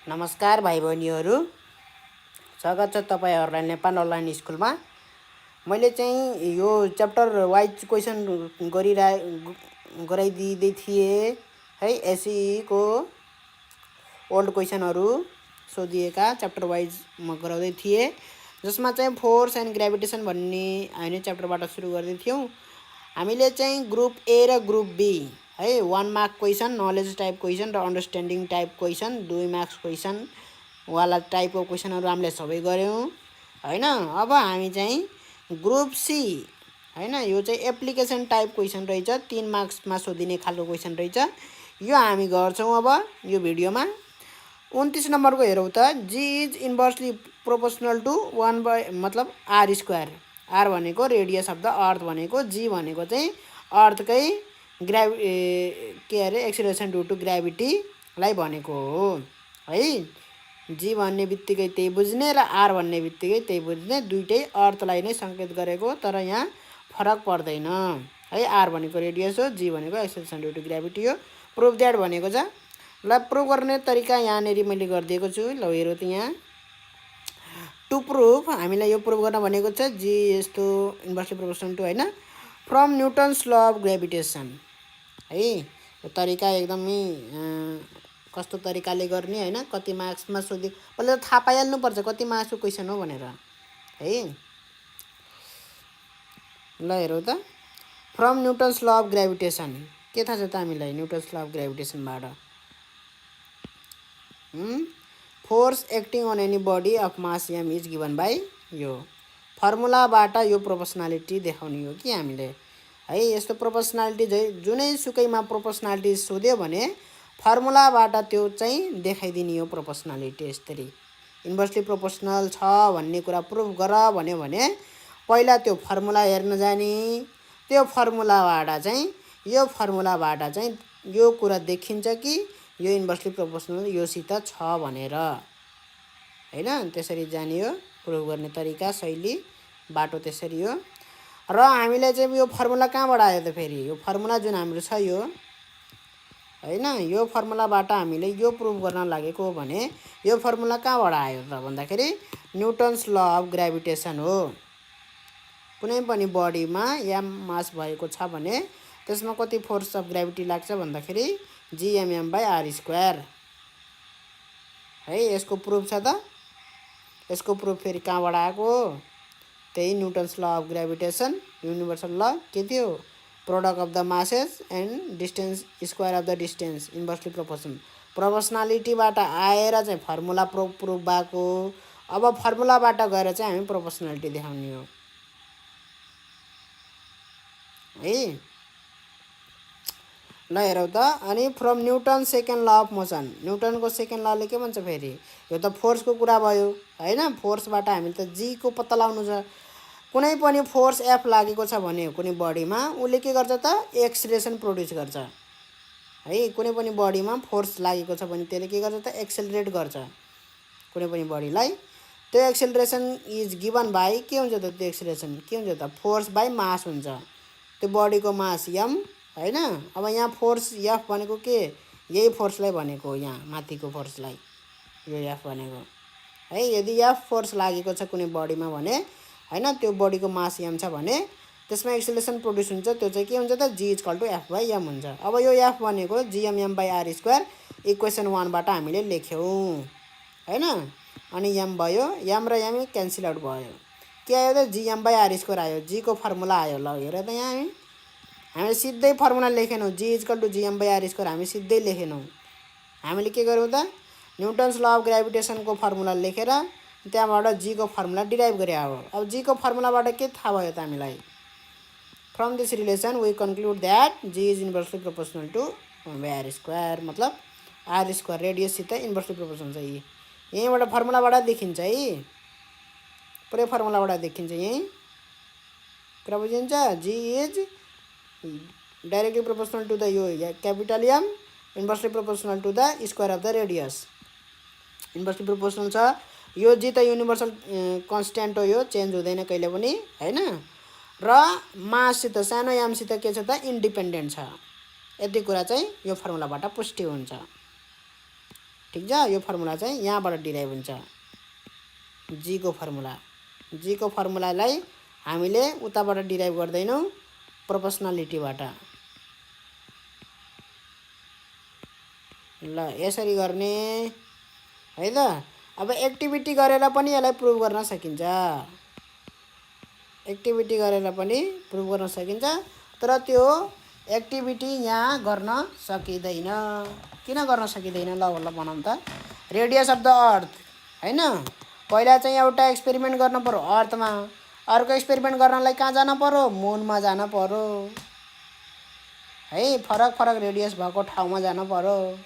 नमस्कार भाइ बहिनीहरू, स्वागत छ तपाईहरुलाई नेपाल अनलाइन स्कुलमा। मैले चाहिँ यो च्याप्टर वाइज क्वेसन गराइदिँदै थिएँ है। एसई को ओल्ड क्वेसनहरू सोधिएका च्याप्टर वाइज म गराउँदै थिएँ, जसमा चाहिँ फोर्स एन्ड ग्रेभिटेसन भन्ने हामीले च्याप्टरबाट सुरु गर्दै थियौँ। हामीले चाहिँ ग्रुप ए र ग्रुप बी है 1 mark question, knowledge type question र understanding type question, 2 marks question वाला टाइपको क्वेसनहरू हामीले सबै गऱ्यौँ हैन। अब हामी चाहिँ ग्रुप सी हैन, यो चाहिँ एप्लिकेसन टाइप क्वेसन रहेछ, 3 मार्क्समा सोधिने खालको क्वेसन रहेछ। यो हामी गर्छौँ अब यो भिडियोमा। 29 नम्बरको हेरौँ त, G is inversely proportional to 1 by मतलब आर स्क्वायर। आर भनेको रेडियस अफ द अर्थ भनेको, जी भनेको चाहिँ अर्थकै के अरे एक्सिलरेसन ड्यु टु ग्राभिटीलाई भनेको हो है। जी भन्ने बित्तिकै त्यही बुझ्ने र आर भन्ने बित्तिकै त्यही बुझ्ने, दुईटै अर्थलाई नै सङ्केत गरेको, तर यहाँ फरक पर्दैन है। आर भनेको रेडियस हो, जी भनेको एक्सिलरेसन ड्यु टु ग्राभिटी हो। प्रुफ द्याट भनेको छ। ल प्रुफ गर्ने तरिका यहाँनेरि मैले गरिदिएको छु। ल हेरौँ त यहाँ टु प्रुफ हामीलाई यो प्रुफ गर्न भनेको छ, जी यस्तो इन्भर्सली प्रोपोर्सनल टु हैन from Newton's law of gravitation है। यो तरिका एकदमै कस्तो तरिकाले गर्ने हैन, कति मार्क्समा सोधि पहिला त थाहा पाइहाल्नु पर्छ कति मार्क्सको क्वेसन हो भनेर है। ल हेरौँ त, from Newton's law of gravitation के थाहा छ त हामीलाई? न्युटन्स ल अफ ग्रेभिटेसनबाट force acting on any body of mass M is given by, यो फर्मुलाबाट यो प्रोपोर्सनालिटी देखाउने हो कि हामीले है। यस्तो प्रोपोर्सनालिटी जुनै सुकैमा प्रोपोर्सनालिटी सोध्यो भने फर्मुलाबाट त्यो चाहिँ देखाइदिने हो प्रोपोर्सनालिटी। यसरी इन्भर्सली प्रोपोर्सनल छ भन्ने कुरा प्रुफ गर भन्यो भने पहिला त्यो फर्मुला हेर्न जाने, त्यो फर्मुलाबाट चाहिँ यो कुरा देखिन्छ कि यो इन्भर्सली प्रोपोर्सनल योसित छ भनेर हैन। त्यसरी जाने हो प्रुफ गर्ने तरिका, शैली, बाटो त्यसरी हो। र हामीले चाहिँ यो फर्मुला कहाँबाट आयो त? फेरि यो फर्मुला जुन हाम्रो छ यो हैन, यो फर्मुलाबाट हामीले यो प्रुफ गर्न लागेको हो भने यो फर्मुला कहाँबाट आयो त भन्दाखेरि न्युटन्स ल अफ ग्रेभिटेसन हो। कुनै पनि बडीमा एम मास भएको छ भने त्यसमा कति फोर्स अफ ग्रेभिटी लाग्छ भन्दाखेरि जीएमएम बाई आर स्क्वायर है। यसको प्रुफ छ त। यसको प्रुफ फेरि कहाँबाट आएको हो? त्यही Newton's law of gravitation, universal law के थियो? Product of the masses and distance square of the distance inversely प्रोपोर्सनालिटीबाट आएर चाहिँ फर्मुला प्रुफ भएको। अब फर्मुलाबाट गएर चाहिँ हामी प्रोपोर्सनालिटी देखाउने हो है। ल हेरौँ त, अनि from Newton second law of motion, न्युटनको सेकेन्ड लले के भन्छ फेरि? यो त फोर्सको कुरा भयो हैन। फोर्सबाट हामीले त जी को पत्ता लगाउनु छ। कुनै पनि फोर्स एफ लागेको छ भने कुनै बडीमा उसले के गर्छ त? एक्सिलरेसन प्रोड्युस गर्छ है। कुनै पनि बडीमा फोर्स लागेको छ भने त्यसले के गर्छ त? एक्सेलरेट गर्छ कुनै पनि बडीलाई। त्यो एक्सेलरेसन इज गिभन बाई के हुन्छ त? त्यो एक्सेलरेसन के हुन्छ त? फोर्स बाई मास हुन्छ। त्यो बडीको मास एम हैन। अब यहाँ फोर्स एफ भनेको के? यही फोर्सलाई भनेको हो, यहाँ माथिको फोर्सलाई यो एफ भनेको है। यदि एफ फोर्स लागेको छ कुनै बडीमा भने हैन, त्यो बडीको मास एम छ भने त्यसमा एक्सेलरेसन प्रोड्युस हुन्छ, त्यो चाहिँ के हुन्छ त? G is equal to F by M हुन्छ। अब यो एफ भनेको GMM by R square equation 1 बाट हामीले लेख्यौँ हैन। अनि एम भयो, एम र एम क्यान्सल आउट भयो, के आयो त? जीएम बाई आर स्क्वायर आयो, जी को फर्मुला आयो। ल हेर त, यहाँ हामीले सिधै फर्मुला लेखेनौँ, G is equal to GM by R square हामी सिधै लेखेनौँ। हामीले के गर्यौँ त? न्युटन्स ल अफ ग्रेभिटेसनको फर्मुला लेखेर त्यहाँबाट जी को फर्मुला डिराइभ गरे हो। अब जी को फर्मुलाबाट के थाहा भयो त हामीलाई? From this relation we conclude that G is inversely proportional to 1 by R square, मतलब आर स्क्वायर रेडियससित इन्भर्सली प्रोपोर्सनल छ। यहीँबाट फर्मुलाबाट देखिन्छ है, पुरै फर्मुलाबाट देखिन्छ यहीँ कुरा बुझिन्छ। G is directly proportional to the यो capital M inversely proportional to the square of the radius. Inversely proportional छ। यो जी त युनिभर्सल कन्स्ट्यान्ट हो, यो चेन्ज हुँदैन कहिले पनि हैन। र माससित सानो एमसित के छ त? इन्डिपेन्डेन्ट छ। यति कुरा चाहिँ यो फर्मुलाबाट पुष्टि हुन्छ ठिक छ। यो फर्मुला चाहिँ यहाँबाट डिराइभ हुन्छ, जी को फर्मुला। जी को फर्मुलालाई हामीले उताबाट डिराइभ गर्दैनौँ, प्रोपोर्सनालिटीबाट। ल यसरी गर्ने है त। अब एक्टिभिटी गरेर पनि यसलाई प्रुभ गर्न सकिन्छ, एक्टिभिटी गरेर पनि प्रुभ गर्न सकिन्छ। तर त्यो एक्टिभिटी यहाँ गर्न सकिँदैन। किन गर्न सकिँदैन? ल ल बनाऊँ त। रेडियस अफ द अर्थ हैन, पहिला चाहिँ एउटा एक्सपेरिमेन्ट गर्नु पर्यो अर्थमा, अर्को एक्सपेरिमेन्ट गर्नलाई कहाँ जानु पर्यो? मुनमा जानु पर्यो है, फरक फरक रेडियस भएको ठाउँमा जानु पर्यो।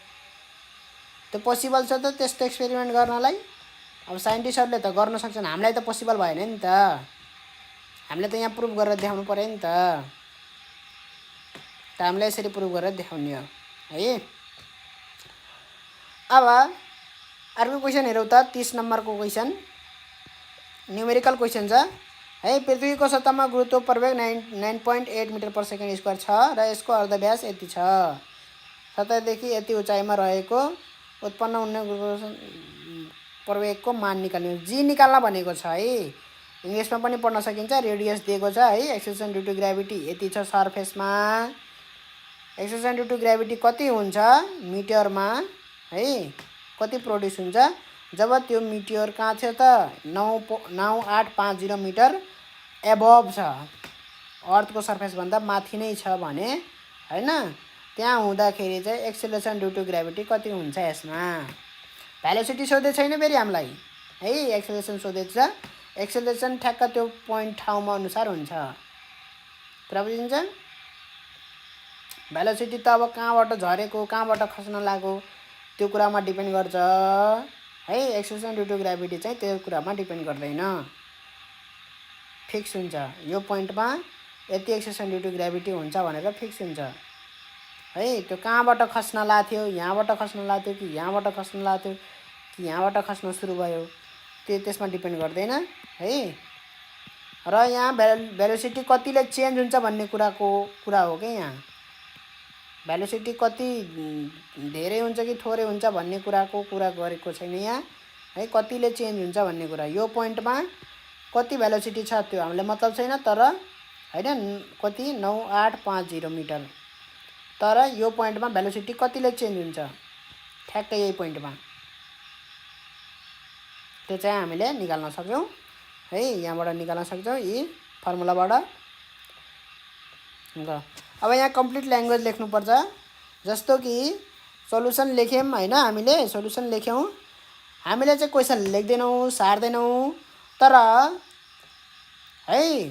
त्यो पोसिबल छ त त्यस्तो एक्सपेरिमेन्ट गर्नलाई? अब साइन्टिस्टहरूले त गर्न सक्छन्, हामीलाई त पोसिबल भएन नि त। हामीले त यहाँ प्रुभ गरेर देखाउनु पर्यो नि त। हामीलाई यसरी प्रुभ गरेर देखाउने हो है। अब अर्को क्वेसन हेरौँ त, 30 नम्बरको क्वेसन, न्युमेरिकल क्वेसन छ है। पृथ्वीको सतहमा गुरुत्व प्रवेग 9.8 मिटर पर सेकेन्ड स्क्वायर छ र यसको अर्धव्यास यति छ। सतहदेखि यति उचाइमा रहेको उत्पन्न हुने प्रवेगको मान निकाल्नु। जी निकाल्न भनेको छ है, इङ्ग्लिसमा पनि पढ्न सकिन्छ। रेडियस दिएको छ है, एक्सेलरेसन ड्यु टु ग्राभिटी यति छ सर्फेसमा। एक्सेलरेसन ड्यु टु ग्राभिटी कति हुन्छ मिटरमा है, कति प्रोड्युस हुन्छ जब त्यो मिटियर कहाँ छ त? 9.850 मिटर एबभ छ, अर्थको सर्फेस भन्दा माथि नै छ भने हैन, त्यहाँ हुँदाखेरि चाहिँ एक्सेलरेसन ड्यु टु ग्राभिटी कति हुन्छ यसमा। भेलोसिटी सोधे छैन फेरि हामीलाई है, एक्सेलरेसन सोधेको छ। एक्सेलरेसन ठ्याक्क त्यो पोइन्ट ठाउँमा अनुसार हुन्छ, कुरा बुझिन्छ। भेलोसिटी त अब कहाँबाट झरेको, कहाँबाट खस्न लाग्यो त्यो कुरामा डिपेन्ड गर्छ है। एक्सेलरेसन ड्यु टु ग्राभिटी चाहिँ त्यो कुरामा डिपेन्ड गर्दैन, फिक्स हुन्छ। यो पोइन्टमा यति एक्सेलरेसन ड्यु टु ग्राभिटी हुन्छ भनेर फिक्स हुन्छ है। त्यो कहाँबाट खस्न लाग्थ्यो, यहाँबाट खस्न लाग्थ्यो कि यहाँबाट खस्न लाग्थ्यो कि यहाँबाट खस्न सुरु भयो, त्यो त्यसमा डिपेन्ड गर्दैन है। र यहाँ भेलोसिटी कतिले चेन्ज हुन्छ भन्ने कुरा हो कि यहाँ भेलोसिटी कति धेरै हुन्छ कि थोरै हुन्छ भन्ने कुरा गरेको छैन यहाँ है। कतिले चेन्ज हुन्छ भन्ने कुरा, यो पोइन्टमा कति भेलोसिटी छ त्यो हामीलाई मतलब छैन, तर हैन कति 9850 मिटर, तर यो पोइन्टमा भेलोसिटी कतिले चेन्ज हुन्छ ठ्याक्कै यही पोइन्टमा, त्यो चाहिँ हामीले निकाल्न सक्छौँ है। यहाँबाट निकाल्न सक्छौँ यी फर्मुलाबाट। अब यहाँ कम्प्लिट ल्याङ्ग्वेज लेख्नुपर्छ, जस्तो कि सोलुसन लेख्यौँ हैन, हामीले सोलुसन लेख्यौँ, हामीले चाहिँ क्वेसन लेख्दैनौँ सार्दैनौँ, तर है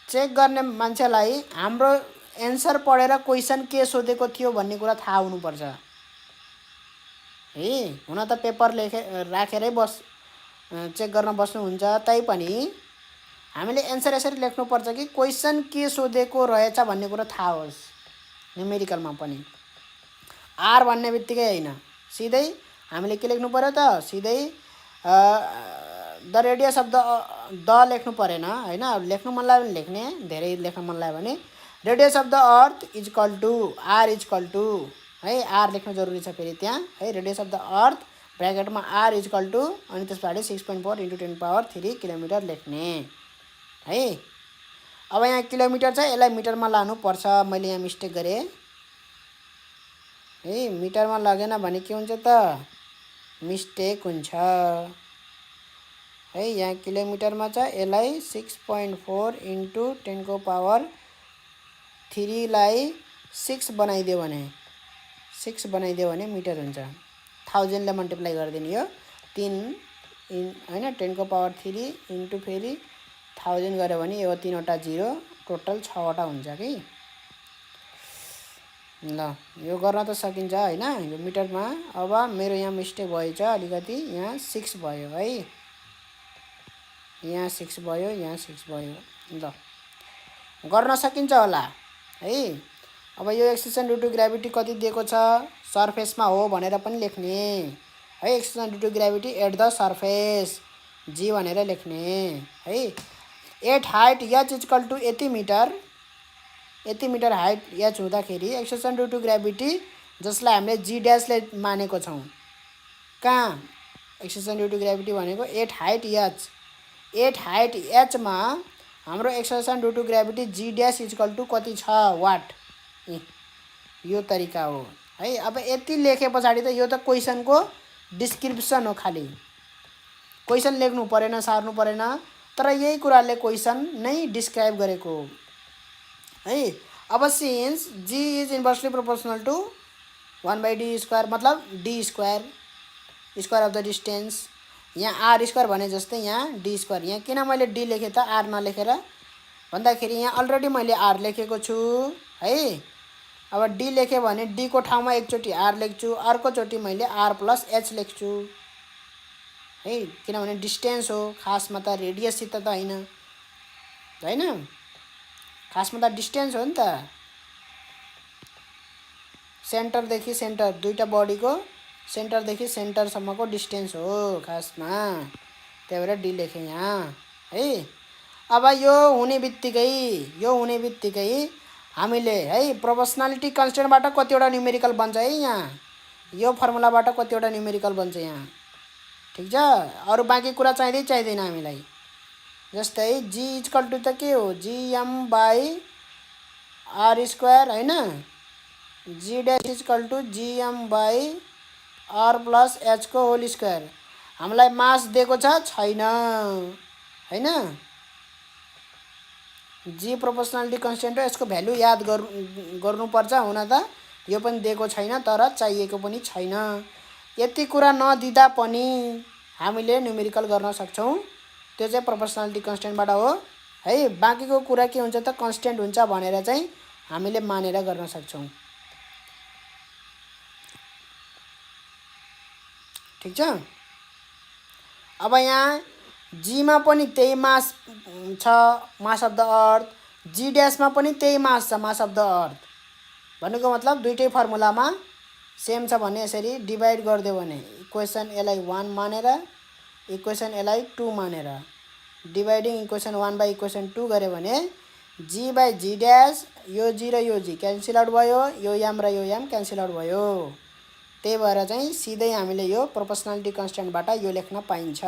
चेक गर्ने मान्छेलाई हाम्रो एन्सर पढेर क्वेसन के सोधेको थियो भन्ने कुरा थाहा हुनुपर्छ है। हुन त पेपर राखेरै चेक गर्न बस्नुहुन्छ, तैपनि हामीले एन्सर यसरी लेख्नुपर्छ कि क्वेसन के सोधेको रहेछ भन्ने कुरा थाहा होस्। न्युमेरिकलमा पनि आर भन्ने बित्तिकै हैन, सिधै हामीले के लेख्नु पर्यो त? सिधै द रेडियस अफ द लेख्नु परेन हैन। लेख्नु मन लाग्यो भने लेख्ने, धेरै लेख्न मन लाग्यो भने radius of the earth is equal to R is equal to है, आर लेख्नु जरुरी छ फेरि त्यहाँ है। रेडियस अफ द अर्थ ब्र्याकेटमा आर इज इक्वल टु अनि त्यसपछि 6.4 × 10³ किलोमिटर लेख्ने है। अब यहाँ किलोमिटर छ, यसलाई मिटरमा लानुपर्छ, मैले यहाँ मिस्टेक गरेँ है। मिटरमा लगेन भने के हुन्छ त? मिस्टेक हुन्छ है। यहाँ किलोमिटरमा छ, यसलाई 6.4 × 10³ लाई 6 बनाइदियो भने मिटर हुन्छ। 1000 ले मल्टिप्लाई गरिदिने यो 3 हैन 10³ इन्टु फेरि 1000 गर्यो भने यो 3वटा 0 टोटल 6वटा हुन्छ कि। ल यो गर्न त सकिन्छ हैन यो मिटरमा। अब मेरो यहाँ मिस्टेक भएछ अलिकति, यहाँ 6 भयो है, यहाँ 6 भयो, यहाँ 6 भयो। ल गर्न सकिन्छ होला है। अब यो एक्सेलरेसन ड्यु टु ग्राभिटी कति दिएको छ? सर्फेसमा हो भनेर पनि लेख्ने है। Acceleration due to gravity at the surface G भनेर लेख्ने है। At height H is equal to यति मिटर हाइट एच हुँदाखेरि एक्सेलरेसन ड्यु टु ग्राभिटी जसलाई हामीले जी ड्यासले मानेको छौँ कहाँ एक्सेलरेसन ड्यु टु ग्राभिटी भनेको एट हाइट एच मा हाम्रो acceleration due to gravity G dash equal to कति छ वाट। यो तरिका हो है। अब यति लेखे पछाडि त यो त क्वेसनको डिस्क्रिप्सन हो, खाली क्वेसन लेख्नु परेन, सार्नु परेन, तर यही कुराले क्वेसन नै डिस्क्राइब गरेको हो है। अब since G is inversely proportional to 1/d² मतलब d² square of the distance, यहाँ आर स्क्वायर भने जस्तै यहाँ डी स्क्वायर। यहाँ किन मैले डी लेखेँ त आर नलेखेर भन्दाखेरि यहाँ अलरेडी मैले आर लेखेको छु है। अब डी लेखेँ भने डी को ठाउँमा एकचोटि आर लेख्छु, अर्कोचोटि मैले आर प्लस एच लेख्छु है, किनभने डिस्टेन्स हो, खासमा त रेडियससित त होइन, खासमा त डिस्टेन्स हो नि त, सेन्टरदेखि सेन्टर दुईटा बडीको सेन्टरदेखि सेन्टरसम्मको डिस्टेन्स हो खासमा, त्यही भएर डी लेखेँ यहाँ है। अब यो हुने बित्तिकै हामीले है प्रोपोर्सनालिटी कन्स्टेन्टबाट कतिवटा न्युमेरिकल बन्छ है, यहाँ यो फर्मुलाबाट कतिवटा न्युमेरिकल बन्छ यहाँ, ठिक छ। अरू बाँकी कुरा चाहिँदैन हामीलाई। जस्तै जी इक्वल टु त के हो, gm/r² होइन, G dash equal to gm/r plus H को होल स्क्वायर। हामीलाई मास दिएको छैन होइन, जी प्रोपोर्सनालिटी कन्स्टेन्ट हो, यसको भ्यालु याद गर्नुपर्छ। हुन त यो पनि दिएको छैन, तर चाहिएको पनि छैन। यति कुरा नदिँदा पनि हामीले न्युमेरिकल गर्न सक्छौँ, त्यो चाहिँ प्रोपोर्सनालिटी कन्स्टेन्टबाट हो है। बाँकीको कुरा के हुन्छ त कन्स्टेन्ट हुन्छ भनेर चाहिँ हामीले मानेर गर्न सक्छौँ, ठिक छ। अब यहाँ जीमा पनि त्यही मास छ, मास अफ द अर्थ, जी ड्यासमा पनि त्यही मास छ, मास अफ द अर्थ। भनेको मतलब दुईटै फर्मुलामा सेम छ भने यसरी डिभाइड गरिदियो भने इक्वेसन यसलाई 1 मानेर इक्वेसन यसलाई 2 मानेर डिभाइडिङ इक्वेसन 1 बाई इक्वेसन 2 गऱ्यो भने जी बाई जी ड्यास, यो जी र यो जी क्यान्सल आउट भयो, यो एम र यो एम क्यान्सल आउट भयो। त्यही भएर चाहिँ सिधै हामीले यो प्रोपोर्सनालिटी कन्स्टेन्टबाट यो लेख्न पाइन्छ।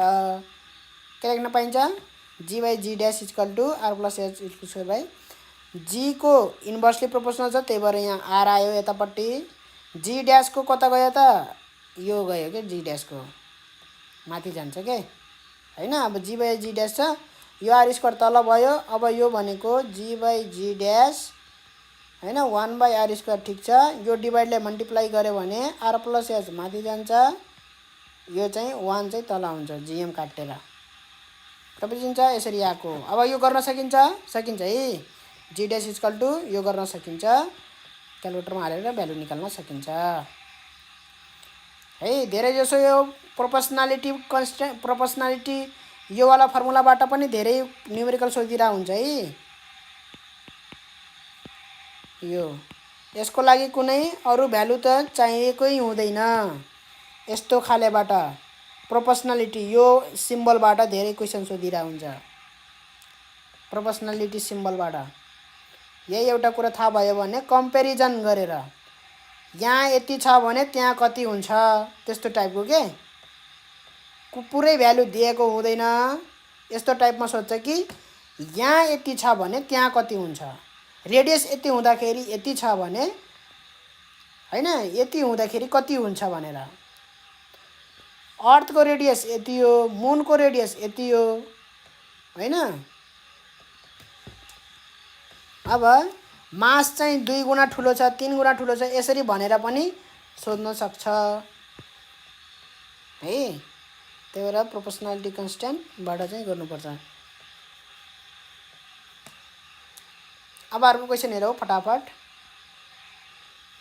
के लेख्न पाइन्छ, G by G dash equal to R plus H square by G को इन्भर्सली प्रोपोर्सनल छ, त्यही भएर यहाँ आर आयो यतापट्टि। जी ड्यासको कता गयो त, यो गयो के, जी ड्यासको माथि जान्छ के होइन। अब जी बाई जी ड्यास छ, यो आर स्क्वायर तल भयो। अब यो भनेको जी बाई जी ड्यास होइन 1 बाई आर स्क्वायर, ठिक छ। यो डिभाइडलाई मल्टिप्लाई गऱ्यो भने आर प्लस एच माथि जान्छ, यो चाहिँ 1 चाहिँ तल आउँछ, जिएम काटेर त बुझिन्छ यसरी आएको। अब यो गर्न सकिन्छ है, जी ड्यास इक्वल टु यो गर्न सकिन्छ, क्यालकुलेटरमा हालेर भ्यालु निकाल्न सकिन्छ है। धेरै जसो यो प्रोपोर्सनालिटी यो वाला फर्मुलाबाट पनि धेरै न्युमेरिकल सोधिरहेको हुन्छ है। यो यसको लागि कुनै अरू भ्यालु त चाहिएकै हुँदैन, यस्तो खालेबाट प्रोपोर्सनालिटी यो सिम्बलबाट धेरै क्वेसन सोधिरहेको हुन्छ, प्रोपोर्सनालिटी सिम्बलबाट। यही एउटा कुरा थाहा भयो भने कम्पेरिजन गरेर यहाँ यति छ भने त्यहाँ कति हुन्छ, त्यस्तो टाइपको के पुरै भ्यालु दिएको हुँदैन। यस्तो टाइपमा सोध्छ कि यहाँ यति छ भने त्यहाँ कति हुन्छ, रेडियस यति हुँदाखेरि यति छ भने होइन, यति हुँदाखेरि कति हुन्छ भनेर। अर्थको रेडियस यति हो, मुनको रेडियस यति हो होइन। अब मास चाहिँ 2 गुणा ठुलो छ, 3 गुणा ठुलो छ, यसरी भनेर पनि सोध्न सक्छ है। त्यही भएर प्रोपोर्सनालिटी कन्स्टेन्टबाट चाहिँ गर्नुपर्छ। अब अर्को क्वेसन हेरौँ फटाफट,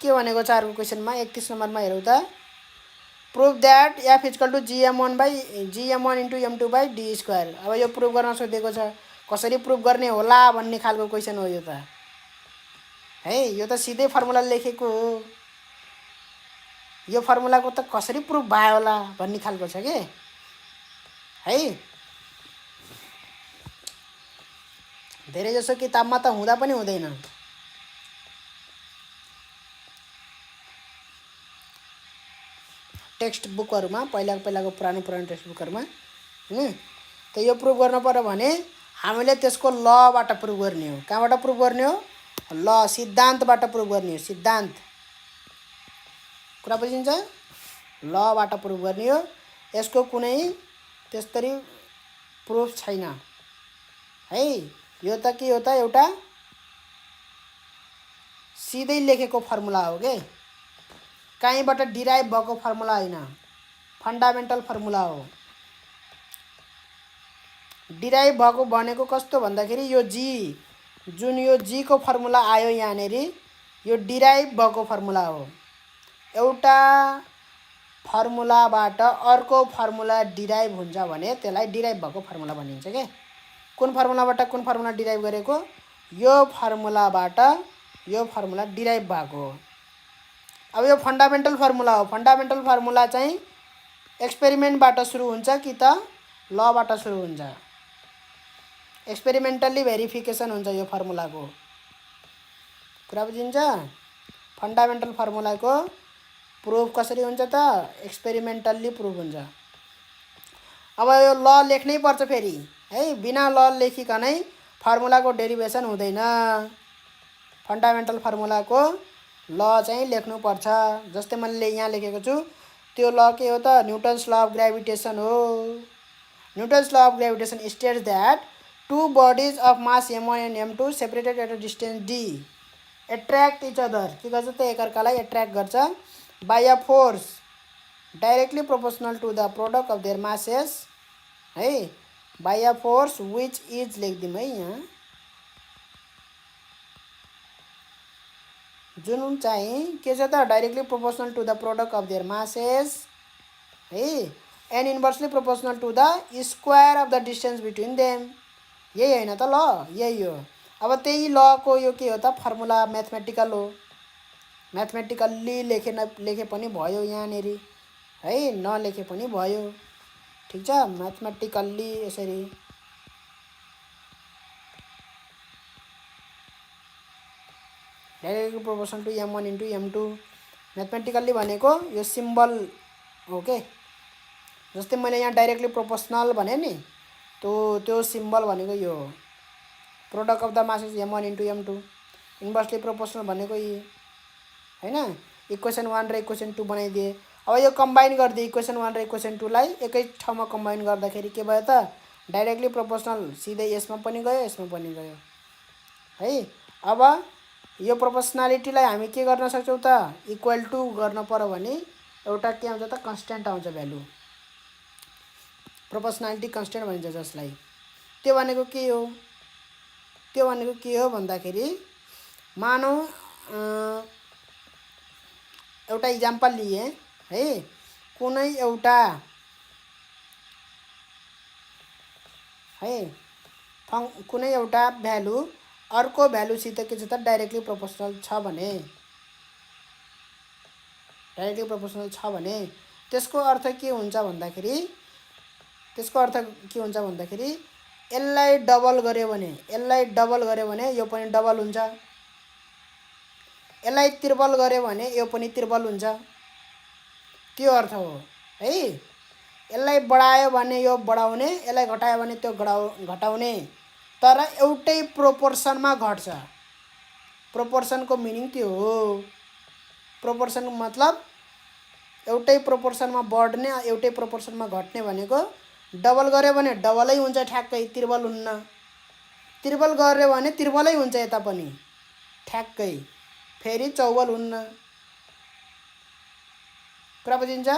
के भनेको छ अर्को क्वेसनमा 31 नम्बरमा हेरौँ त। Prove that F equal to gm1 into m2 by D square. अब यो प्रुभ गर्न सोधेको छ, कसरी प्रुभ गर्ने होला भन्ने खालको क्वेसन हो यो त है। यो त सिधै फर्मुला लेखेको हो, यो फर्मुलाको त कसरी प्रुभ भयो होला भन्ने खालको छ के है। धेरै जसो किताबमा त हुँदा पनि हुँदैन। टेक्स्ट बुकहरुमा पहिलाको पुरानो टेक्स्ट बुकहरुमा हैन। त यो प्रुभ गर्न पर्यो भने हामीले त्यसको लबाट प्रुभ गर्ने हो। कहाँबाट प्रुभ गर्ने हो? ल सिद्धान्तबाट प्रुभ गर्ने हो। सिद्धान्त कुरा बुझिन्छ? लबाट प्रुभ गर्ने हो। यसको कुनै त्यसरी प्रुफ छैन है। यो त के हो त एउटा सिधै लेखेको फर्मुला हो के, कहीँबाट डिराइभ भएको फर्मुला हैन, फन्डामेन्टल फर्मुला हो। डिराइभ भएको भनेको कस्तो भन्दाखेरि यो जी जुन यो जी को फर्मुला आयो यहाँनेरि यो डिराइभ भएको फर्मुला हो। एउटा फर्मुलाबाट अर्को फर्मुला डिराइभ हुन्छ भने त्यसलाई डिराइभ भएको फर्मुला भनिन्छ के। कुन फर्मुलाबाट कुन फर्मुला डिराइभ गरेको? यो फर्मुलाबाट यो फर्मुला डिराइभ भएको हो। अब यो फन्डामेन्टल फर्मुला हो। फन्डामेन्टल फर्मुला चाहिँ एक्सपेरिमेन्टबाट सुरु हुन्छ कि त लबाट सुरु हुन्छ? एक्सपेरिमेन्टली भेरिफिकेसन हुन्छ यो फर्मुलाको। कुरा बुझिन्छ? फन्डामेन्टल फर्मुलाको प्रुफ कसरी हुन्छ त? एक्सपेरिमेन्टली प्रुफ हुन्छ। अब यो ल लेख्नै पर्छ फेरि है। बिना ल लेखिकनै फर्मुलाको डेरिभेसन हुँदैन। फन्डामेन्टल फर्मुलाको ल चाहिँ लेख्नु पर्छ। जस्तै मैले यहाँ लेखेको छु त्यो ल के हो त? न्युटन्स ल अफ ग्रेभिटेसन हो। Newton's law of gravitation states that two bodies of mass m1 and m2 separated at a distance d attract each other के गर्छ त? एकअर्कालाई एट्र्याक्ट गर्छ by a force directly proportional to the product of their masses है। by a force which is लेख्दिम है यहाँ, जुन चाहिँ के छ त? Directly proportional to the product of their masses है and inversely proportional to the square of the distance between them. यही हैन त ल? यही हो। अब त्यही ल को यो के हो त? फर्मुला म्याथमेटिकल हो। म्याथमेटिकल्ली लेखे पनि भयो यहाँनेरि है, नलेखे पनि भयो। ठीक छ? म्याथमेटिकल्ली यसरी directly proportional to m1 into m2 mathematically भनेको यो सिम्बल हो के। जस्तै मैले यहाँ डाइरेक्टली प्रोपोर्सनल भने नि त्यो सिम्बल भनेको यो हो। Product of the masses m1 into m2 inversely proportional भनेको यी हैन। इक्वेसन 1 र इक्वेसन 2 बनाइदिए। अब यो कम्बाइन गरिदिए इक्वेसन 1 र इक्वेसन 2 लाई एकै ठाउँमा कम्बाइन गर्दाखेरि के भयो त? डाइरेक्टली प्रोपोर्सनल सिधै यसमा पनि गयो यसमा पनि गयो है। अब यो प्रोपोर्सनालिटीलाई हामी के गर्न सक्छौं त? इक्वल टु गर्न पर्यो भने एउटा के आउँछ त? कन्स्ट्यान्ट आउँछ भ्यालु। प्रोपोर्सनालिटी कन्स्ट्यान्ट भनिन्छ जसलाई। त्यो भनेको के हो? त्यो भनेको के हो भन्दाखेरि मानौ एउटा इक्जाम्पल लिए है। कुनै एउटा है कुनै एउटा भ्यालु अर्को भ्यालुसित के छ त? डाइरेक्टली प्रोपोर्सनल छ भने, डाइरेक्टली प्रोपोर्सनल छ भने त्यसको अर्थ के हुन्छ भन्दाखेरि यसलाई डबल गर्यो भने यो पनि डबल हुन्छ, यसलाई त्रिबल गर्यो भने यो पनि त्रिबल हुन्छ। त्यो अर्थ हो है। यसलाई बढायो भने यो बढाउने, यसलाई घटायो भने त्यो घटाउने, तर एउटै प्रोपोर्सनमा घट्छ। प्रोपोर्सनको मिनिङ त्यो हो। प्रोपोर्सन मतलब एउटै प्रोपोर्सनमा बढ्ने एउटै प्रोपोर्सनमा घट्ने भनेको डबल गर्यो भने डबलै हुन्छ ठ्याक्कै, त्रिबल हुन्न। त्रिबल गर्यो भने त्रिबलै हुन्छ यता पनि ठ्याक्कै, फेरि चौबल हुन्न। कुरा बुझिन्छ?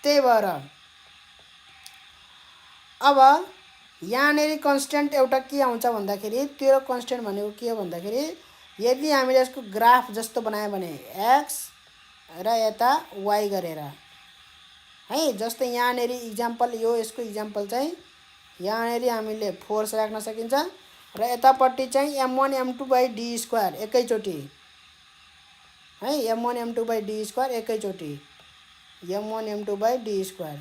त्यही भएर अब यहाँनेरि कन्स्ट्यान्ट एउटा के आउँछ भन्दाखेरि त्यो कन्स्ट्यान्ट भनेको के हो भन्दाखेरि यदि हामीले यसको ग्राफ जस्तो बनायो भने x र यता y गरेर है। जस्तै यहाँनेरि इक्जाम्पल यो यसको इक्जाम्पल चाहिँ यहाँनेरि हामीले फोर्स राख्न सकिन्छ र यतापट्टि चाहिँ m1 m2 by d square एकैचोटी है। m1 m2 by d square एकैचोटी m1 m2 by d square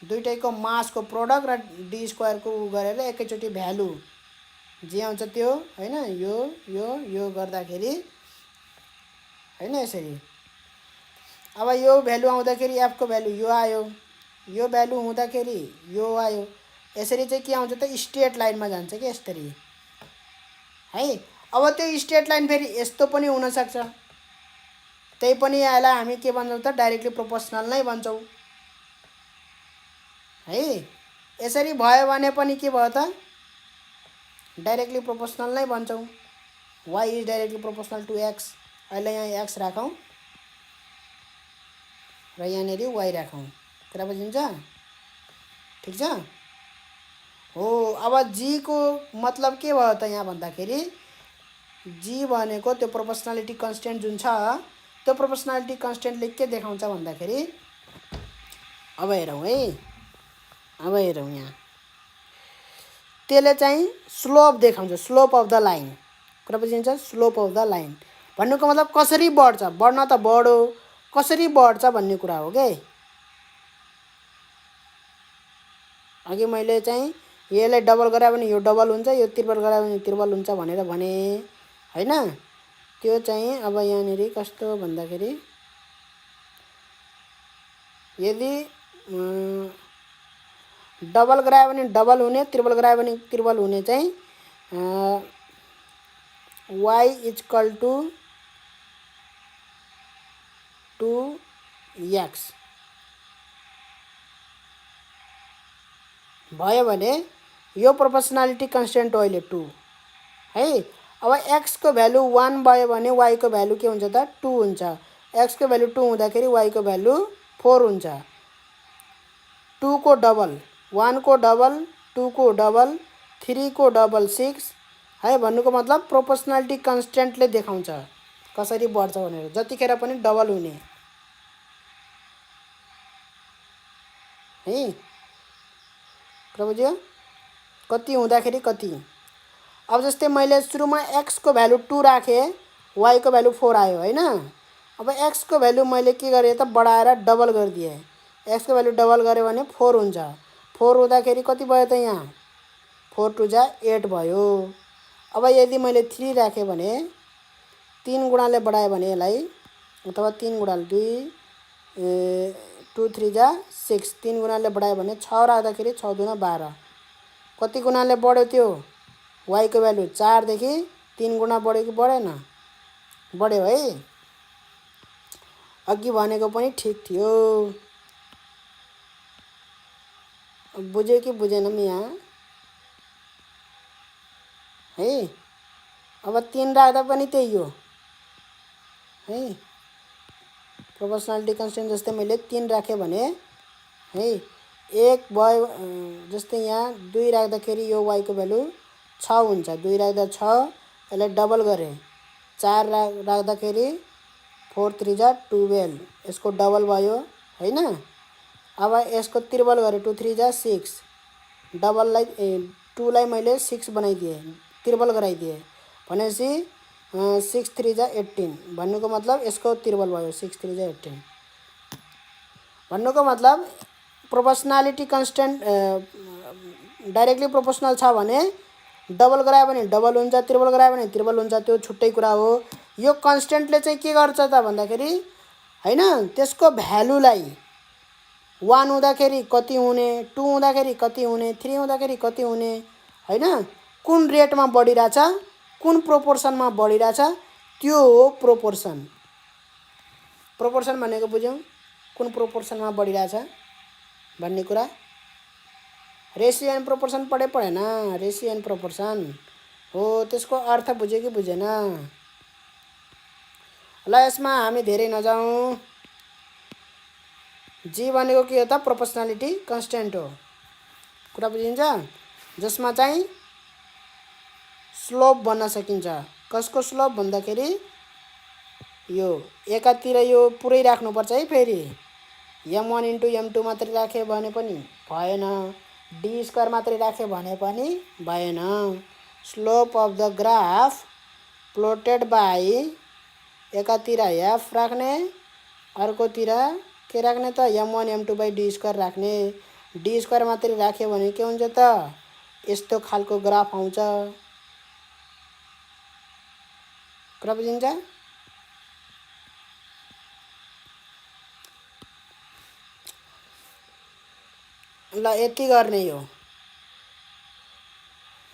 दुईटैको मासको प्रोडक्ट र d स्क्वायर को गरेर एकैचोटी भ्यालु जे आउँछ त्यो हैन। यो गर्दाखेरि हैन यसरी। अब यो भ्यालु आउँदाखेरि एफ को भ्यालु यो आयो, यो भ्यालु हुँदाखेरि यो आयो। यसरी चाहिँ के आउँछ त स्ट्रेट लाइनमा जान्छ कि यसरी है। अब त्यो स्ट्रेट लाइन फेरि यस्तो पनि हुन सक्छ, त्यही पनि यसलाई हामी के भन्छौँ त डाइरेक्टली प्रोपोर्सनल नै भन्छौँ है। यसरी भयो भने पनि के भयो त डाइरेक्टली प्रोपोर्सनल नै भन्छौँ। y is directly proportional to x। अहिले यहाँ x राखौँ र यहाँनेरि y राखौँ। कुरा बुझिन्छ? ठिक छ हो। अब g को मतलब के भयो त यहाँ भन्दाखेरि g भनेको त्यो प्रोपोर्सनालिटी कन्स्टेन्ट जुन छ त्यो प्रोपोर्सनालिटी कन्स्टेन्टले के देखाउँछ भन्दाखेरि अब हेरौँ है, अब हेरौँ यहाँ त्यसले चाहिँ स्लोप देखाउँछ, स्लोप अफ द लाइन। कुरा बुझिन्छ? स्लोप अफ द लाइन भन्नुको मतलब कसरी बढ्छ, बढ्न त बढो, कसरी बढ्छ भन्ने कुरा हो के। अघि मैले चाहिँ यसलाई डबल गरायो भने यो डबल हुन्छ, यो त्रिपल गरायो भने त्रिपल हुन्छ भनेर भने हैन। त्यो चाहिँ अब यहाँनेरि कस्तो भन्दाखेरि यदि डबल गरायो भने डबल हुने, त्रिपल गरायो भने त्रिपल हुने चाहिँ y इक्वल टु 2x भयो भने यो प्रोपोर्सनालिटी कन्स्टेन्ट हो अहिले 2 है। अब x को भ्यालु 1 भयो भने y को भ्यालु के हुन्छ त 2 हुन्छ। x को भ्यालु 2 हुँदाखेरि y को भ्यालु 4 हुन्छ। 2 को डबल, 1 को डबल, 2 को डबल, 3 को डबल 6 है। भन्नुको मतलब प्रोपोर्सनालिटी कन्स्टेन्टले देखाउँछ कसरी बढ्छ भनेर, जतिखेर पनि डबल हुने है। बुझ्यो? कति हुँदाखेरि कति। अब जस्तै मैले सुरुमा x को भ्यालु 2 राखेँ, y को भ्यालु 4 आयो हैन। अब x को भ्यालु मैले के गरेँ त बढाएर डबल गरिदिएँ। x को भ्यालु डबल गऱ्यो भने 4 हुन्छ। 4 हुँदाखेरि कति भयो त यहाँ 4 2 जा 8 भयो। अब यदि मैले 3 राखेँ भने 3 गुणाले बढाएँ भने यसलाई, अथवा 3 गुणाले 2 3 जा 6, 3 गुणाले बढायो भने 6 राख्दाखेरि 6 दुना 12। कति गुणाले बढ्यो त्यो y को भ्यालु 4 देखि 3 गुणा बढ्यो कि बढेन? बढ्यो है। अघि भनेको पनि ठिक थियो। बुझ्यो कि बुझेनम यहाँ है। अब 3 राख्दा पनि त्यही हो है। प्रोपोर्सनालिटी कन्स्टेन्ट जस्तै मैले 3 राखेँ भने है, 1 भयो जस्तै यहाँ 2 राख्दाखेरि यो y को भ्यालु 6 हुन्छ। 2 राख्दा 6, यसलाई डबल गरेँ। 4 राख्दाखेरि 4 3 जा 12, यसको डबल भयो हैन। अब यसको त्रिपल गरेँ, 2 3 जा 6, डबललाई 2 लाई मैले 6 बनाइदिएँ, त्रिपल गराइदिएँ भनेपछि 6 3 जा 18। भन्नुको मतलब यसको त्रिपल भयो, 6 3 जा 18। भन्नुको मतलब प्रोपोर्सनालिटी कन्स्टेन्ट डाइरेक्टली प्रोपोर्सनल छ भने डबल गरायो भने डबल हुन्छ, त्रिपल गरायो भने त्रिपल हुन्छ, त्यो छुट्टै कुरा हो। यो कन्स्टेन्टले चाहिँ के गर्छ त भन्दाखेरि हैन, त्यसको भ्यालुलाई 1 हुँदाखेरि कति हुने, 2 हुँदाखेरि कति हुने, 3 हुँदाखेरि कति हुने हैन, कुन रेटमा बढिरहेछ, कुन प्रोपोर्सनमा बढिरहेछ, त्यो हो प्रोपोर्सन। प्रोपोर्सन भनेको बुझ्यौँ, कुन प्रोपोर्सनमा बढिरहेछ भन्ने कुरा। रेसियो एन्ड प्रोपोर्सन पढेन? रेसियो एन्ड प्रोपोर्सन हो, त्यसको अर्थ बुझ्यो कि बुझेन? ल यसमा हामी धेरै नजाउँ। जी भनेको के हो त प्रोपोर्सनालिटी कन्स्टेन्ट हो। कुरा बुझिन्छ? जसमा चाहिँ स्लोप बन्न सकिन्छ। कसको स्लोप भन्दाखेरि यो एकातिर यो पुरै राख्नुपर्छ है। फेरि m1 इन्टु m2 मात्रै राख्यो भने पनि भएन, डी स्क्वायर मात्रै राख्यो भने पनि भएन। Slope of the graph plotted by एकातिर f राख्ने, अर्कोतिर के राख्ने त m1 m2 by D square राख्ने। डी स्क्वायर मात्रै राख्यो भने के हुन्छ त यस्तो खालको ग्राफ आउँछ। कुरा बुझिन्छ? ल यति गर्ने हो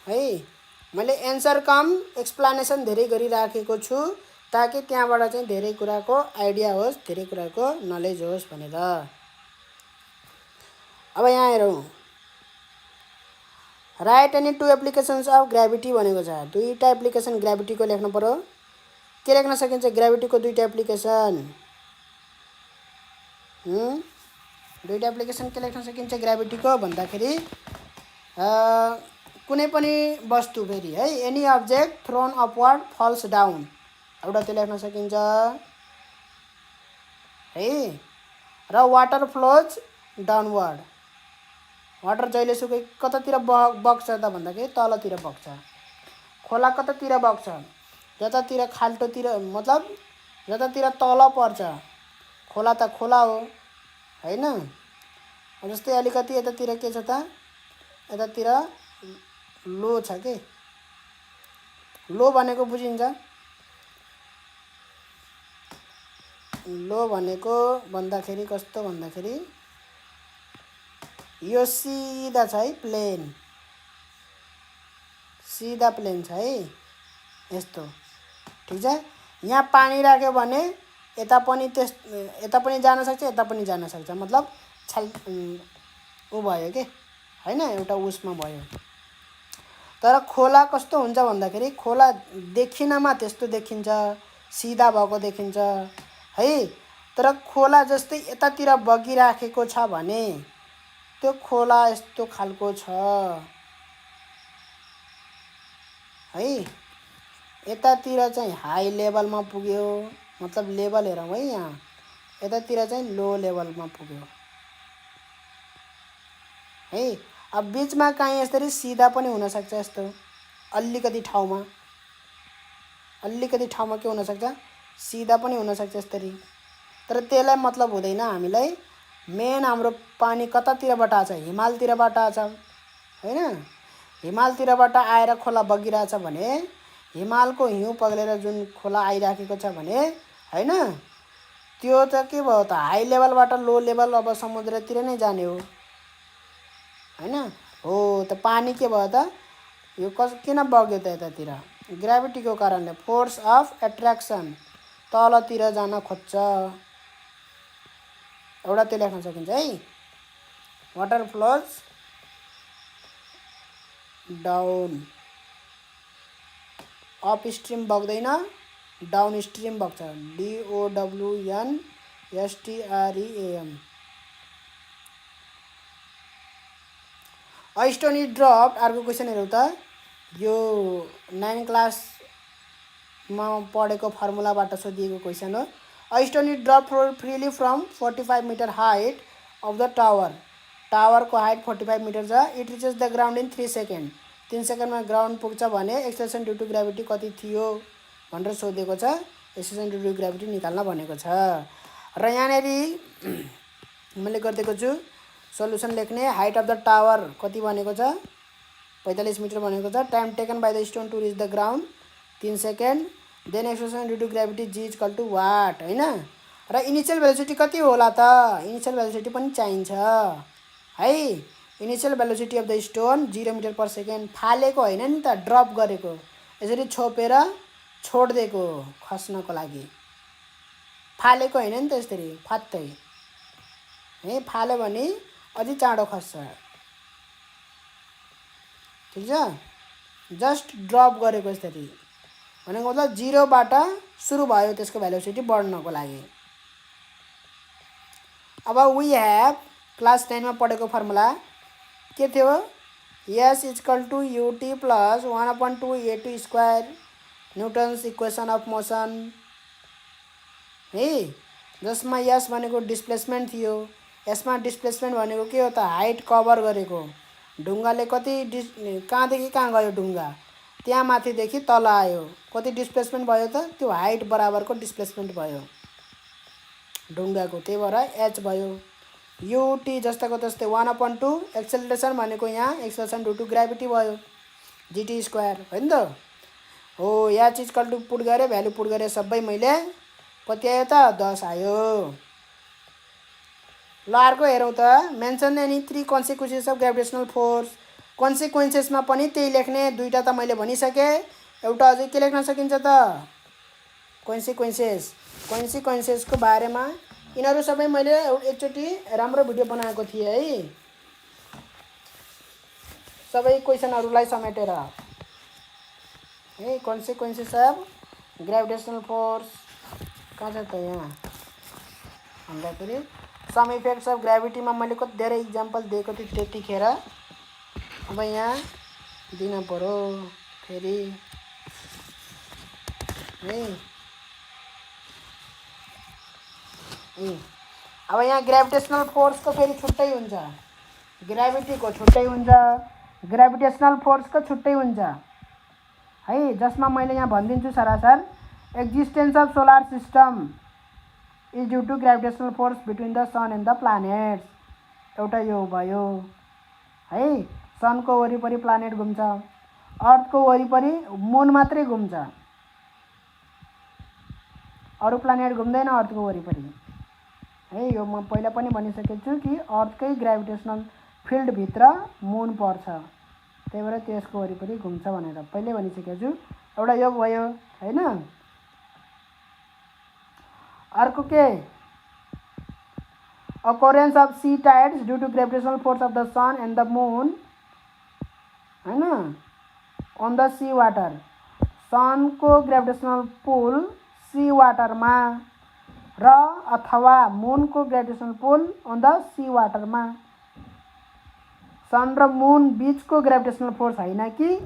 है। मैले एन्सर कम एक्सप्लेनेसन धेरै गरिराखेको छु ताकि त्यहाँबाट चाहिँ धेरै कुराको आइडिया होस्, धेरै कुराको नलेज होस् भनेर। अब यहाँ हेरौँ, right any two applications of gravity भनेको छ। दुईवटा एप्लिकेसन ग्राभिटीको लेख्नु पर्यो। के लेख्न सकिन्छ ग्राभिटीको दुईवटा एप्लिकेसन? दुईवटा एप्लिकेसन के लेख्न सकिन्छ ग्राभिटीको भन्दाखेरि कुनै पनि वस्तु फेरि है, any object thrown upward falls down, एउटा त्यो लेख्न सकिन्छ है। र वाटर फ्लोज डाउनवर्ड, वाटर जहिलेसुकै कतातिर बग्छ त भन्दाखेरि तलतिर बग्छ। खोला कतातिर बग्छ? जतातिर खाल्टोतिर, मतलब जतातिर तल पर्छ। खोला त खोला हो हैन। जस्तै अलिकति यतातिर के छ त, यतातिर लो छ के। लो भनेको बुझिन्छ? लो भनेको भन्दाखेरि कस्तो भन्दाखेरि यो सिधा छ है, प्लेन, सिधा प्लेन छ है, यस्तो ठीक छ। यहाँ पानी राख्यो भने यता पनि जान सक्छ, यता पनि जान सक्छ, मतलब ऊ भयो के हैन, एउटा उसमा भयो। तर खोला कस्तो हुन्छ भन्दाखेरि खोला देखिनमा त्यस्तो देखिन्छ, सिधा भएको देखिन्छ है। तर खोला जस्तै यतातिर बगिराखेको छ भने त्यो खोला यस्तो खालको छ है। यतातिर चाहिँ हाई लेभलमा पुग्यो, मतलब लेभल हेरौँ है, यहाँ यतातिर चाहिँ लो लेभलमा पुग्यो है। अब बीचमा कहीँ यसरी सिधा पनि हुनसक्छ, यस्तो अलिकति ठाउँमा के हुनसक्छ, सिधा पनि हुनसक्छ यसरी। तर त्यसलाई मतलब हुँदैन हामीलाई। मेन हाम्रो पानी कतातिरबाट आछ? हिमालतिरबाट आछ हैन। हिमालतिरबाट आएर खोला बगिरहेछ भने हिमालको हिउँ पग्लेर जुन खोला आइराखेको छ भने हैन, त्यो त के भयो त, हाई लेभलबाट लो लेभल अब समुद्रतिर नै जाने हो हैन। हो त पानी के भयो त, यो किन बग्यो त यतातिर? ग्राभिटीको कारणले, फोर्स अफ एट्र्याक्सन, तलतिर जान खोज्छ, एउटा त्यो लेख्न सकिन्छ है। Water flows down, upstream बग्दैन, डाउन स्ट्रिम बग्छ, DOWNSTREAM। A stone is dropped, अर्को क्वेसन हेरौँ त। यो 9 क्लासमा पढेको फर्मुलाबाट सोधिएको क्वेसन हो। A stone is dropped freely from 45 metre height of the tower, टावरको हाइट 45 मिटर छ। It reaches the ground in 3 second, 3 सेकेन्डमा ग्राउन्ड पुग्छ भने एक्सेलरेसन ड्यू टु ग्राभिटी कति थियो भनेर सोधेको छ। एक्सेलरेसन ड्यू टु ग्राभिटी निकाल्न भनेको छ। र यहाँनेरि मैले गरिदिएको छु सल्युसन लेख्ने। हाइट अफ द टावर कति भनेको छ? 45 मिटर भनेको छ। Time taken by the stone to reach the ground 3 second. Then acceleration due to gravity G is equal to what हैन। र इनिसियल भेलोसिटी कति होला त? इनिसियल भेलोसिटी पनि चाहिन्छ है। Initial velocity of the stone 0 metre per second, फालेको होइन नि त, ड्रप गरेको, यसरी छोपेर छोडिदिएको खस्नको लागि, फालेको होइन नि त, यसरी फात्तै है। फाल्यो भने अझै चाँडो खस्छ, ठिक छ। जस्ट ड्रप गरेको यसरी भनेको मतलब 0बाट सुरु भयो त्यसको भेलोसिटी बढ्नको लागि। अब वी हेभ क्लास 9 मा पढेको फर्मुला के थियो? S is equal to UT plus 1/2 A2 square, Newton's equation of motion है। जसमा S भनेको डिस्प्लेसमेन्ट थियो। यसमा डिस्प्लेसमेन्ट भनेको के हो त? हाइट कभर गरेको। ढुङ्गाले कति कहाँदेखि कहाँ गयो? ढुङ्गा त्यहाँ माथिदेखि तल आयो, कति डिस्प्लेसमेन्ट भयो त? त्यो हाइट बराबरको डिस्प्लेसमेन्ट भयो ढुङ्गाको, त्यही भएर H भयो। UT जस्ताको तस्तै 1/2, एक्सेलरेसन भनेको यहाँ एक्सेलरेसन ड्यू टु ग्राभिटी भयो, GT स्क्वायर होइन त हो। या चिज कल्टु पुट गरेँ, भ्यालु पुट गरेँ, सबै मैले कति आयो त? 10 आयो। ल अर्को हेरौँ त mention any 3 consequences of gravitational force. कन्सिक्वेन्सेसमा पनि त्यही लेख्ने, दुईटा त मैले भनिसकेँ, एउटा अझै के लेख्न सकिन्छ त कन्सिक्वेन्सेसको बारेमा यिनीहरू सबै मैले एकचोटि राम्रो भिडियो बनाएको थिएँ है, सबै क्वेसनहरूलाई समेटेर है। कन्सिक्वेन्सेस अफ ग्राभिटेसनल फोर्स कहाँ छ त यहाँ भन्दाखेरि सम इफेक्ट्स अफ ग्राभिटीमा मैले कति धेरै इक्जाम्पल दिएको थिएँ त्यतिखेर। अब यहाँ दिन पर्यो फेरि है। अब यहाँ ग्राभिटेसनल फोर्सको फेरि छुट्टै हुन्छ, ग्राभिटीको छुट्टै हुन्छ, ग्राभिटेसनल फोर्सको छुट्टै हुन्छ है। जसमा मैले यहाँ भनिदिन्छु सरासर, existence of solar system is due to gravitational force between the sun and the planets. एउटा यो भयो है, सनको वरिपरि प्लानेट घुम्छ, अर्थको वरिपरि मुन मात्रै घुम्छ, अरू प्लानेट घुम्दैन अर्थको वरिपरि है। यो म पहिला पनि भनिसकेको छु कि अर्थकै ग्राभिटेसनल फिल्डभित्र मुन पर्छ, त्यही भएर त्यसको वरिपरि घुम्छ भनेर पहिल्यै भनिसकेको छु। एउटा यो भयो होइन। अर्को के, occurrence of sea tides due to gravitational force of the sun and the moon होइन अन द सी वाटर। सनको ग्रेभिटेसनल पुल सी वाटरमा र अथवा मुनको gravitational pull on the sea वाटरमा। सन र मुन बिचको ग्रेभिटेसनल फोर्स होइन कि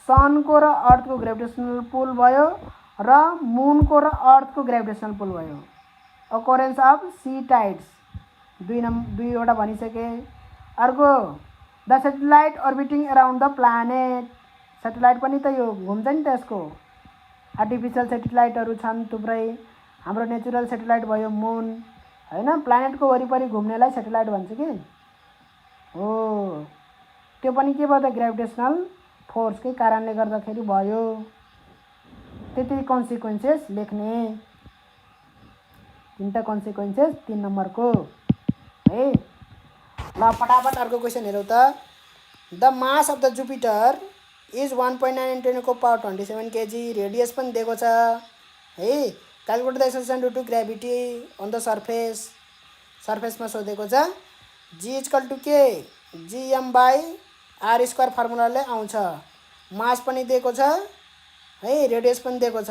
सनको र अर्थको ग्रेभिटेसनल पुल भयो र मुनको र अर्थको ग्रेभिटेसनल पुल भयो। अकोरेन्स अफ सी टाइड्स दुईवटा भनिसके। अर्को the satellite orbiting around the planet. Satellite पनि त यो घुम्छ नि, त्यसको आर्टिफिसियल सेटेलाइटहरू छन् थुप्रै। हाम्रो नेचुरल सेटेलाइट भयो मुन होइन, प्लानेटको वरिपरि घुम्नेलाई सेटेलाइट भन्छ कि हो। त्यो पनि के भयो त ग्राभिटेसनल फोर्सकै कारणले गर्दाखेरि भयो। त्यति कन्सिक्वेन्सेस लेख्ने, तीनटा कन्सिक्वेन्सेस 3 नम्बरको है। ल फटाफट अर्को क्वेसन हेरौँ त। The mass of the Jupiter is 1.9 × 10⁻27 kg। Radius पनि दिएको छ है। Calculate the acceleration due to gravity on the surface. सर्फेसमा सोधेको छ। जी इक्वल टु के GM/r² फर्मुलाले आउँछ। मास पनि दिएको छ है, रेडियस पनि दिएको छ।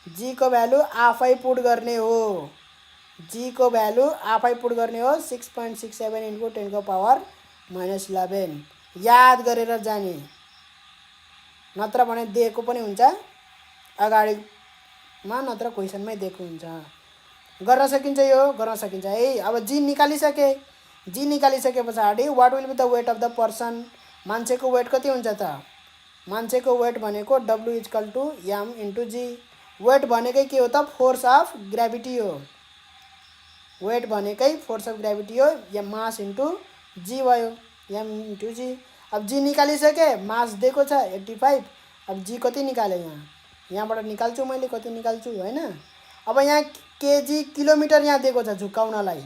जी को भ्यालु आफै पुट गर्ने हो, जी को भ्यालु आफै पुट गर्ने हो 6.67 × 10⁻11। याद गरेर जाने, नत्र भने दिएको पनि हुन्छ अगाडिमा, नत्र क्वेसनमै दिएको हुन्छ। गर्न सकिन्छ, यो गर्न सकिन्छ है। अब जी निकालिसके, जी निकालिसके पछाडि what will be the weight of the person. मान्छेको वेट कति हुन्छ त? मान्छेको वेट भनेको W = M × G। वेट भनेकै के हो त? फोर्स अफ ग्राभिटी हो। वेट भनेकै फोर्स अफ ग्राभिटी हो, या मास इन्टु जी भयो, M × G। अब जी निकालिसके, मास दिएको छ 85। अब जी कति निकालेँ यहाँबाट निकाल्छु मैले, कति निकाल्छु होइन। अब यहाँ केजी किलोमिटर यहाँ दिएको छ झुकाउनलाई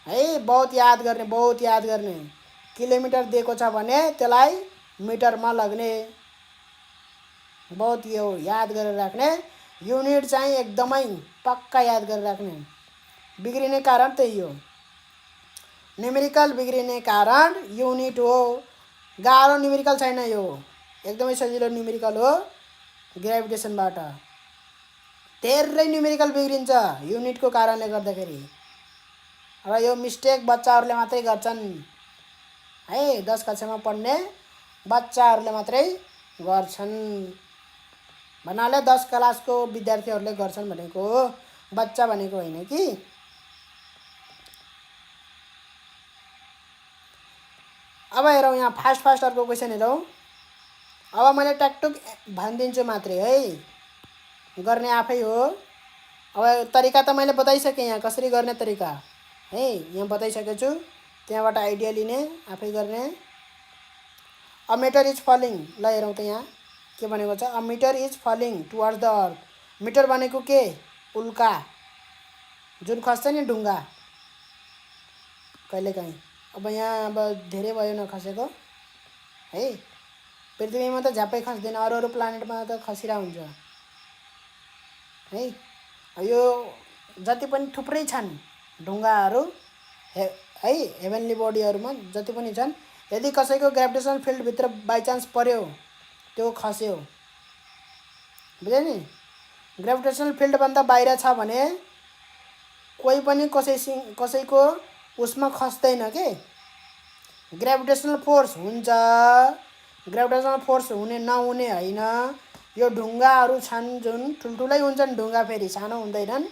है। बहुत याद गर्ने, बहुत याद गर्ने। किलोमिटर दिएको छ भने त्यसलाई मिटरमा लग्ने, बहुत यो याद गरेर राख्ने। युनिट चाहिँ एकदमै पक्का याद गरेर राख्ने। बिग्रिने कारण त्यही हो, न्युमेरिकल बिग्रिने कारण युनिट हो। गाह्रो न्युमेरिकल छैन यो, एकदमै सजिलो न्युमेरिकल हो। ग्राभिटेसनबाट धेरै न्युमेरिकल बिग्रिन्छ युनिटको कारणले गर्दाखेरि, र यो मिस्टेक बच्चाहरूले मात्रै गर्छन् है। 10 कक्षामा पढ्ने बच्चाहरूले मात्रै गर्छन् भन्नाले 10 क्लासको विद्यार्थीहरूले गर्छन् भनेको हो, बच्चा भनेको होइन कि। अब हेरौँ यहाँ फास्ट अर्को क्वेसन हेरौँ। अब मैले ट्याकटुक भनिदिन्छु मात्रै है, गर्ने आफै हो। अब तरिका त मैले बताइसकेँ, यहाँ कसरी गर्ने तरिका है यहाँ बताइसकेको छु। त्यहाँबाट आइडिया लिने, आफै गर्ने। A meteor is falling. ल हेरौँ त यहाँ के भनेको छ। A meteor is falling towards the earth. Meteor भनेको के? उल्का, जुन खस्छ नि ढुङ्गा, कहिलेकाहीँ। अब यहाँ अब धेरै भयो नखसेको है। पृथ्वीमा त झ्याप्पै खस्दैन, अरू अरू प्लानेटमा त खसिरा हुन्छ है। यो जति पनि थुप्रै छन् ढुङ्गाहरू है, हेभेनली बडीहरूमा जति पनि छन्, यदि कसैको ग्रेभिटेसनल फिल्डभित्र बाइचान्स पर्यो त्यो खस्यो, बुझ्यो नि। ग्रेभिटेसनल फिल्डभन्दा बाहिर छ भने कोही पनि कसैको उसमा खस्दैन के। ग्रेभिटेसनल फोर्स हुन्छ, ग्रेभिटेसनल फोर्स हुने नहुने होइन। यो ढुङ्गाहरू छन् जुन ठुल्ठुलै हुन्छन्, ढुङ्गा फेरि सानो हुँदैनन्,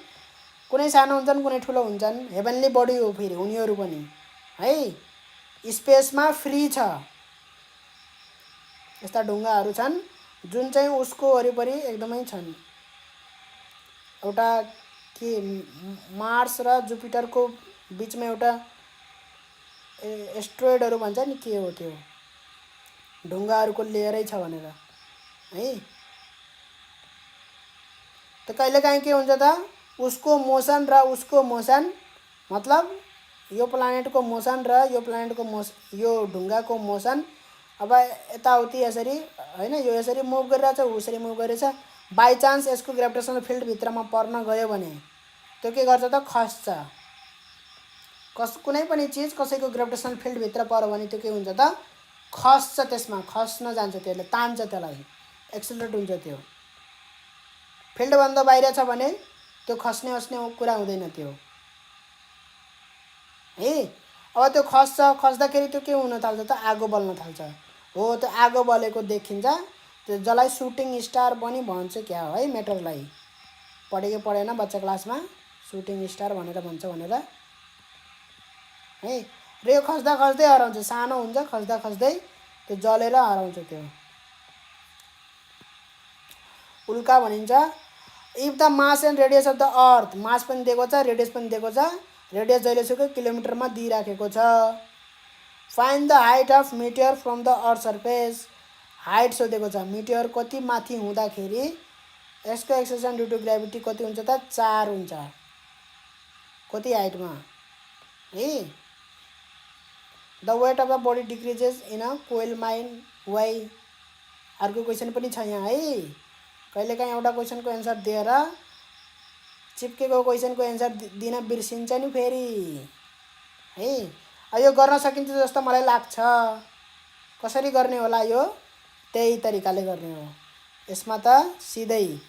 कुनै सानो हुन्छन् कुनै ठुलो हुन्छन्। हेभेनली बडी हो फेरि उनीहरू पनि है, स्पेसमा फ्री छ। यस्ता ढुङ्गाहरू छन् जुन चाहिँ उसको वरिपरि एकदमै छन्। एउटा के मार्स र जुपिटरको बिचमा एउटा एस्ट्रोइडहरू भन्छ नि, के हो त्यो, ढुङ्गाहरूको लेयरै छ भनेर है। त कहिलेकाहीँ के हुन्छ त, उसको मोसन र उसको मोसन, मतलब यो प्लानेटको मोसन र यो प्लानेटको यो ढुङ्गाको मोसन अब यताउति यसरी होइन, यो यसरी मुभ गरिरहेछ, उसरी मुभ गरिरहेछ। बाइचान्स यसको ग्रेभिटेसनल फिल्डभित्रमा पर्न गयो भने त्यो के गर्छ त, खस्छ। कुनै पनि चिज कसैको ग्रेभिटेसनल फिल्डभित्र पर्यो भने त्यो के हुन्छ त, खस्छ। त्यसमा खस्न जान्छ, त्यसले तान्छ, त्यसलाई एक्सिलरेट हुन्छ। त्यो फिल्डभन्दा बाहिर छ भने त्यो खस्ने कुरा हुँदैन त्यो है। अब त्यो खस्दाखेरि त्यो के हुन थाल्छ त, आगो बल्न थाल्छ। हो, त्यो आगो बलेको देखिन्छ, त्यो जसलाई सुटिङ स्टार पनि भन्छ क्या हो है। मेटरलाई पढेको पढेन बच्चा क्लासमा, सुटिङ स्टार भनेर भन्छ भनेर है। र यो खस्दा खस्दै हराउँछ, सानो हुन्छ, खस्दा खस्दै त्यो जलेर हराउँछ। त्यो उल्का भनिन्छ। If the mass and radius of the earth, mass पनि दिएको छ, रेडियस पनि दिएको छ, रेडियस जहिलेसुकै किलोमिटरमा दिइराखेको छ। Find the height of meteor from the earth surface, height सोधेको छ। मिटियर कति माथि हुँदाखेरि यसको एक्सेलेरेसन ड्यु टु ग्रेभिटी कति हुन्छ त, 4 हुन्छ। कति हाइटमा है। The weight of the body decreases in a coal mine why. अर्को क्वेसन पनि छ यहाँ है। कहिलेकाहीँ एउटा क्वेसनको एन्सर दिएर चिप्केको क्वेसनको एन्सर दिन बिर्सिन्छ नि फेरि है। यो गर्न सकिन्छ जस्तो मलाई लाग्छ। कसरी गर्ने होला यो, त्यही तरिकाले गर्ने हो। यसमा त सिधै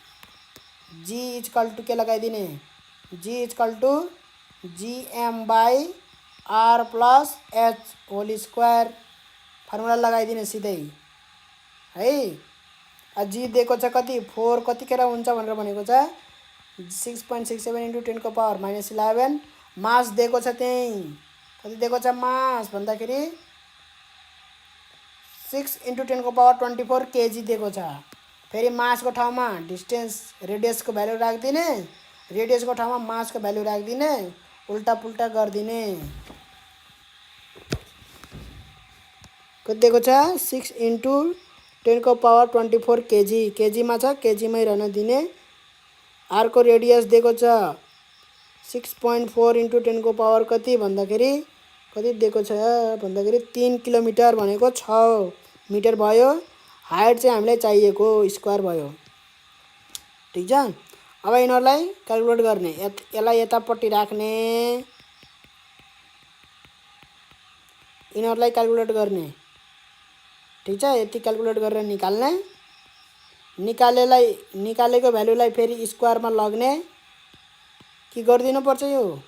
जी इक्वल टु के लगाइदिने, G equal to gm/r + h whole square formula लगाइदिने सिधै है। जी दिएको छ कति, 4 कतिखेर हुन्छ भनेर भनेको छ 6.67 × 10⁻⁻11। मास दिएको छ त्यही, कति दिएको छ मास भन्दाखेरि 6 × 10⁻24 kg दिएको छ। फेरि मासको ठाउँमा डिस्टेन्स रेडियसको भ्यालु राखिदिने, रेडियसको ठाउँमा मासको भ्यालु राखिदिने, उल्टा पुल्टा गरिदिने। कति दिएको छ 6 × 10⁻24 kg, केजीमा छ, केजीमै रहन दिने। अर्को रेडियस दिएको छ 6.4 × 10⁻⁻ कति भन्दाखेरि कति दिएको छ भन्दाखेरि 3 किलोमिटर भनेको 6 मिटर भयो। हाइट चाहिँ हामीलाई चाहिएको स्क्वायर भयो। ठिक छ। अब यिनीहरूलाई क्याल्कुलेट गर्ने, यसलाई यतापट्टि राख्ने, यिनीहरूलाई क्याल्कुलेट गर्ने। ठिक छ। यति क्याल्कुलेट गरेर निकाल्ने, निकालेको भ्यालुलाई फेरि स्क्वायरमा लग्ने कि गरिदिनुपर्छ। यो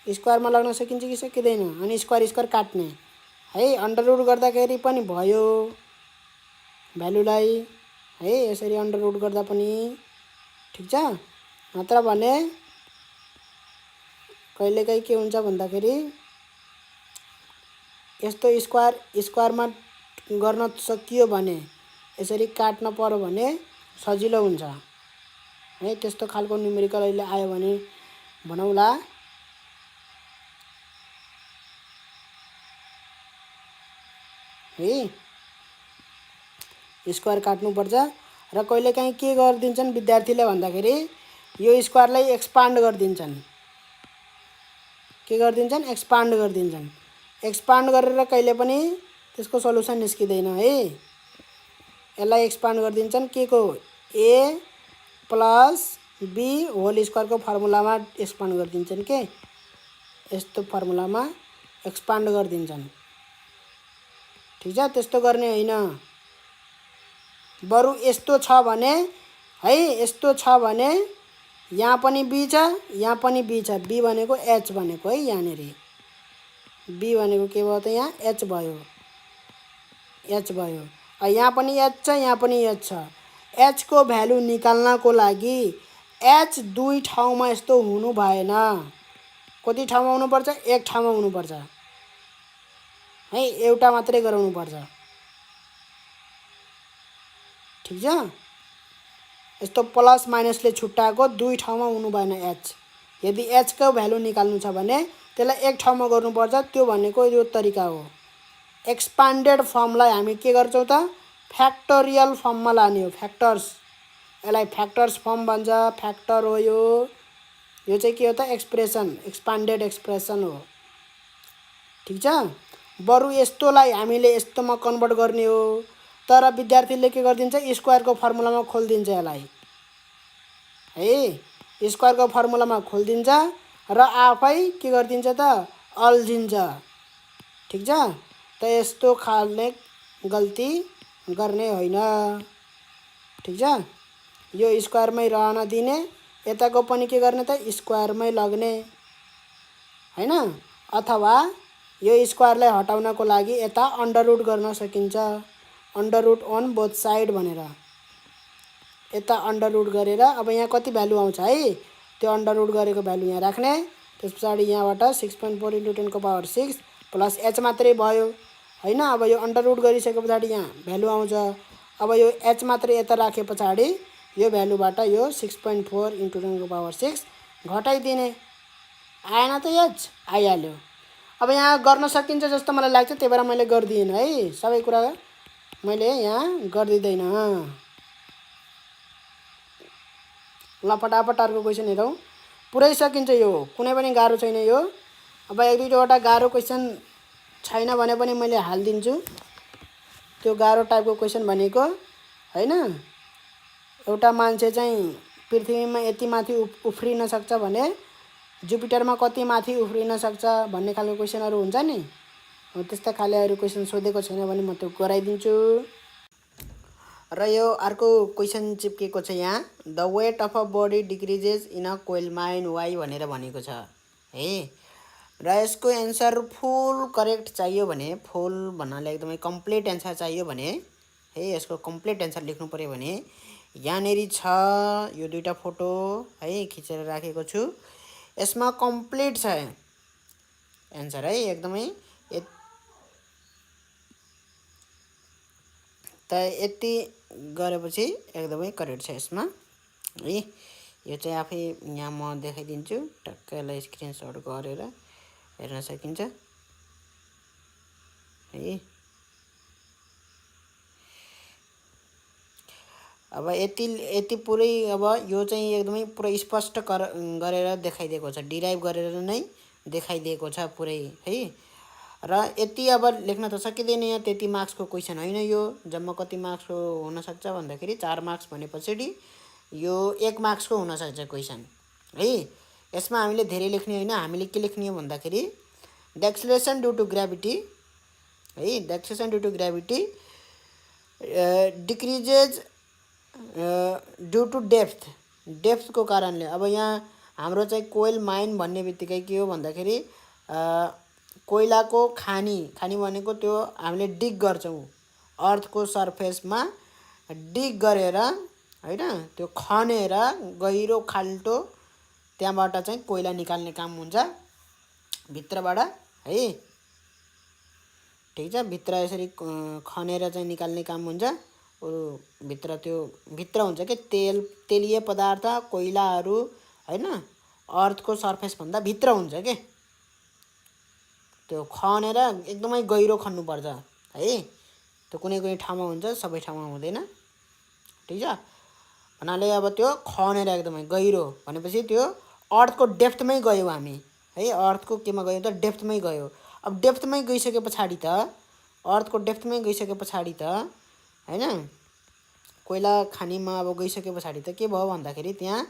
स्क्वायरमा लाग्न सकिन्छ कि सकिँदैन, अनि स्क्वायर काट्ने है। अन्डररुट गर्दाखेरि पनि भयो भ्यालुलाई है, यसरी अन्डररुट गर्दा पनि ठिक छ। नत्र भने कहिलेकाहीँ के हुन्छ भन्दाखेरि यस्तो स्क्वायरमा गर्न सकियो भने, यसरी काट्न पर्यो भने सजिलो हुन्छ है। त्यस्तो खालको न्युमेरिकल अहिले आयो भने भनौँला है, स्क्वायर काट्नुपर्छ। र कहिलेकाहीँ के गरिदिन्छन् विद्यार्थीले भन्दाखेरि यो स्क्वायरलाई एक्सपान्ड गरिदिन्छन्। के गरिदिन्छन् एक्सपान्ड गरिदिन्छन्। एक्सपान्ड गरेर कहिले पनि त्यसको सल्युसन निस्किँदैन है। यसलाई एक्सपान्ड गरिदिन्छन् के को a प्लस b होल स्क्वायरको फर्मुलामा एक्सपान्ड गरिदिन्छन् के यस्तो फर्मुलामा एक्सपान्ड गरिदिन्छन्। ठीक छ, त्यस्तो गर्ने होइन। बरु यस्तो छ भने है, यस्तो छ भने यहाँ पनि b छ यहाँ पनि b छ। b भनेको h भनेको है, यहाँनेर b भनेको के भयो त यहाँ h भयो, h भयो। यहाँ पनि h छ यहाँ पनि h छ। h को भ्यालु निकाल्नको लागि h दुई ठाउँमा यस्तो हुनु भएन। कति ठाउँमा हुनुपर्छ? एक ठाउँमा हुनुपर्छ है, एउटा मात्रै गराउनु पर्छ। ठीक छ, यस्तो प्लस माइनसले छुट्टाएको दुई ठाउँमा हुनु भएन h। यदि h को भ्यालु निकाल्नु छ भने त्यसलाई एक ठाउँमा गर्नुपर्छ। त्यो भनेको यो तरिका हो। एक्सपान्डेड फर्मलाई हामी के गर्छौं त फ्याक्टोरियल फर्ममा लाने हो। फ्याक्टर्स, यसलाई फ्याक्टर्स फर्म भन्छ। फ्याक्टर हो यो चाहिँ के हो त एक्सप्रेसन, एक्सपान्डेड एक्सप्रेसन हो। ठीक छ, बरु यस्तोलाई हामीले यस्तोमा कन्भर्ट गर्ने हो। तर विद्यार्थीले के गरिदिन्छ स्क्वायरको फर्मुलामा खोल्दिन्छ यसलाई है, स्क्वायरको फर्मुलामा खोल्दिन्छ र आफै के गरिदिन्छ त अल्झिन्छ। ठीक छ, त यस्तो खालले गल्ती गर्ने होइन। ठीक छ, यो स्क्वायरमै रहन दिने, यताको पनि के गर्ने त स्क्वायरमै लग्ने हैन। अथवा यो स्क्वायरलाई हटाउनको लागि यता अन्डर रुट गर्न सकिन्छ। Under root on both side भनेर यता अन्डर रुट गरेर अब यहाँ कति भ्यालु आउँछ है त्यो अन्डर रुट गरेको भ्यालु यहाँ राख्ने। त्यसपछि यहाँबाट 6.4 × 10⁻6 प्लस h मात्रै भयो हैन। अब यो अन्डर रुट गरिसकेपछि यहाँ भ्यालु आउँछ। अब यो h मात्रै यता राखे पछाडी यो भ्यालुबाट यो 6.4 × 10⁻6 घटाइदिने। आएन त h आइहाल्यो। अब यहाँ गर्न सकिन्छ जस्तो मलाई लाग्छ, त्यही भएर मैले गर्दिएन है। सबै कुरा मैले यहाँ गर्दिदैन। ल फटाफट अर्को क्वेसन हेरौँ। पुरै सकिन्छ यो, कुनै पनि गाह्रो छैन यो। अब एक दुईवटा गाह्रो क्वेसन छैन भने पनि मैले हाल्दिन्छु। त्यो गाह्रो टाइपको क्वेसन भनेको हैन, एउटा मान्छे चाहिँ पृथ्वीमा यति माथि उफ्रिन सक्छ भने जुपिटरमा कति माथि उफ्रिन सक्छ भन्ने खालको क्वेसनहरु हुन्छ नि। हो त्यस्ता खालेहरु क्वेसन सोधेको छैन भने म त्यो गराइदिन्छु। र यो अर्को क्वेसन चिपकेको छ यहाँ, the weight of a body decreases in a coal mine why भनेर भनेको छ है। र यसको एन्सर फुल करेक्ट चाहियो भने, फुल भन्नाले एकदमै कम्प्लिट एन्सर चाहियो भने है, यसको कम्प्लिट एन्सर लेख्नु पर्यो भने यहाँनेरि छ यो दुईटा फोटो है खिचेर राखेको छु। यसमा कम्प्लिट छ एन्सर है, एकदमै त यति गरेपछि एकदमै करेक्ट छ यसमा है। यो चाहिँ आफै यहाँ म देखाइदिन्छु, टक्कैलाई स्क्रिनशट गरेर हेर्न सकिन्छ है। अब यति पुरै अब यो चाहिँ एकदमै पुरै स्पष्ट गरेर देखाइदिएको छ, डिराइभ गरेर नै देखाइदिएको छ पुरै है। र यति अब लेख्न त सकिँदैन, यहाँ त्यति मार्क्सको क्वेसन होइन यो। जम्मा कति मार्क्सको हुन सक्छ भन्दाखेरि 4 मार्क्स भनेपछि यो 1 मार्क्सको हुन सक्छ क्वेसन है। यसमा हामीले धेरै लेख्ने होइन, हामीले के लेख्ने हो भन्दाखेरि the acceleration due to gravity है, the acceleration due to gravity decreases due to डेप्थको कारणले। अब यहाँ हाम्रो चाहिँ कोइल माइन भन्ने बित्तिकै के हो भन्दाखेरि कोइलाको खानी भनेको त्यो हामीले डिग गर्छौं अर्थको सरफेसमा, डिग गरेर हैन त्यो खनेर गहिरो खाल्टो त्यहाँबाट चाहिँ कोइला निकाल्ने काम हुन्छ भित्रबाट है। ठीक छ, भित्र यसरी खनेर चाहिँ निकाल्ने काम हुन्छ। भित्र त्यो भित्र हुन्छ के तेलीय पदार्थ कोइलाहरू हैन, अर्थको सरफेस भन्दा भित्र हुन्छ के। त्यो खनेर एकदमै गहिरो खन्नु पर्छ है। त्यो कुनै ठाउँमा हुन्छ, सबै ठाउँमा हुँदैन। ठीक छ, भन्नाले अब त्यो खनेर एकदमै गहिरो भनेपछि त्यो अर्थको डेप्थमै गयौं हामी है अर्थको केमा गयो त डेप्थमै गयो। अब डेप्थमै गइसके पछाडि त अर्थको डेप्थमै गइसके पछाडि त हैन कोइला खानीमा अब गइसके पछाडि त के भयो भन्दाखेरि त्यहाँ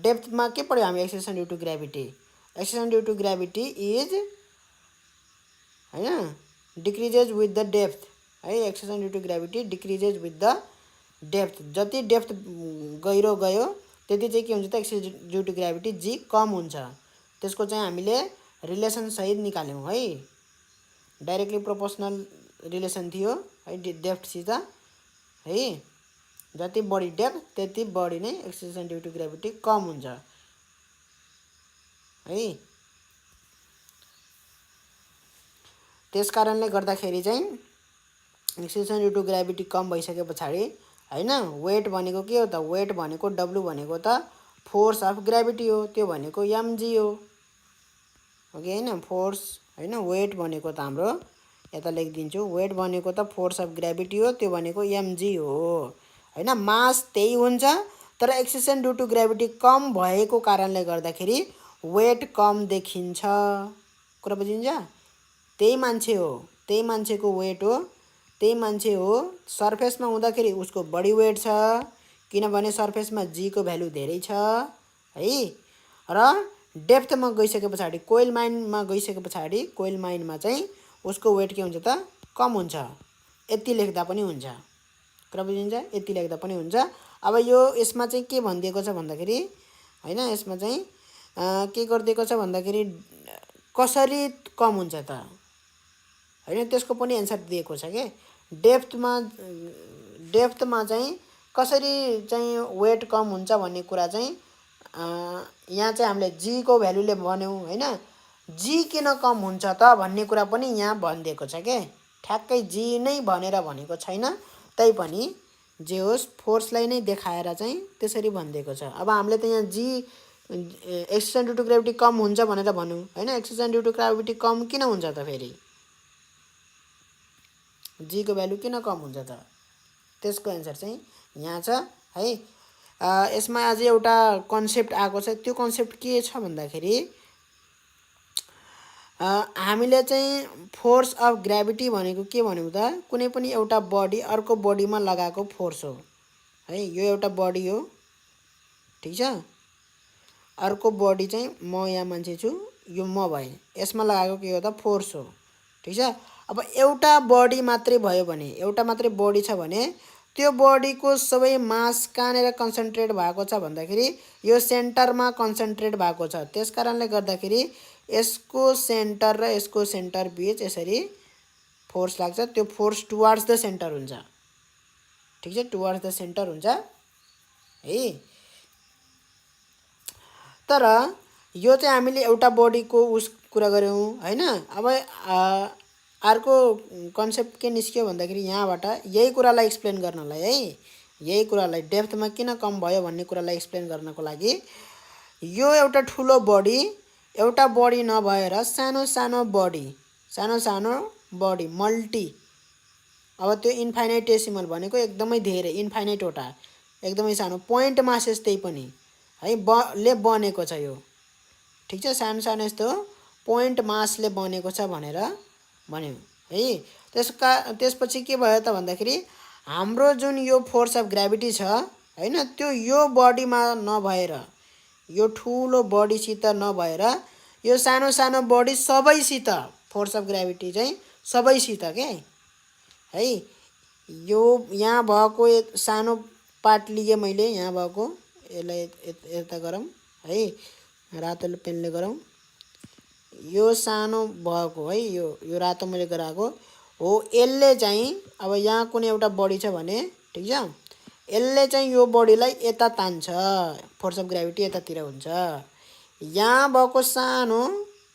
डेप्थमा के पढ्यो हामी acceleration due to gravity. Acceleration due to gravity is हैन डिक्रिजेज विथ द डेप्थ है। Acceleration due to gravity decreases with the depth. जति डेप्थ गहिरो गयो त्यति चाहिँ के हुन्छ त acceleration due to gravity G कम हुन्छ। त्यसको चाहिँ हामीले रिलेसन सहित निकाल्यौं है। डाइरेक्टली प्रोपोर्सनल रिलेसन थियो है डेप्थसित है। जति बढी डेप्थ त्यति बढी नै एक्सेलरेसन ड्यू टु ग्रेभिटी कम हुन्छ है। त्यस कारणले गर्दाखेरि चाहिँ एक्सेलरेसन ड्यू टु ग्रेभिटी कम भइसके पछाडि हैन वेट भनेको के हो त वेट भनेको डब्लु भनेको त फोर्स अफ ग्रेभिटी हो। त्यो भनेको mg हो ओके हैन फोर्स हैन वेट भनेको त हाम्रो यता लेखिदिन्छु वेट भनेको त फोर्स अफ ग्रेभिटी हो त्यो भनेको mg हो हैन। मास त्यही हुन्छ तर एक्सेलरेसन ड्यू टु ग्रेभिटी कम भएको कारणले गर्दाखेरि वेट कम देखिन्छ। कुरा बुझिन्छ? त्यही मान्छे हो त्यही मान्छेको वेट हो त्यही मान्छे हो सरफेसमा हुँदाखेरि उसको बढी वेट छ किनभने सरफेसमा जी को भ्यालु धेरै छ है। र डेप्थमा गइसके पछाडि कोइल माइनमा गइसके पछाडि कोइल माइनमा चाहिँ उसको वेट के हुन्छ त कम हुन्छ। यति लेख्दा पनि हुन्छ। कुरा बुझिन्छ? यति लेख्दा पनि हुन्छ। अब यो यसमा चाहिँ के भनिदिएको छ भन्दाखेरि हैन यसमा चाहिँ के गरिदिएको छ भन्दाखेरि कसरी कम हुन्छ त हैन त्यसको पनि एन्सर दिएको छ के। डेप्थमा चाहिँ कसरी चाहिँ वेट कम हुन्छ भन्ने कुरा चाहिँ यहाँ चाहिँ हामीले जी को भ्यालुले भन्यौं हैन। जी किन कम हुन्छ त भन्ने कुरा पनि यहाँ भनिदिएको छ के। ठ्याक्कै जी नै भनेर भनेको छैन तै पनि जे होस् फोर्सलाई नै देखाएर चाहिँ त्यसरी भनिदिएको छ। अब हामीले त यहाँ जी एक्सेलरेसन ड्यू टु ग्रेभिटी कम हुन्छ भनेर भन्यौं हैन। एक्सेलरेसन ड्यू टु ग्रेभिटी कम किन हुन्छ त फेरि जी को भ्यालु किन कम हुन्छ त त्यसको एन्सर चाहिँ यहाँ छ है। यसमा अझै एउटा कन्सेप्ट आएको छ त्यो कन्सेप्ट के छ भन्दाखेरि हामीले चाहिँ फोर्स अफ ग्रेभिटी भनेको के भन्यौं त कुनै पनि एउटा बडी अर्को बडीमा लगाएको फोर्स हो है। यो एउटा बडी हो ठीक छ। अर्को बडी चाहिँ म यहाँ मान्छे छु यो म भए यसमा लगाएको के हो त फोर्स हो ठीक छ। अब एउटा बडी मात्रै भयो भने एउटा मात्रै बडी छ भने त्यो बडीको सबै मास कहाँनेर कन्सन्ट्रेट भएको छ भन्दाखेरि यो सेन्टरमा कन्सन्ट्रेट भएको छ। त्यसकारणले गर्दाखेरि यसको सेन्टर र यसको सेन्टर बीच यसरी फोर्स लाग्छ। त्यो फोर्स टुवर्ड्स द सेन्टर हुन्छ ठीक छ टुवर्ड्स द सेन्टर हुन्छ है। तर यो चाहिँ हामीले एउटा बडीको उस कुरा गर्यौं हैन। अब अर्को कन्सेप्ट के निस्क्यो भन्दाखेरि यहाँबाट यही कुरालाई एक्सप्लेन गर्नलाई है यही कुरालाई डेप्थमा किन कम भयो भन्ने कुरालाई एक्सप्लेन गर्नको लागि यो एउटा ठुलो बडी एउटा बडी नभएर सानो सानो बडी मल्टी अब त्यो इन्फाइनाइटेसिमल भनेको एकदमै धेरै इन्फाइनाइट वटा एकदमै सानो पोइन्ट मासेस त्यही पनि है ले बनेको छ यो ठीक छ। सानो सानो यस्तो पोइन्ट मासले बनेको छ भनेर भन्यौं है। त्यसपछि के भयो त भन्दाखेरि हाम्रो जुन यो फोर्स अफ ग्रेभिटी छ हैन त्यो यो बडीमा नभएर यो ठुलो बडीसित नभएर यो सानो सानो बडी सबैसित फोर्स अफ ग्रेभिटी चाहिँ सबैसित के है। यो यहाँ भएको सानो पार्ट लिए मैले यहाँ भएको यसलाई यता गरौँ है रातो पेनले गरौँ। यो सानो भएको है यो रातो मैले गराएको हो यसले चाहिँ अब यहाँ कुनै एउटा बडी छ भने ठीक छ यसले चाहिँ यो बडीलाई यता तान्छ फोर्स अफ ग्रेभिटी यतातिर हुन्छ। यहाँ भएको सानो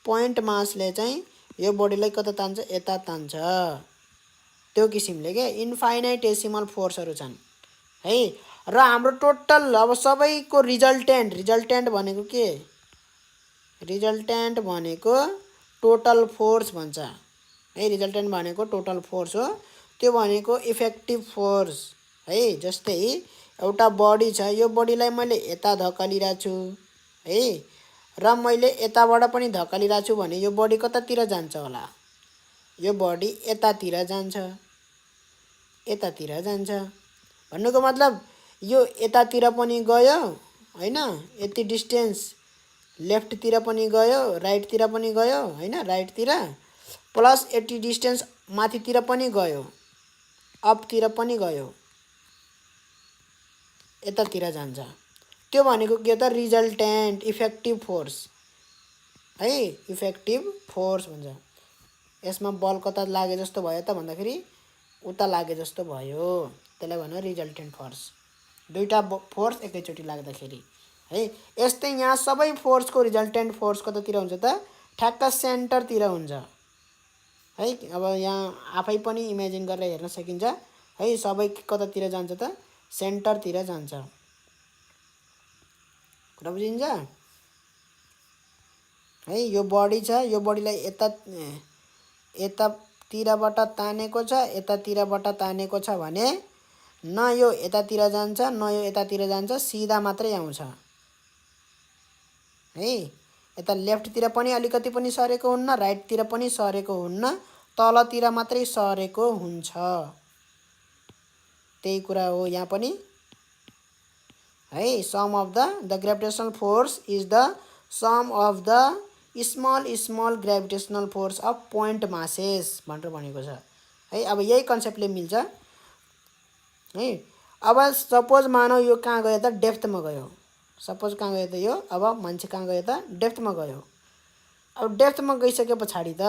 पोइन्ट मासले चाहिँ यो बडीलाई कता तान्छ यता तान्छ त्यो किसिमले के इन्फाइनाइटेसिमल फोर्सहरु छन् है। र हाम्रो टोटल अब सबैको रिजल्टेन्ट भनेको के रिजल्टेन्ट भनेको टोटल फोर्स भन्छ है। रिजल्टेन्ट भनेको टोटल फोर्स हो त्यो भनेको इफेक्टिभ फोर्स है। जस्तै एउटा बडी छ यो बडीलाई मैले यता धकालिरहेको छु है र मैले यताबाट पनि धकालिरहेको छु भने यो बडी कतातिर जान्छ होला? यो बडी यतातिर जान्छ, यतातिर जान्छ। भन्नुको मतलब यो यतातिर पनि गयो हैन, यति डिस्टेन्स लेफ्टतिर पनि गयो, राइटतिर पनि गयो हैन, राइटतिर प्लस यति डिस्टेन्स माथितिर पनि गयो, अपतिर पनि गयो, यतातिर जान्छ। त्यो भनेको के त? रिजल्टेन्ट इफेक्टिभ फोर्स है, इफेक्टिभ फोर्स भन्छ। यसमा बल कता लागे जस्तो भयो त भन्दाखेरि उता लागे जस्तो भयो, त्यसलाई भन्छ रिजल्टेन्ट फोर्स। दुईटा फोर्स एकैचोटि लाग्दाखेरि है। यस्तै यहाँ सबै फोर्सको रिजल्टेन्ट फोर्स कतातिर हुन्छ त? ठ्याक्क सेन्टरतिर हुन्छ है। अब यहाँ आफै पनि इमेजिन गरेर हेर्न सकिन्छ है, सबै कतातिर जान्छ त? सेन्टरतिर जान्छ। कुरा बुझिन्छ है? यो बडी छ, यो बडीलाई यतातिरबाट तानेको छ, यतातिरबाट तानेको छ भने न यो यतातिर जान्छ न यो यतातिर जान्छ, सिधा मात्रै आउँछ है। यता लेफ्टतिर पनि अलिकति पनि सरेको हुन्न, राइटतिर पनि सरेको हुन्न, तलतिर मात्रै सरेको हुन्छ। त्यही कुरा हो यहाँ पनि है। Sum of the gravitational force is the sum of the small gravitational force of point masses भनेर भनेको छ है। अब यही कन्सेप्टले मिल्छ है। अब सपोज मानौ यो कहाँ गयो त? डेप्थमा गयो। सपोज कहाँ गयो त यो? अब मान्छे कहाँ गयो त? डेप्थमा गयो। अब डेप्थमा गइसके पछाडि त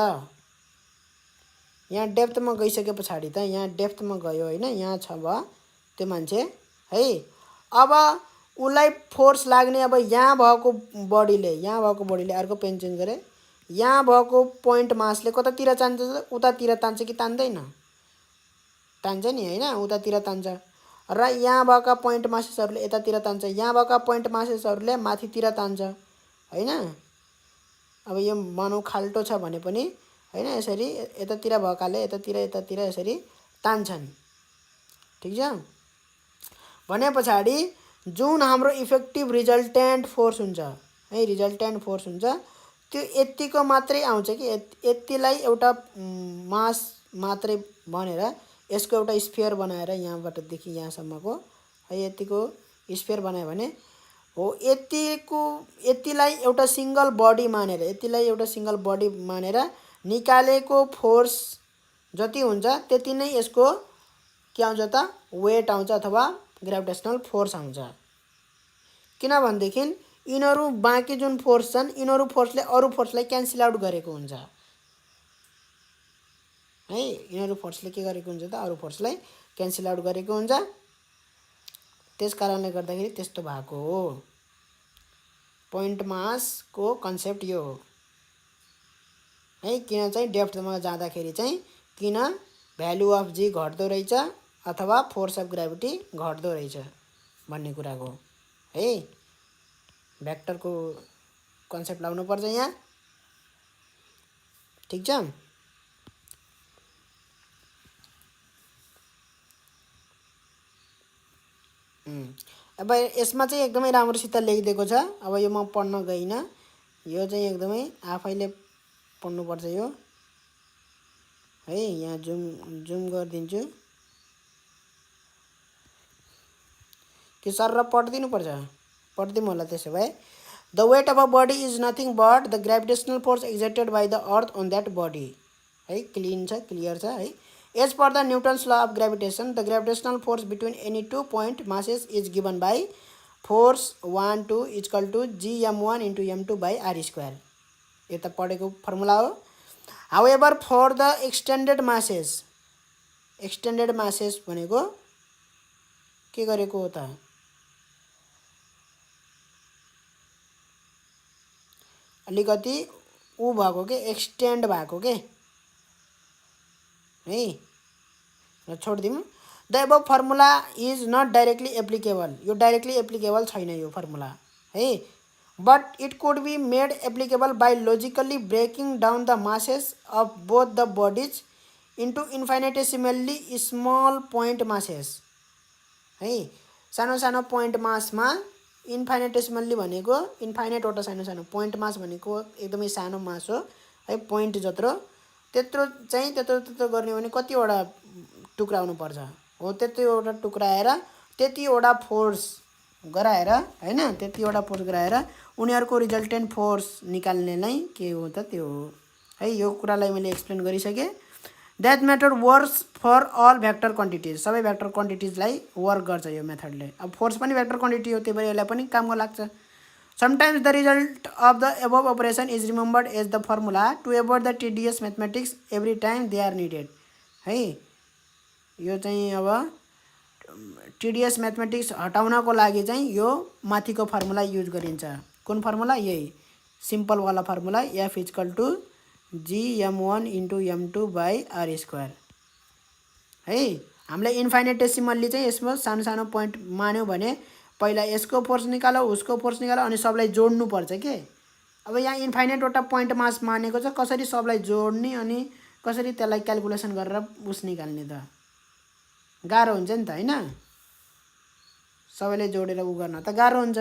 यहाँ डेप्थमा गइसके पछाडि त यहाँ डेप्थमा गयो हैन, यहाँ छ भ त्यो मान्छे है। अब उलाई फोर्स लाग्ने, अब यहाँ भएको बडीले अर्को पेन चेन्ज गरे, यहाँ भएको पोइन्ट मासले कतातिर तान्छ? उतातिर तान्छ कि तान्दैन? तान्छ नि हैन, उतातिर तान्छ। र यहाँ भएका पोइन्ट मासेसहरूले यतातिर तान्छ, यहाँ भएका पोइन्ट मासेसहरूले माथितिर तान्छ हैन। अब यो मानौ खाल्टो छ भने पनि हैन, यसरी यतातिर भएकाले यतातिर यसरी तान्छन्। ठिक छ भने पछाडि जुन हाम्रो इफेक्टिभ रिजल्टेन्ट फोर्स हुन्छ है, रिजल्टेन्ट फोर्स हुन्छ, त्यो यतिको मात्रै आउँछ कि यतिलाई एउटा मास मात्रै भनेर यसको एउटा स्फियर बनाएर यहाँबाट देखि यहाँसम्मको है यतिको स्फियर बनायो भने हो, यतिलाई एउटा सिंगल बडी मानेर, यतिलाई एउटा सिंगल बडी मानेर निकालेको फोर्स जति हुन्छ त्यति नै यसको के आउँछ त? वेट आउँछ अथवा ग्रेभिटेसनल फोर्स आउँछ। किनभनेदेखि यिनीहरू बाँकी जुन फोर्स छन्, यिनीहरू फोर्सले अरू फोर्सलाई क्यान्सल आउट गरेको हुन्छ है। यिनीहरू फोर्सले के गरेको हुन्छ त? अरू फोर्सलाई क्यान्सल आउट गरेको हुन्छ। त्यस कारणले गर्दाखेरि त्यस्तो भएको हो। पोइन्ट मासको कन्सेप्ट यो हो है। किन चाहिँ डेप्थमा जाँदाखेरि चाहिँ किन भ्यालु अफ जी घट्दो रहेछ अथवा फोर्स अफ ग्राभिटी घट्दो रहेछ भन्ने कुराको है। भेक्टरको कन्सेप्ट लाउनु पर्छ यहाँ। ठिक छ। अब यसमा चाहिँ एकदमै राम्रोसित लेखिदिएको छ। अब यो म पढ्न गइनँ, यो चाहिँ एकदमै आफैले पढ्नुपर्छ यो है। यहाँ जुम गरिदिन्छु कि सर र पढिदिनुपर्छ? पढिदिउँ होला त्यसो भए। The weight of a body is nothing but the gravitational force exerted by the earth on that body है। क्लियर छ है। As per the Newton's law of gravitation the gravitational force between any two point masses is given by force 1 2 equal to gm1 into m2 by r square. यो त पढेको formula हो। However for the extended masses भनेको के गरेको हो त? अलिकति ऊ भएको के, एक्सटेन्ड भएको के है। र छोडिदिउँ। The above formula is not directly applicable. यो डाइरेक्टली एप्लिकेबल छैन यो फर्मुला है। But it could be made applicable by logically breaking down the masses of both the bodies into infinitesimally small point masses है। सानो सानो point मासमा इन्फाइनेटेसिमल्ली भनेको इन्फाइनेटवटा सानो सानो पोइन्ट मास भनेको एकदमै सानो मास हो है, पोइन्ट जत्रो। त्यत्रो चाहिँ त्यत्रो गर्ने भने कतिवटा टुक्रा हुनुपर्छ हो, त्यतिवटा टुक्राएर त्यतिवटा फोर्स गराएर हैन, त्यतिवटा फोर्स गराएर उनीहरूको रिजल्टेन्ट फोर्स निकाल्ने नै के हो त त्यो हो है। यो कुरालाई मैले एक्सप्लेन गरिसकेँ। That method works for all vector quantities, सबै भेक्टर क्वान्टिटिजलाई वर्क गर्छ यो मेथडले। अब फोर्स पनि भेक्टर क्वान्टिटी हो, त्यही भएर यसलाई पनि काममा लाग्छ। Sometimes the result of the above operation is remembered as the formula to avoid the tedious mathematics every time they are needed है। यो चाहिँ अब टिडियस म्याथमेटिक्स हटाउनको लागि चाहिँ यो माथिको फर्मुला युज गरिन्छ। कुन फर्मुला? यही सिम्पलवाला formula, F equal to gm1 into m2 by R square है। हामीले इन्फाइनेटेसिमल्ली चाहिँ यसमा सानो सानो पोइन्ट मान्यौँ भने पहिला यसको फोर्स निकालो, उसको फोर्स निकालो, अनि सबलाई जोड्नुपर्छ के। अब यहाँ इन्फाइनेटवटा पोइन्ट मास मानेको छ, कसरी सबलाई जोड्ने अनि कसरी त्यसलाई क्यालकुलेसन गरेर उस निकाल्ने त गाह्रो हुन्छ नि त हैन। सबैले जोडेर उ गर्न त गाह्रो हुन्छ।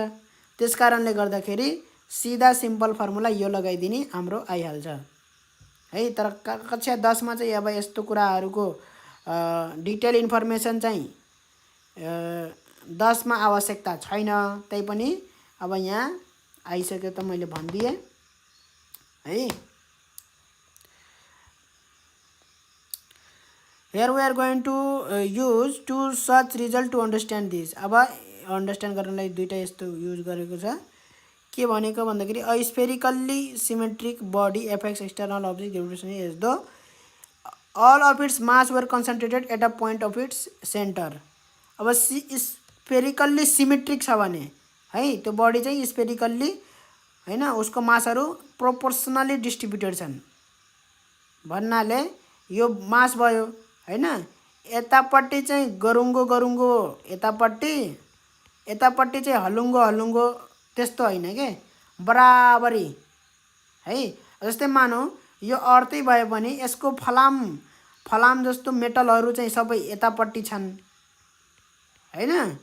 त्यस कारणले गर्दाखेरि सिधा सिम्पल फर्मुला यो लगाइदिने हाम्रो आइहाल्छ है। तर कक्षा 10 मा चाहिँ अब यस्तो कुराहरूको डिटेल इन्फर्मेसन चाहिँ 10 मा आवश्यकता छैन। तै पनि अब यहाँ आइसक्यो त मैले भनिदिएँ है। Here we are going to use two such result to understand this। अब अन्डरस्ट्यान्ड गर्नलाई दुईटा यस्तो युज गरेको छ। के भनेको भन्दाखेरि a spherically symmetric body affects external object gravitation as the all of its mass were concentrated at a point of its center। अब स्फेरिकल्ली सिमेट्रिक छ भने है, त्यो बडी चाहिँ स्फेरिकल्ली हैन, उसको मासहरू प्रोपोर्सनली डिस्ट्रिब्युटेड छन् भन्नाले यो मास भयो हैन। यतापट्टि चाहिँ गरुङ्गो गरुङ्गो, यतापट्टि चाहिँ हलुङ्गो हलुङ्गो, त्यस्तो हैन के, बराबरी है। जस्तै मानौ यो अर्थै भयो भने यसको फलाम जस्तो मेटलहरू चाहिँ सबै यतापट्टि छन् हैन,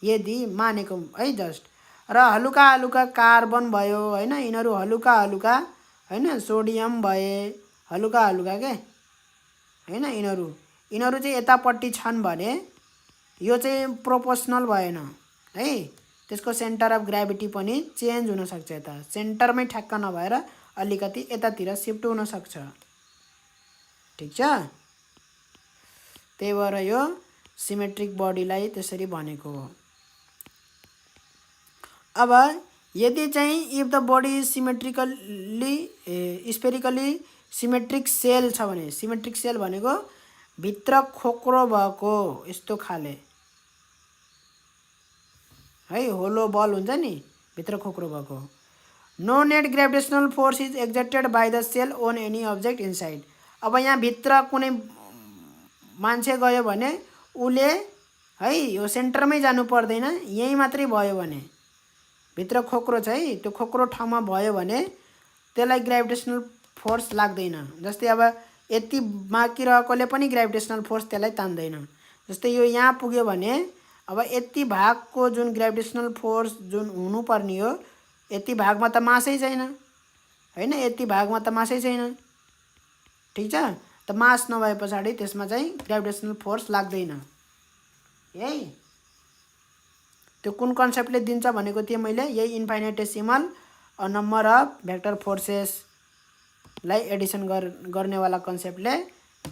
यदि मानेको है जस्ट। र हलुका हलुका कार्बन भयो हैन, यिनीहरू हलुका हलुका हैन, सोडियम भए हलुका हलुका के हैन, यिनीहरू चाहिँ यतापट्टि छन् भने यो चाहिँ प्रोपोर्सनल भएन है। त्यसको सेन्टर अफ ग्राभिटी पनि चेन्ज हुन सक्छ, यता सेन्टरमै ठ्याक्क नभएर अलिकति यतातिर शिफ्ट हुन सक्छ, ठीक छ। त्यही भएर यो सिमेट्रिक बडीलाई त्यसरी भनेको हो। अब यदि चाहिँ if the body symmetrically spherically symmetric shell छ भने, सिमेट्रिक सेल भनेको भित्र खोक्रो भएको यस्तो खाले है, होलो बल हुन्छ नि भित्र खोक्रो भएको। No net gravitational force is exerted by the shell on any object inside. अब यहाँ भित्र कुनै मान्छे गयो भने उले है यो सेन्टरमै जानु पर्दैन, यही मात्रै भयो भने, भित्र खोक्रो छ है, त्यो खोक्रो ठाउँमा भयो भने त्यसलाई ग्रेभिटेसनल फोर्स लाग्दैन। जस्तै अब यति बाँकी रहेकोले पनि ग्रेभिटेसनल फोर्स त्यसलाई तान्दैन। जस्तै यो यहाँ पुग्यो भने अब यति भागको जुन ग्रेभिटेसनल फोर्स जुन हुनुपर्ने हो, यति भागमा त मासै छैन हैन, यति भागमा त मासै छैन, ठीक छ। त मास नभए पछाडि त्यसमा चाहिँ ग्रेभिटेसनल फोर्स लाग्दैन। यही त्यो कुन कन्सेप्टले दिन्छ भनेको थिएँ मैले, यही इन्फाइनेटेसिमल नम्बर अफ भेक्टर फोर्सेस लाई एडिसन गर्नेवाला कन्सेप्टले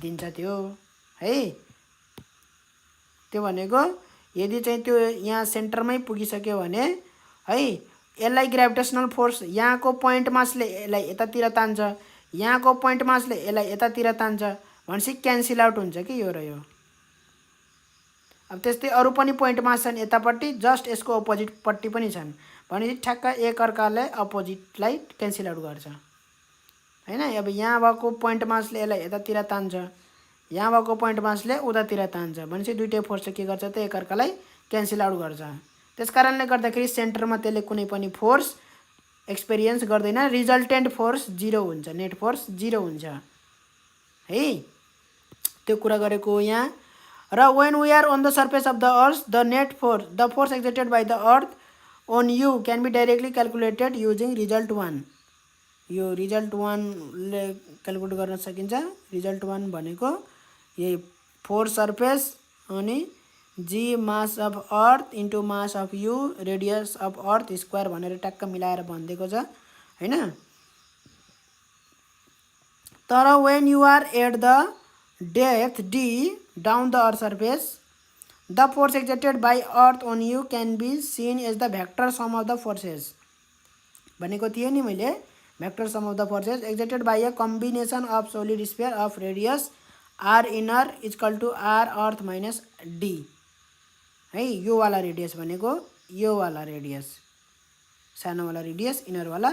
दिन्छ त्यो है। त्यो भनेको यदि चाहिँ त्यो यहाँ सेन्टरमै पुगिसक्यो भने है, यसलाई ग्रेभिटेसनल फोर्स यहाँको पोइन्ट मासले यसलाई यतातिर तान्छ, यहाँको पोइन्ट मासले यसलाई यतातिर तान्छ भनेपछि क्यान्सल आउट हुन्छ कि यो र यो। अब त्यस्तै अरू पनि पोइन्ट मास छन् यतापट्टि, जस्ट यसको अपोजिट पट्टि पनि छन् भनेपछि ठ्याक्क एकअर्काले अपोजिटलाई क्यान्सल आउट गर्छ हैन। अब यहाँ भएको पोइन्ट मासले यसलाई यतातिर तान्छ, यहाँ भएको पोइन्ट मासले उतातिर तान्छ भनेपछि दुईटै फोर्सले के गर्छ त एकअर्कालाई क्यान्सल आउट गर्छ। त्यसकारणले गर्दाखेरि सेन्टरमा त्यसले कुनै पनि फोर्स एक्सपिरियन्स गर्दैन, रिजल्टेन्ट फोर्स 0 हुन्छ, नेट फोर्स 0 हुन्छ है। त्यो कुरा गरेको यहाँ। र when we are on the surface of the earth the force exerted by the earth on you can be directly calculated using result 1. यो result 1 ले क्याल्कुलेट गर्न सकिन्छ. result 1 भनेको यही फोर्स सर्फेस अनि g mass of earth into mass of you radius of earth square भनेर ट्याक्क मिलाएर भनिदिएको छ हैन. तर when you are at the depth d down the earth surface the force exerted by earth on you can be seen as the vector sum of the forces. भनेको थिए नि मैले vector sum of the forces exerted by a combination of solid sphere of radius r inner is equal to r earth minus d है. यो वाला radius भनेको यो वाला रेडियस सानो वाला रेडियस इनर वाला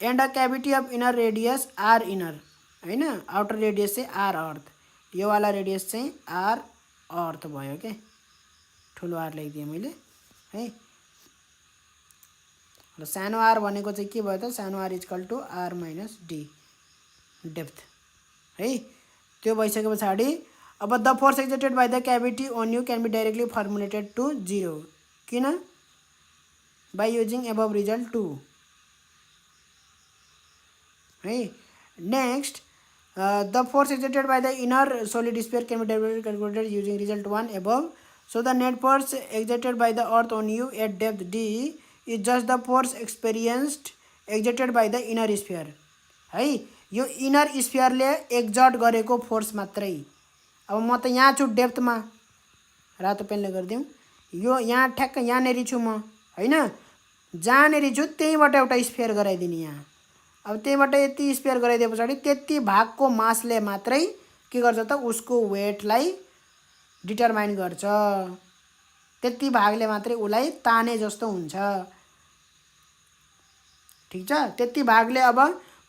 and a cavity of inner radius R inner हैन. आउटर रेडियस चाहिँ आर अर्थ. यो वाला रेडियस चाहिँ आर अर्थ भयो के. ठुलो आर लेखिदिएँ मैले है. र सानो आर भनेको चाहिँ के भयो त सानो R equal to R minus D depth है. त्यो भइसके पछाडि अब the force exerted by the cavity on you can be directly formulated to 0. किन बाई युजिङ एबभ रिजल्ट 2 है. Next the force exerted by the inner solid sphere can be directly calculated using result 1 above. So the net force exerted by the earth on you at depth d is just the force exerted by the inner sphere है. यो inner स्फियरले exert गरेको force मात्रै. अब म त यहाँ छु डेप्थमा रातो पेनले गरिदिउँ. यो यहाँ ठ्याक्क यहाँनेरि छु म हैन. जहाँनेरि छु त्यहीबाट एउटा स्फियर गराइदिने यहाँ. अब त्यहीबाट यति स्पेयर गराइदिए पछाडि त्यति भागको मासले मात्रै के गर्छ त उसको वेटलाई डिटरमाइन गर्छ. त्यति भागले मात्रै उलाई ताने जस्तो हुन्छ. ठीक छ. त्यति भागले अब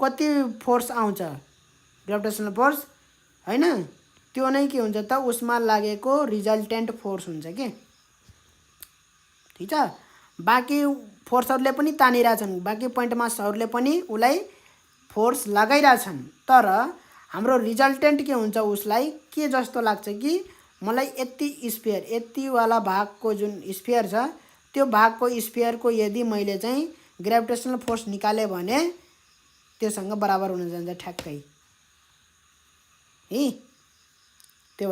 कति फोर्स आउँछ ग्रेभिटेसनल फोर्स हैन. त्यो नै के हुन्छ त उसमा लागेको रिजल्टेन्ट फोर्स हुन्छ के. ठीक छ. बाँकी फोर्सहरुले पनि तानिरहेछन्. बाँकी पोइन्ट मासहरुले पनि उलाई फोर्स लगाइरहेछन्. तर हाम्रो रिजल्टेन्ट के हुन्छ उसलाई के जस्तो लाग्छ कि मलाई यति स्फियर यति वाला भागको जुन स्फियर छ त्यो भागको स्फियरको यदि मैले चाहिँ ग्रेभिटेसनल फोर्स निकाले भने त्योसँग बराबर हुन जान्छ ठ्याक्कै है. त्यो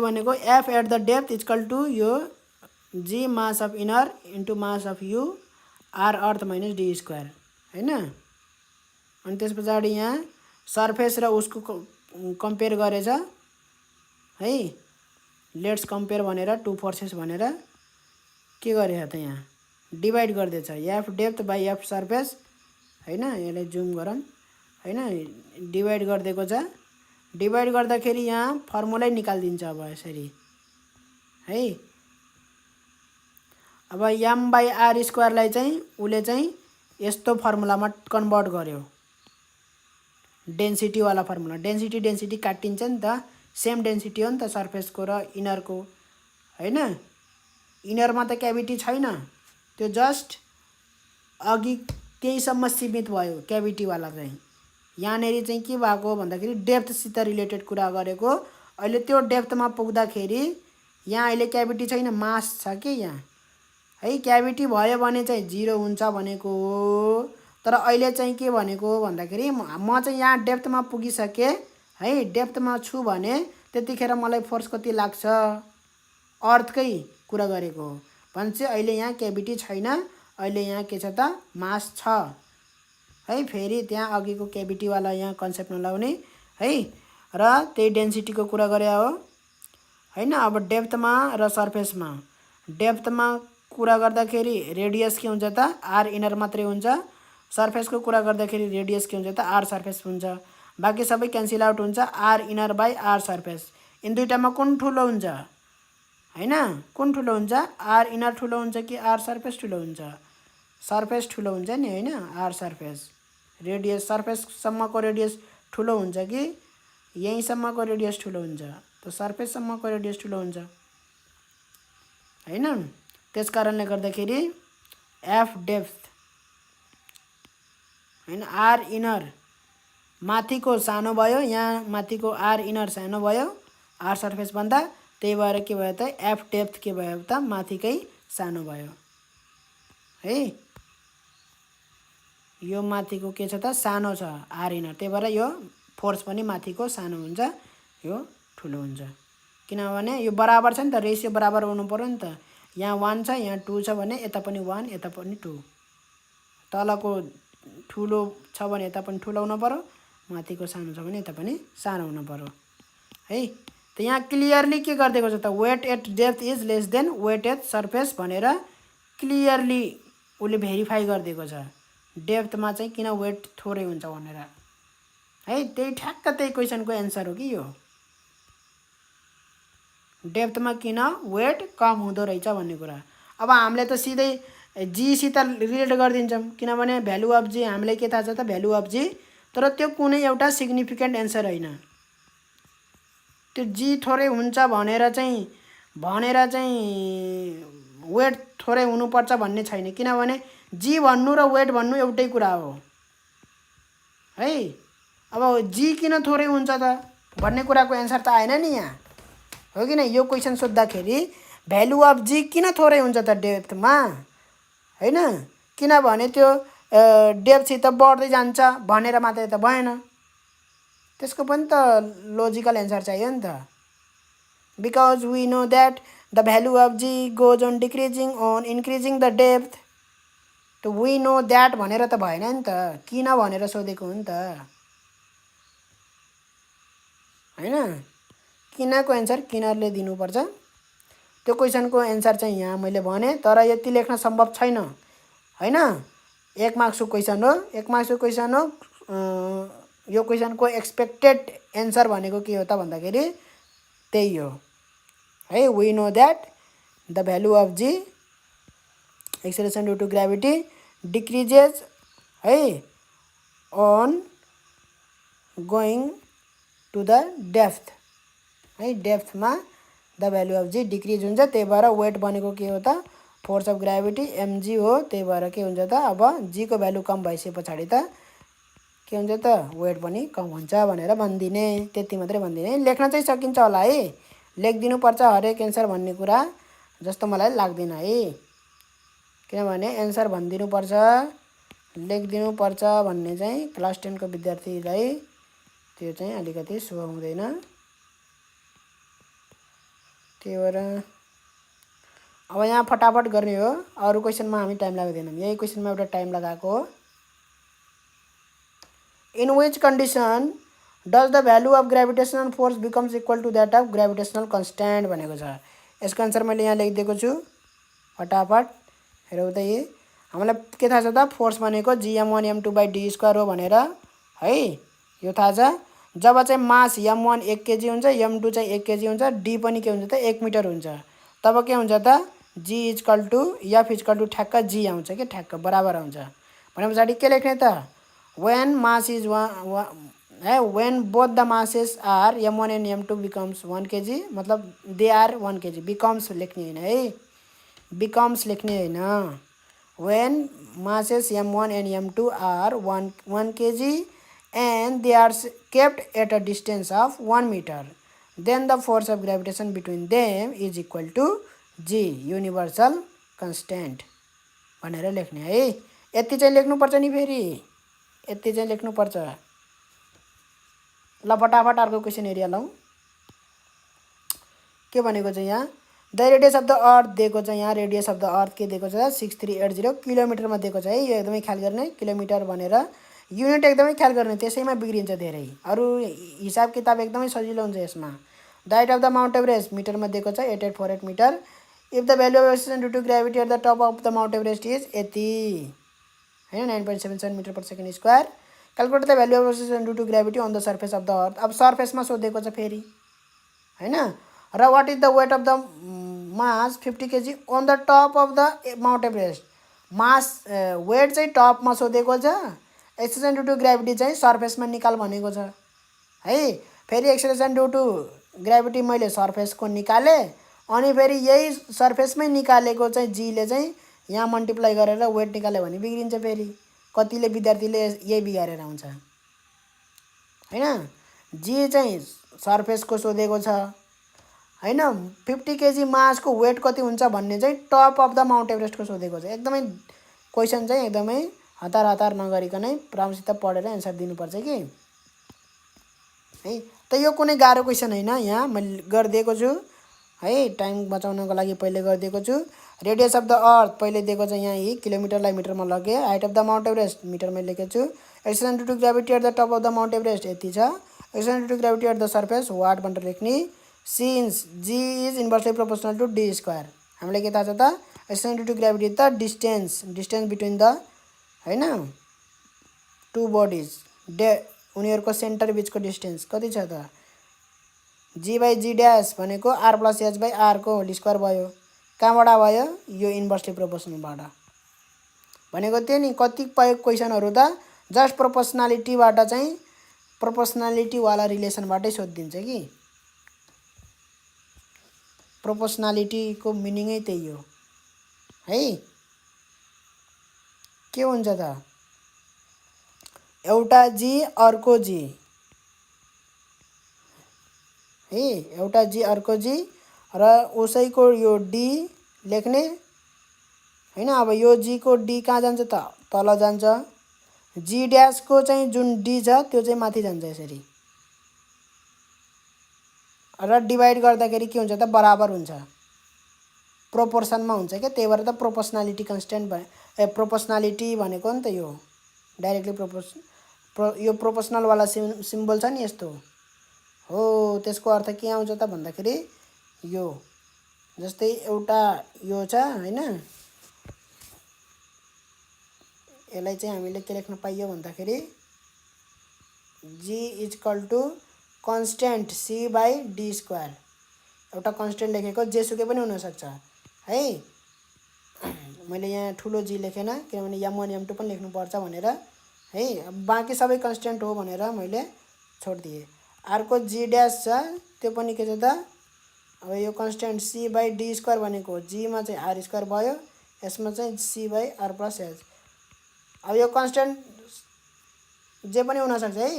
भनेको f at the depth equal to यो g mass of inner into mass of you R earth minus D square हैन. अनि त्यस पछाडि यहाँ सर्फेस र उसको कम्पेयर गरेछ है. लेट्स कम्पेयर भनेर टु फोर्सेस भनेर के गरेछ त यहाँ डिभाइड गर्दैछ F depth by F surface हैन. यसलाई जुम गरौँ हैन. डिभाइड गरिदिएको छ. डिभाइड गर्दाखेरि यहाँ फर्मुलै निकालिदिन्छ अब यसरी है. अब m बाई आर स्क्वायरलाई चाहिँ उले चाहिँ यस्तो फर्मुलामा कन्भर्ट गर्यो. डेन्सिटी वाला फर्मुला. डेन्सिटी काटिन्छ नि त. सेम डेन्सिटी हो नि त सर्फेसको र इनरको हैन. इनरमा त क्याभिटी छैन. त्यो जस्ट अघि त्यहीसम्म सीमित भयो क्याभिटी वाला चाहिँ. यहाँनेरि चाहिँ के भएको भन्दाखेरि डेप्थसित रिलेटेड कुरा गरेको. अहिले त्यो डेप्थमा पुग्दाखेरि यहाँ अहिले क्याभिटी छैन मास छ के यहाँ है. क्याभिटी भयो भने चाहिँ 0 हुन्छ भनेको हो. तर अहिले चाहिँ के भनेको भन्दाखेरि म चाहिँ यहाँ डेप्थमा पुगिसके है. डेप्थमा छु भने त्यतिखेर मलाई फोर्स कति लाग्छ अर्थकै कुरा गरेको हो भने चाहिँ अहिले यहाँ क्याभिटी छैन. अहिले यहाँ के छ त मास छ है. फेरि त्यहाँ अघिको क्याभिटी वाला यहाँ कन्सेप्ट नलाउने है. र त्यही डेन्सिटीको कुरा गरे हो हैन. अब डेप्थमा र सर्फेसमा डेप्थमा कुरा गर्दाखेरि रेडियस के हुन्छ त आर इनर मात्रै हुन्छ. सर्फेसको कुरा गर्दाखेरि रेडियस के हुन्छ त आर सर्फेस हुन्छ. बाँकी सबै क्यान्सल आउट हुन्छ. R inner by R surface. इन दुईटामा कुन ठुलो हुन्छ हैन. कुन ठुलो हुन्छ आर इनर ठुलो हुन्छ कि आर सर्फेस ठुलो हुन्छ. सर्फेस ठुलो हुन्छ नि हैन. आर सर्फेस रेडियस सर्फेससम्मको रेडियस ठुलो हुन्छ कि यहीँसम्मको रेडियस ठुलो हुन्छ त सर्फेससम्मको रेडियस ठुलो हुन्छ हैन. त्यस कारणले गर्दाखेरि एफ डेप्थ हैन आर इनर माथिको सानो भयो. यहाँ माथिको आर इनर सानो भयो आर सर्फेस भन्दा, त्यही भएर के भयो त एफ डेप्थ के भयो त माथिकै सानो भयो है। यो माथिको के छ त सानो छ आर इनर, त्यही भएर यो फोर्स पनि माथिको सानो हुन्छ, यो ठुलो हुन्छ। किनभने यो बराबर छ नि त, रेसियो बराबर हुनु पर्यो नि त। यहाँ 1 छ, यहाँ 2 छ भने यता पनि 1 यता पनि 2, तलको ठुलो छ भने यता पनि ठुलो हुनु पर्यो, माथिको सानो छ भने यता पनि सानो हुनु पर्यो है। त यहाँ क्लियरली के गरिदिएको छ त weight at depth is less than weight at surface भनेर क्लियरली उसले भेरिफाई गरिदिएको छ। डेप्थमा चाहिँ किन वेट थोरै हुन्छ भनेर है, त्यही ठ्याक्क त्यही क्वेसनको एन्सर हो कि यो। डेप्थमा किन वेट कम हुँदो रहेछ भन्ने कुरा। अब हामीले त सिधै जीसित रिलेट गरिदिन्छौँ, किनभने भ्यालु अफ जी हामीलाई के थाहा छ त भ्यालु अफ जी, तर त्यो कुनै एउटा सिग्निफिकेन्ट एन्सर होइन। त्यो जी थोरै हुन्छ भनेर चाहिँ वेट थोरै हुनुपर्छ भन्ने छैन, किनभने जी भन्नु र वेट भन्नु एउटै कुरा हो है। अब जी किन थोरै हुन्छ त भन्ने कुराको एन्सर त आएन नि यहाँ, हो कि न। यो क्वेसन सोद्धाखेरि भ्यालु अफ जी किन थोरै हुन्छ त डेप्थमा हैन, किनभने त्यो डेप्थसित बढ्दै जान्छ भनेर मात्रै त भएन, त्यसको पनि त लोजिकल एन्सर चाहियो नि त। Because we know that the value of G goes on decreasing on increasing the depth, त वी नो द्याट भनेर त भएन नि त, किन भनेर सोधेको हो नि त हैन। किनको एन्सर किनरले दिनुपर्छ। त्यो क्वेसनको एन्सर चाहिँ यहाँ मैले भने, तर यति लेख्न सम्भव छैन हैन। 1 मार्क्सको क्वेसन हो, 1 मार्क्सको क्वेसन हो। यो क्वेसनको एक्सपेक्टेड एन्सर भनेको के हो त भन्दाखेरि त्यही हो है। We know that the value of G acceleration due to gravity decreases है on going to the depth है। डेप्थमा the value of G decrease हुन्छ, त्यही भएर वेट भनेको के हो त फोर्स अफ ग्राभिटी एमजी हो, त्यही भएर के हुन्छ त अब जी को भ्यालु कम भइसके पछाडि त के हुन्छ त वेट पनि कम हुन्छ भनेर भनिदिने, त्यति मात्रै भनिदिने। लेख्न चाहिँ सकिन्छ होला है, लेखिदिनु पर्छ हरेक एन्सर भन्ने कुरा जस्तो मलाई लाग्दैन है, किनभने एन्सर भनिदिनु पर्छ लेखिदिनु पर्छ भन्ने चाहिँ क्लास 10 को विद्यार्थीलाई त्यो चाहिँ अलिकति शुभ हुँदैन। त्यही भएर अब यहाँ फटाफट गर्ने हो, अरू क्वेसनमा हामी टाइम लाग्दैनौँ, यही क्वेसनमा एउटा टाइम लगाएको हो। In which condition does the value of gravitational force becomes equal to that of gravitational constant भनेको छ। यसको आन्सर मैले यहाँ लेखिदिएको छु, फटाफट हेरौँ त। यही हामीलाई के थाहा छ त फोर्स भनेको gm1 m2/d² हो भनेर है, यो थाहा छ। जब चाहिँ मास m1 1 kg हुन्छ, m2 चाहिँ 1 kg हुन्छ, d पनि के हुन्छ त 1 मिटर हुन्छ, तब के हुन्छ त g = f ठ्याक्क g आउँछ के, ठ्याक्क बराबर आउँछ। भने पछाडि के लेख्ने त when mass is when both the masses are m1 and m2 becomes 1 kg, मतलब they are 1 kg, becomes लेख्ने हैन है, becomes लेख्ने हैन। when masses m1 and m2 are 1 kg and they are kept at a distance of 1 meter, then the force of gravitation between them is equal to g, universal constant भनेर लेख्ने है। यति चाहिँ लेख्नुपर्छ नि, फेरि यति चाहिँ लेख्नुपर्छ। ल फटाफट अर्को क्वेसन एरिया लौ। के भनेको चाहिँ यहाँ द रेडियस अफ द अर्थ दिएको छ, यहाँ रेडियस अफ द अर्थ के दिएको छ 6380 किलोमिटरमा दिएको छ है। यो एकदमै ख्याल गर्ने, किलोमिटर भनेर युनिट एकदमै ख्याल गर्ने, त्यसैमा बिग्रिन्छ धेरै। अरू हिसाब किताब एकदमै सजिलो हुन्छ यसमा। The height of the Mount Everest मिटरमा दिएको छ 8848 metre. If the value of acceleration due to gravity at the top of the Mount Everest is यति हैन 9.77 metre per second square, calculate the value of acceleration due to gravity on the surface of the earth. अब सर्फेसमा सोधेको छ फेरि हैन। र what is the weight of the mass 50 kg on the top of the Mount Everest. Mass weight चाहिँ टपमा सोधेको छ, एक्सेलरेसन ड्यू टु ग्राभिटी चाहिँ सर्फेसमा निकाल भनेको छ है। फेरि एक्सेलरेसन ड्यू टु ग्राभिटी मैले सर्फेसको निकाले, अनि फेरि यही सर्फेसमै निकालेको चाहिँ जीले चाहिँ यहाँ मल्टिप्लाई गरेर वेट निकाल्यो भने बिग्रिन्छ। फेरि कतिले विद्यार्थीले यही बिगारेर आउँछ हैन। जी चाहिँ सर्फेसको सोधेको छ हैन 50 केजी मासको वेट कति हुन्छ भन्ने चाहिँ टप अफ द माउन्ट एभरेस्टको सोधेको छ। एकदमै क्वेसन चाहिँ एकदमै हतार हतार नगरिकनै राम्रोसित पढेर एन्सर दिनुपर्छ कि है। त यो कुनै गाह्रो क्वेसन हैन, यहाँ मैले गरिदिएको छु है, टाइम बचाउनको लागि पहिले गरिदिएको छु। रेडियस अफ द अर्थ पहिले दिएको छ यहाँ किलोमिटरलाई मिटरमा लगे। Height of the Mount Everest मिटरमा लेखेको छु। Acceleration due to gravity at the top of the Mount Everest यति छ। Acceleration due to gravity at the surface what भनेर लेख्ने। Since G is inversely proportional to D square, हामीलाई के थाहा छ त एक्सलेसन ड्यु टु ग्राभिटी त डिस्टेन्स बिट्विन द हैन टु बडिज उनीहरूको सेन्टर बिचको डिस्टेन्स कति छ त जी बाई जी ड्यास भनेको R plus H by R को होल स्क्वायर भयो। कहाँबाट भयो यो इन्भर्सली प्रोपोर्सनलबाट भनेको थियो नि। कतिपय क्वेसनहरू त जस्ट प्रोपोर्सनालिटीबाट चाहिँ प्रोपोर्सनालिटीवाला रिलेसनबाटै सोधिदिन्छ कि। प्रोपोर्सनालिटीको मिनिङै त्यही हो है। के हुन्छ त एउटा जी अर्को जी है, एउटा जी अर्को जी र उसैको यो डी लेख्ने हैन। अब यो जी को डी कहाँ जान्छ त तल जान्छ। जी ड्यास को चाहिँ जुन डी छ त्यो चाहिँ माथि जान्छ यसरी र डिभाइड गर्दाखेरि के हुन्छ त बराबर हुन्छ, प्रोपोर्सनमा हुन्छ के। त्यही भएर त प्रोपोर्सनालिटी कन्स्टेन्ट प्रोपोर्सनालिटी भनेको नि त यो डाइरेक्टली यो प्रोपोर्सनल वाला सिम्बल छ नि यस्तो हो। त्यसको अर्थ के आउँछ त भन्दाखेरि यो जस्तै एउटा यो छ हैन, यसलाई चाहिँ हामीले के लेख्न पाइयो भन्दाखेरि G is equal to constant C by D square. एउटा कन्स्टेन्ट लेखेको जेसुकै पनि हुनसक्छ है। मैले यहाँ ठुलो जी लेखेन किनभने m1 m2 पनि लेख्नुपर्छ भनेर है। बाँकी सबै कन्स्टेन्ट हो भनेर मैले छोडिदिएँ। अर्को जी ड्यास छ त्यो पनि के छ त अब यो constant C by D square भनेको जीमा चाहिँ आर स्क्वायर भयो, यसमा चाहिँ C by R plus H. अब यो कन्स्टेन्ट जे पनि हुनसक्छ है।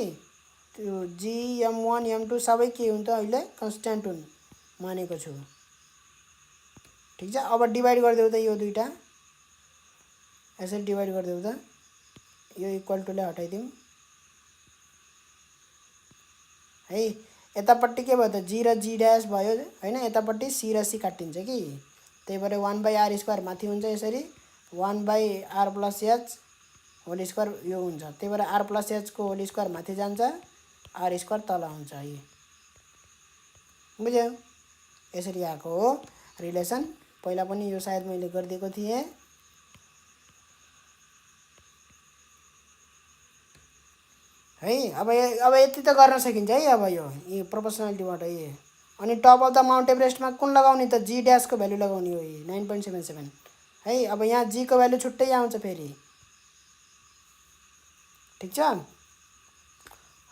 त्यो जी m1 m2 सबै के हुन्छ अहिले कन्स्टेन्ट हुन् मानेको छु। ठिक छ। अब डिभाइड गरिदेऊ त यो दुईटा यसरी डिभाइड गरिदेऊ त यो इक्वल टुलाई हटाइदिउँ है। यतापट्टि के भयो त जी र जी ड्यास भयो हैन, यतापट्टि सी र सी काटिन्छ कि। त्यही भएर 1 बाई आर स्क्वायर माथि हुन्छ यसरी 1 by R plus H whole square यो हुन्छ। त्यही भएर आर प्लस एच को होल स्क्वायर माथि जान्छ, आर स्क्वायर तल हुन्छ है। बुझ्यौ यसरी आएको हो रिलेसन। पहिला पनि यो सायद मैले गरिदिएको थिएँ है। अब यति त गर्न सकिन्छ है। अब यो प्रोपोर्सनालिटीबाट यही। अनि टप अफ द माउन्ट एभरेस्टमा कुन लगाउने त जी ड्यास को भ्यालु लगाउने हो 9.77 है। अब यहाँ जी को भ्यालु छुट्टै आउँछ फेरि। ठिक छ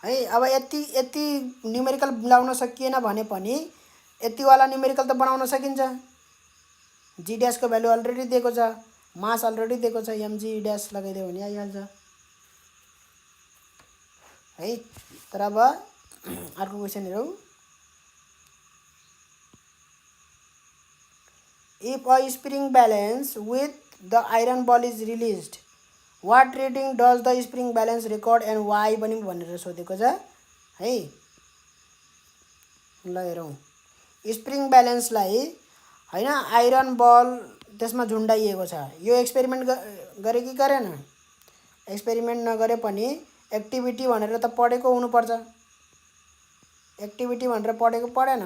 है। अब यति न्युमेरिकल मिलाउन सकिएन भने पनि यतिवाला न्युमेरिकल त बनाउन सकिन्छ। जी ड्यास को भ्यालु अलरेडी दिएको छ, मास अलरेडी दिएको छ, एमजी ड्यास लगाइदियो भने आइहाल्छ है। तर अब अर्को क्वेसन हेरौँ। If a spring balance with the iron ball is released what reading does the spring balance record and why पनि भनेर सोधेको छ है। ल हेरौँ। स्प्रिङ ब्यालेन्सलाई हैन आइरन बल त्यसमा झुन्डाइएको छ। यो एक्सपेरिमेन्ट गरे कि गरेन? एक्सपेरिमेन्ट नगरे पनि एक्टिभिटी भनेर त पढेको हुनुपर्छ। एक्टिभिटी भनेर पढेन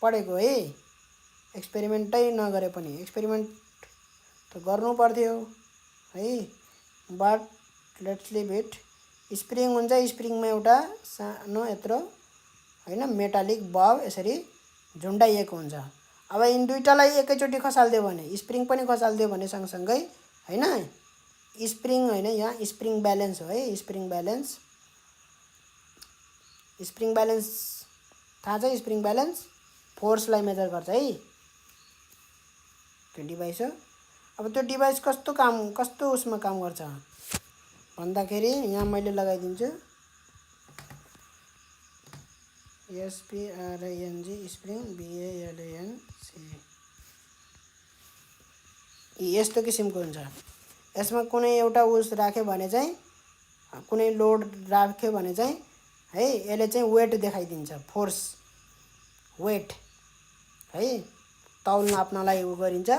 पढेको है। एक्सपेरिमेन्टै नगरे पनि एक्सपेरिमेन्ट त गर्नु पर्थ्यो है। But let's leave it. Spring हुन्छ, स्प्रिङमा एउटा सानो यत्रो हैन मेटालिक बल यसरी झुन्डाइएको हुन्छ। अब यिन दुईटालाई एकैचोटि खसाल्दियो भने स्प्रिङ पनि खसाल्दियो भने सँगसँगै हैन स्प्रिङ हैन यहाँ स्प्रिङ ब्यालेन्स हो है। स्प्रिङ ब्यालेन्स थाहा छ? स्प्रिङ ब्यालेन्स फोर्सलाई मेजर गर्छ है। त्यो डिभाइस हो। अब त्यो डिभाइस कस्तो उसमा काम गर्छ भन्दाखेरि यहाँ मैले लगाइदिन्छु। SPRING स्प्रिङ BALANC यस्तो किसिमको हुन्छ। यसमा कुनै एउटा उस राख्यो भने चाहिँ कुनै लोड राख्यो भने चाहिँ है यसले चाहिँ वेट देखाइदिन्छ, फोर्स वेट है तौल नाप्नलाई उ गरिन्छ।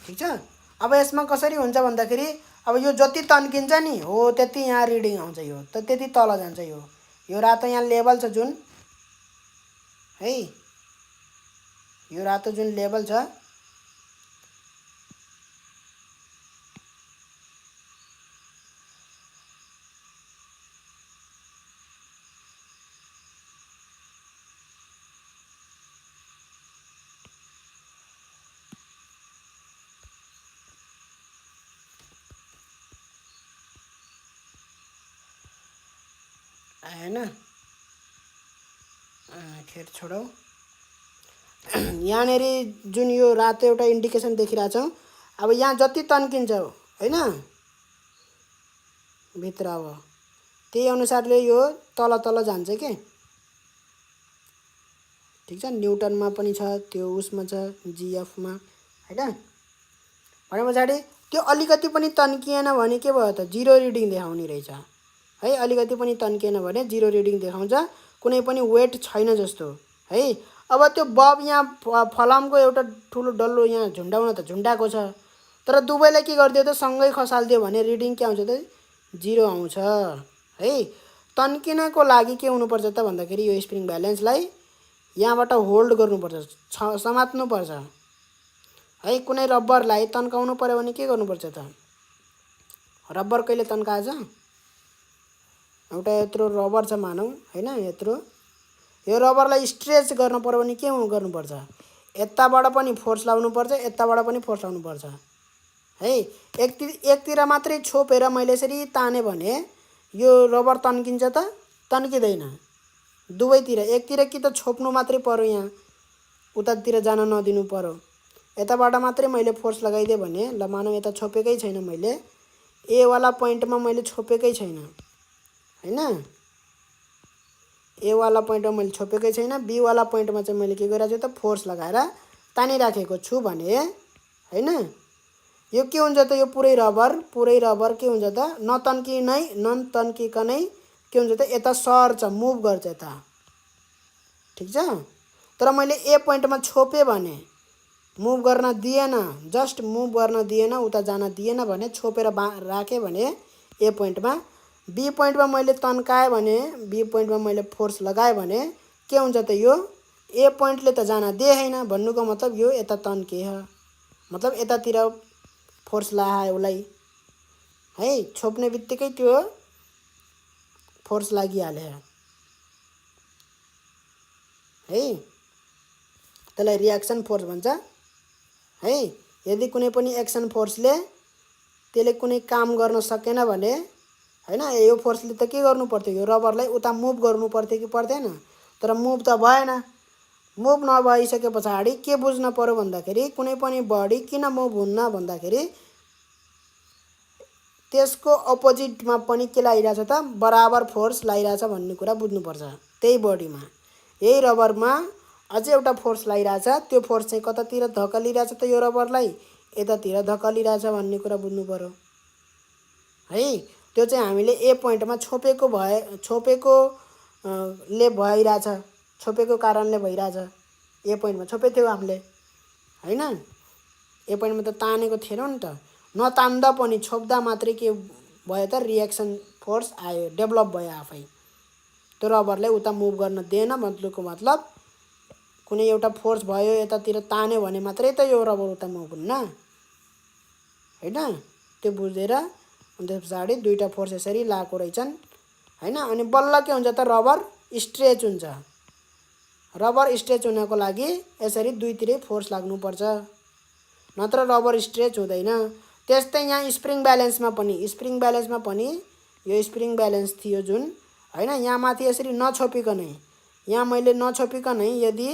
ठीक छ। अब यसमा कसरी हुन्छ भन्दाखेरि अब यो जति तन्किन्छ नि हो त्यति यहाँ रिडिङ आउँछ, यो त त्यति तल जान्छ। यो रातो यहाँ लेभल छ जुन है, यो रातो जुन लेभल छ हैन, खेर छोडौ। यहाँनेरि जुन यो रातो एउटा इन्डिकेसन देखिरहेछौँ, अब यहाँ जति तन्किन्छ हैन भित्र, अब त्यही अनुसारले यो तल तल जान्छ के। ठीक छ, न्युटनमा पनि छ, त्यो उसमा छ जिएफमा हैन। भने पछाडि त्यो अलिकति पनि तन्किएन भने के भयो त, जिरो रिडिङ देखाउने रहेछ है। अलिकति पनि तन्किएन भने जिरो रिडिङ देखाउँछ, कुनै पनि वेट छैन जस्तो है। अब त्यो बब यहाँ फलामको एउटा ठुलो डल्लो यहाँ झुन्डाउन त झुन्डाको छ, तर दुवैलाई के गरिदियो त सँगै खसालिदियो भने रिडिङ के आउँछ त, जिरो आउँछ है। तन्किनको लागि के हुनुपर्छ त भन्दाखेरि यो स्प्रिङ ब्यालेन्सलाई यहाँबाट होल्ड गर्नुपर्छ, समात्नुपर्छ है। कुनै रब्बरलाई तन्काउनु पर्यो भने के गर्नुपर्छ त, रब्बर कहिले तन्काएछ, एउटा यत्रो रबर छ मानौ हैन, यत्रो यो रबरलाई स्ट्रेच गर्न पर्यो भने के गर्नुपर्छ, यताबाट पनि फोर्स लाउनुपर्छ, यताबाट पनि फोर्स लाउनुपर्छ है। एकतिर मात्रै छोपेर मैले यसरी ताने भने यो रबर तन्किन्छ त, तन्किँदैन। दुवैतिर, एकतिर कि त छोप्नु मात्रै पर्यो, यहाँ उतातिर जान नदिनु पर्यो, यताबाट मात्रै मैले फोर्स लगाइदिएँ भने, ल मानौ यता छोपेकै छैन, मैले ए वाला पोइन्टमा मैले छोपेकै छैन हैन, ए वाला पोइन्टमा मैले छोपेकै छैन, बी वाला पोइन्टमा चाहिँ मैले के गरिरहेको छु त फोर्स लगाएर तानिराखेको छु भने हैन, यो के हुन्छ त, यो पुरै रबर के हुन्छ त, नतन्किकनै के हुन्छ त यता सर्छ, मुभ गर्छ यता। ठीक छ। तर मैले ए पोइन्टमा छोपे भने मुभ गर्न दिएन, जस्ट मुभ गर्न दिएन, उता जान दिएन भने, छोपेर राखेँ भने ए पोइन्टमा, बी पोइन्टमा मैले तन्काएँ भने, बी पोइन्टमा मैले फोर्स लगाएँ भने के हुन्छ त, यो ए पोइन्टले त जान दिएन भन्नुको मतलब यो यता तन्के, मतलब यतातिर फोर्स लगायो उसलाई है। छोप्ने बित्तिकै त्यो फोर्स लागिहाल्यो है, त्यसलाई रिएक्सन फोर्स भन्छ है। यदि कुनै पनि एक्सन फोर्सले त्यसले कुनै काम गर्न सकेन भने हैन, यो फोर्सले त के गर्नु पर्थ्यो, यो रबरलाई उता मुभ गर्नु पर्थ्यो कि पर्दैन, तर मुभ त भएन। मुभ नभइसके पछाडि के बुझ्न पर्यो भन्दाखेरि, कुनै पनि बडी किन मुभ हुन्न भन्दाखेरि त्यसको अपोजिटमा पनि के लागिरहेछ त, बराबर फोर्स लागिरहेछ भन्ने कुरा बुझ्नुपर्छ। त्यही बडीमा, यही रबरमा अझै एउटा फोर्स लागिरहेछ, त्यो फोर्स चाहिँ कतातिर धकलिरहेछ त, यो रबरलाई यतातिर धकलिरहेछ भन्ने कुरा बुझ्नु पर्यो है। त्यो चाहिँ हामीले ए पोइन्टमा छोपेको ले भइरहेछ, छोपेको कारणले भइरहेछ। ए पोइन्टमा छोपेको थियो हामीले हैन, ए पोइन्टमा त तानेको थिएन नि त, नतान्दा पनि छोप्दा मात्रै के भयो त, रिएक्सन फोर्स आयो, डेभलप भयो आफै। त्यो रबरलाई उता मुभ गर्न दिएन मतलबको मतलब कुनै एउटा फोर्स भयो यतातिर तान्यो भने मात्रै त यो रबर उता मुभ हुन्न हैन। त्यो बुझेर अनि त्यस पछाडि दुईटा फोर्स यसरी लागेको रहेछन् हैन। अनि बल्ल के हुन्छ त, रबर स्ट्रेच हुन्छ। रबर स्ट्रेच हुनको लागि यसरी दुईतिरै फोर्स लाग्नुपर्छ, नत्र रबर स्ट्रेच हुँदैन। त्यस्तै यहाँ स्प्रिङ ब्यालेन्समा पनि यो स्प्रिङ ब्यालेन्स थियो जुन हैन, यहाँ माथि यसरी नछोपिकनै, यहाँ मैले नछोपिकनै यदि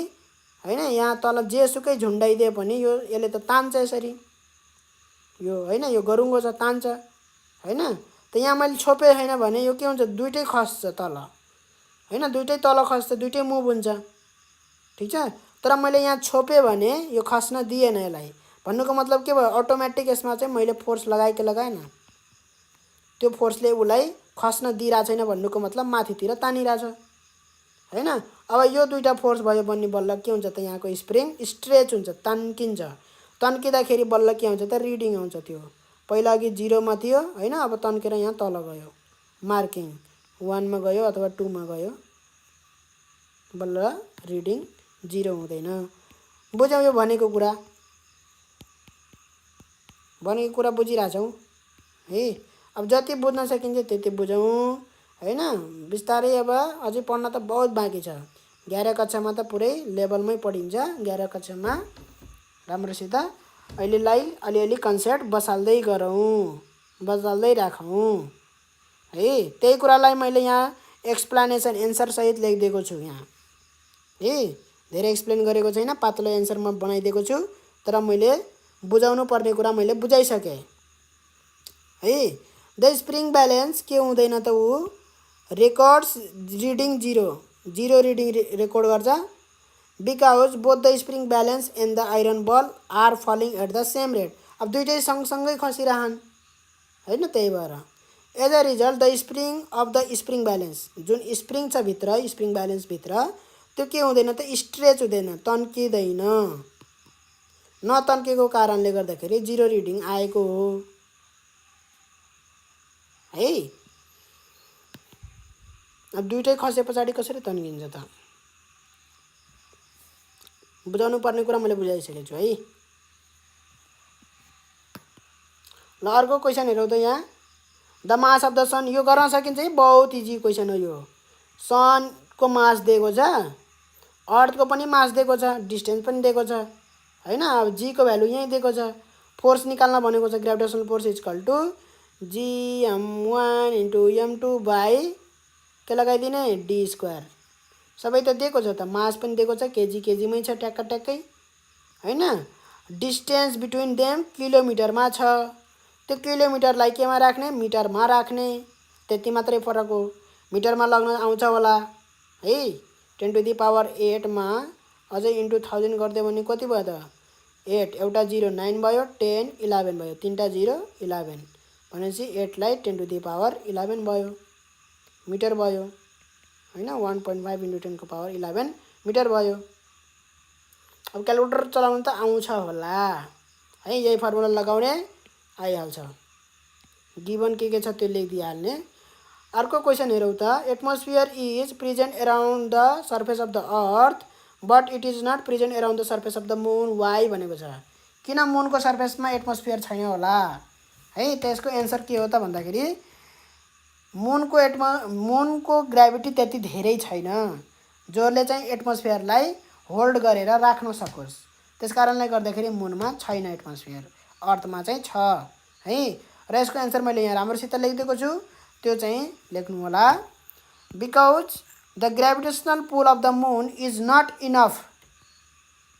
हैन यहाँ तल जेसुकै झुन्डाइदिए पनि यो यसले त तान्छ यसरी, यो हैन, यो गरुङ्गो छ तान्छ हैन। त यहाँ मैले छोपे हैन भने यो के हुन्छ दुईटै खस्छ तल हैन दुईटै तल खस्छ दुईटै मुभ हुन्छ ठीक छ तर मैले यहाँ छोपे भने यो खस्न दिएन यसलाई भन्नुको मतलब के भयो अटोमेटिक यसमा चाहिँ मैले फोर्स लगाएन त्यो फोर्सले उलाई खस्न दिइरा छैन भन्नुको मतलब माथितिर तानिरा छ हैन अब यो दुईटा फोर्स भयो बन्ने बल्ल के हुन्छ त यहाँको स्प्रिङ स्ट्रेच हुन्छ तन्किन्छ तन्किदाखेरि बल्ल के हुन्छ त रिडिङ आउँछ त्यो पहिला अघि 0 मा थियो हैन अब तन्केर यहाँ तल गयो मार्किङ 1 मा गयो अथवा 2 मा गयो बल्ल रिडिङ 0 हुँदैन बुझ्यौ यो भनेको कुरा बुझिरा छौ है अब जति बुझ्न सकिन्छ त्यति बुझौं हैन बिस्तारै अब अझै पढ्न त बहुत बाँकी छ 11 कक्षामा त पुरै लेभलमै पढिन्छ 11 कक्षामा राम्रोसित अहिलेलाई अलिअलि कन्सेप्ट बसाल्दै राखौं है त्यही कुरालाई मैले यहाँ एक्सप्लेनेसन एन्सर सहित लेखिदिएको छु यहाँ है धेरै एक्सप्लेन गरेको छैन पातलो एन्सर म बनाइदिएको छु तर मैले बुझाउनु पर्ने कुरा मैले बुझाइसके है द स्प्रिङ ब्यालेन्स के हुँदैन त उ रेकर्ड्स रिडिङ 0 रिडिङ रेकर्ड गर्छ because both the spring balance and the iron ball are falling at the same rate अब दुईटै सँगसँगै खसिरहन् हैन त्यही भएर as a result the spring of the spring balance जुन स्प्रिङ छ भित्र स्प्रिङ ब्यालेन्स भित्र त्यो के हुँदैन त स्ट्रेच हुँदैन तन्किदैन नतन्केको कारणले गर्दाखेरि 0 रिडिङ आएको हो है अब दुईटै खसे पछाडी कसरी तन्किन्छ त बुझाउनु पर्ने कुरा मैले बुझाइसकेको छु है ल अर्को क्वेशन हेरौँ त यहाँ द मास अफ द सन यो गर्न सकिन्छ है बहुत इजी क्वेशन हो यो सन को मास दिएको छ अर्थ को पनि मास दिएको छ डिस्टेन्स पनि दिएको छ हैन अब जी को भ्यालु यही दिएको छ फोर्स निकाल्न भनेको छ gravitational force equal to gm1 * m2 by के लगाइदिने d स्क्वायर सबै त दिएको छ त मास पनि दिएको छ केजी मै छ ट्याक्कै हैन डिस्टेन्स बिट्विन देम किलोमिटरमा छ त्यो किलोमिटरलाई केमा राख्ने मिटरमा राख्ने त्यति मात्रै फरक हो मिटरमा लग्न आउँछ होला है 10⁸ मा अझै इन्टु 1000 गर्दै भने कति भयो त 8 एउटा 0 9 भयो 10 11 भयो तीनटा 0 11 भनेपछि 8 लाई 10⁻11 भयो मिटर भयो हैन 1.5 * 10⁻11 मिटर भयो अब क्याल्कुलेटर चलाउन त आउँछ होला है यही फर्मुला लगाउने आइहाल्छ गिवन के छ त्यो लेखिदिहाल्ने अर्को क्वेशन हेरौँ त atmosphere is present around the surface of the earth but it is not present around the surface of the moon why भनेको छ किन मुनको सर्फेसमा एटमोस्फियर छैन होला है त्यसको एन्सर के हो त भन्दाखेरि मुनको ग्राभिटी त्यति धेरै छैन जसले चाहिँ एटमोस्फियरलाई होल्ड गरेर राख्न सकोस् त्यसकारणले गर्दाखेरि मुनमा छैन एटमोस्फियर अर्थमा चाहिँ छ है र यसको एन्सर मैले यहाँ राम्रोसित लेखिदिएको छु त्यो चाहिँ लेख्नु होला because the gravitational pull of the moon is not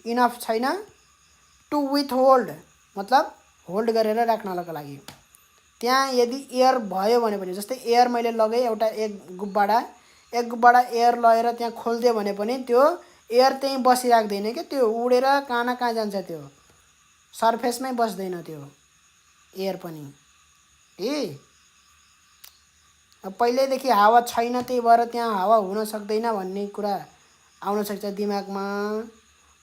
enough छैन टु विथ होल्ड मतलब होल्ड गरेर राख्नका लागि त्यहाँ यदि एयर भयो भने पनि जस्तै एयर मैले लगे एउटा एक गुब्बाडा एयर लगेर त्यहाँ खोल्दियो भने पनि त्यो एयर त्यही बसिराख्दैन के त्यो उडेर कहाँ जान्छ त्यो सर्फेसमै बस्दैन त्यो एयर पनि अब पहिल्यैदेखि हावा छैन त्यही भएर त्यहाँ हावा हुन सक्दैन भन्ने कुरा आउन सक्छ दिमागमा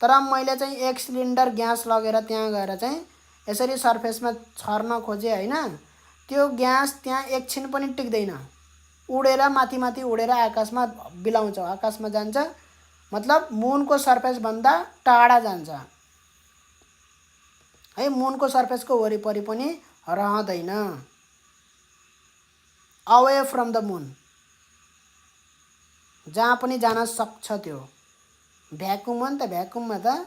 तर मैले चाहिँ एक सिलिन्डर ग्यास लगेर त्यहाँ गएर चाहिँ यसरी सर्फेसमा छर्न खोजे हैन त्यो ग्यास त्यहाँ एकछिन पनि टिक्दैन उडेर माथि उडेर आकाशमा बिलाउँछ आकाशमा जान्छ मतलब मुनको सर्फेस भन्दा टाढा जान्छ है मुनको सर्फेसको वरिपरि पनि रहँदैन अवे फ्रम द मुन जहाँ पनि जान सक्छ त्यो भ्याकुम हो नि त भ्याकुममा त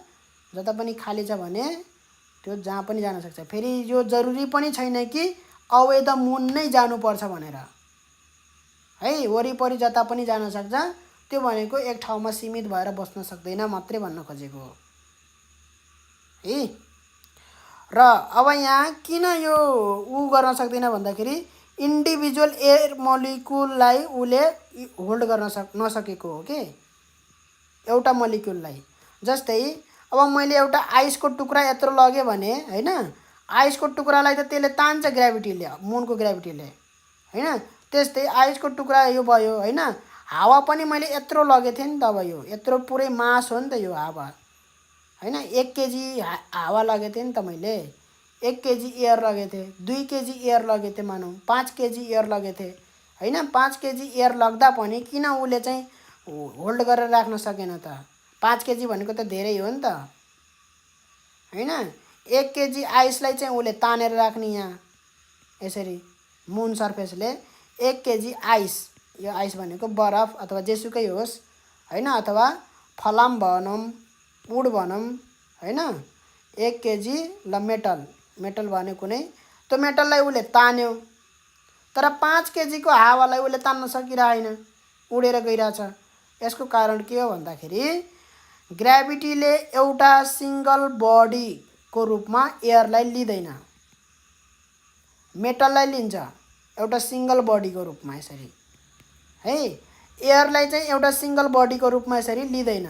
जता पनि खाली छ भने त्यो जहाँ पनि जान सक्छ फेरि यो जरुरी पनि छैन कि अवे द मुन नै जानुपर्छ भनेर है वरिपरि जता पनि जान सक्छ त्यो भनेको एक ठाउँमा सीमित भएर बस्न सक्दैन मात्रै भन्न खोजेको हो है र अब यहाँ किन यो गर्न सक्दैन भन्दाखेरि इन्डिभिजुअल एयर मोलिक्युललाई उसले होल्ड गर्न नसकेको हो के एउटा मोलिक्युललाई। जस्तै अब मैले एउटा आइसको टुक्रा यत्रो लगे भने हैन, आइसको टुक्रालाई त त्यसले तान्छ ग्रेभिटीले, मुनको ग्रेभिटीले हैन। त्यस्तै आइसको टुक्रा यो भयो हैन। हावा पनि मैले यत्रो लगेको थिएँ नि त, अब यो यत्रो पुरै मास हो नि त यो हावा हैन। 1 केजी हावा लगेको थिएँ नि त मैले, 1 केजी एयर लगेको थिएँ, 2 केजी एयर लगेको थिएँ, मानौँ 5 केजी एयर लगेको थिएँ हैन। 5 केजी एयर लग्दा पनि किन उसले चाहिँ होल्ड गरेर राख्न सकेन त? 5 केजी भनेको त धेरै हो नि त हैन। 1 केजी आइसलाई चाहिँ उसले तानेर राख्ने यहाँ यसरी मुन सर्फेसले 1 केजी आइस, यो आइस भनेको बरफ अथवा जेसुकै होस् हैन, अथवा फलाम भनौँ, वुड भनौँ हैन। 1 केजी ल मेटल भन्यो कुनै, त्यो मेटललाई उसले तान्यो। तर 5 केजीको हावालाई उसले तान्न सकिरहेन, उडेर गइरहेछ। यसको कारण के हो भन्दाखेरि ग्रेभिटीले एउटा सिंगल बडीको रूपमा एयरलाई लिँदैन, मेटललाई लिन्छ एउटा सिंगल बडीको रूपमा यसरी है। एयरलाई चाहिँ एउटा सिंगल बडीको रूपमा यसरी लिँदैन,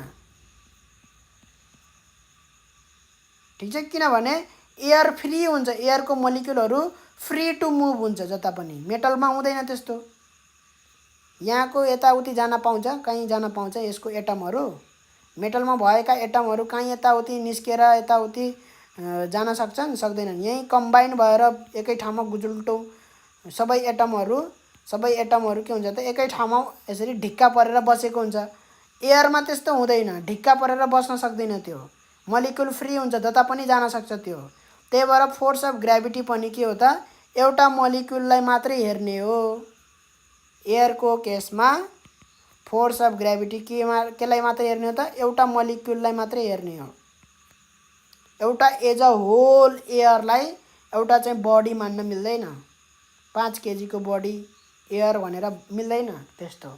ठीक छ। किनभने एयर फ्री हुन्छ, एयरको मोलिक्युलहरू फ्री टु मुभ हुन्छ जता पनि, मेटलमा हुँदैन त्यस्तो। यहाँको यताउति जान पाउँछ, कहीँ जान पाउँछ यसको एटमहरू, मेटलमा भएका एटमहरू कहीँ यताउति निस्केर यताउति जान सक्छन्, सक्दैनन्। यहीँ कम्बाइन भएर एकै ठाउँमा गुजुल्टो सबै एटमहरू के हुन्छ त एकै ठाउँमा यसरी ढिक्का परेर बसेको हुन्छ। एयरमा त्यस्तो हुँदैन, ढिक्का परेर बस्न सक्दैन, त्यो मोलिक्युल फ्री हुन्छ, जता पनि जान सक्छ त्यो। त्यही भएर फोर्स अफ ग्रेभिटी पनि के हो त, एउटा मोलिक्युललाई मात्रै हेर्ने हो। एयरको केसमा फोर्स अफ ग्रेभिटी केलाई मात्रै हेर्ने हो त, एउटा मोलिक्युललाई मात्रै हेर्ने हो। एउटा एज अ होल एयरलाई एउटा चाहिँ बडी मान्न मिल्दैन, 5 केजीको बडी एयर भनेर मिल्दैन त्यस्तो।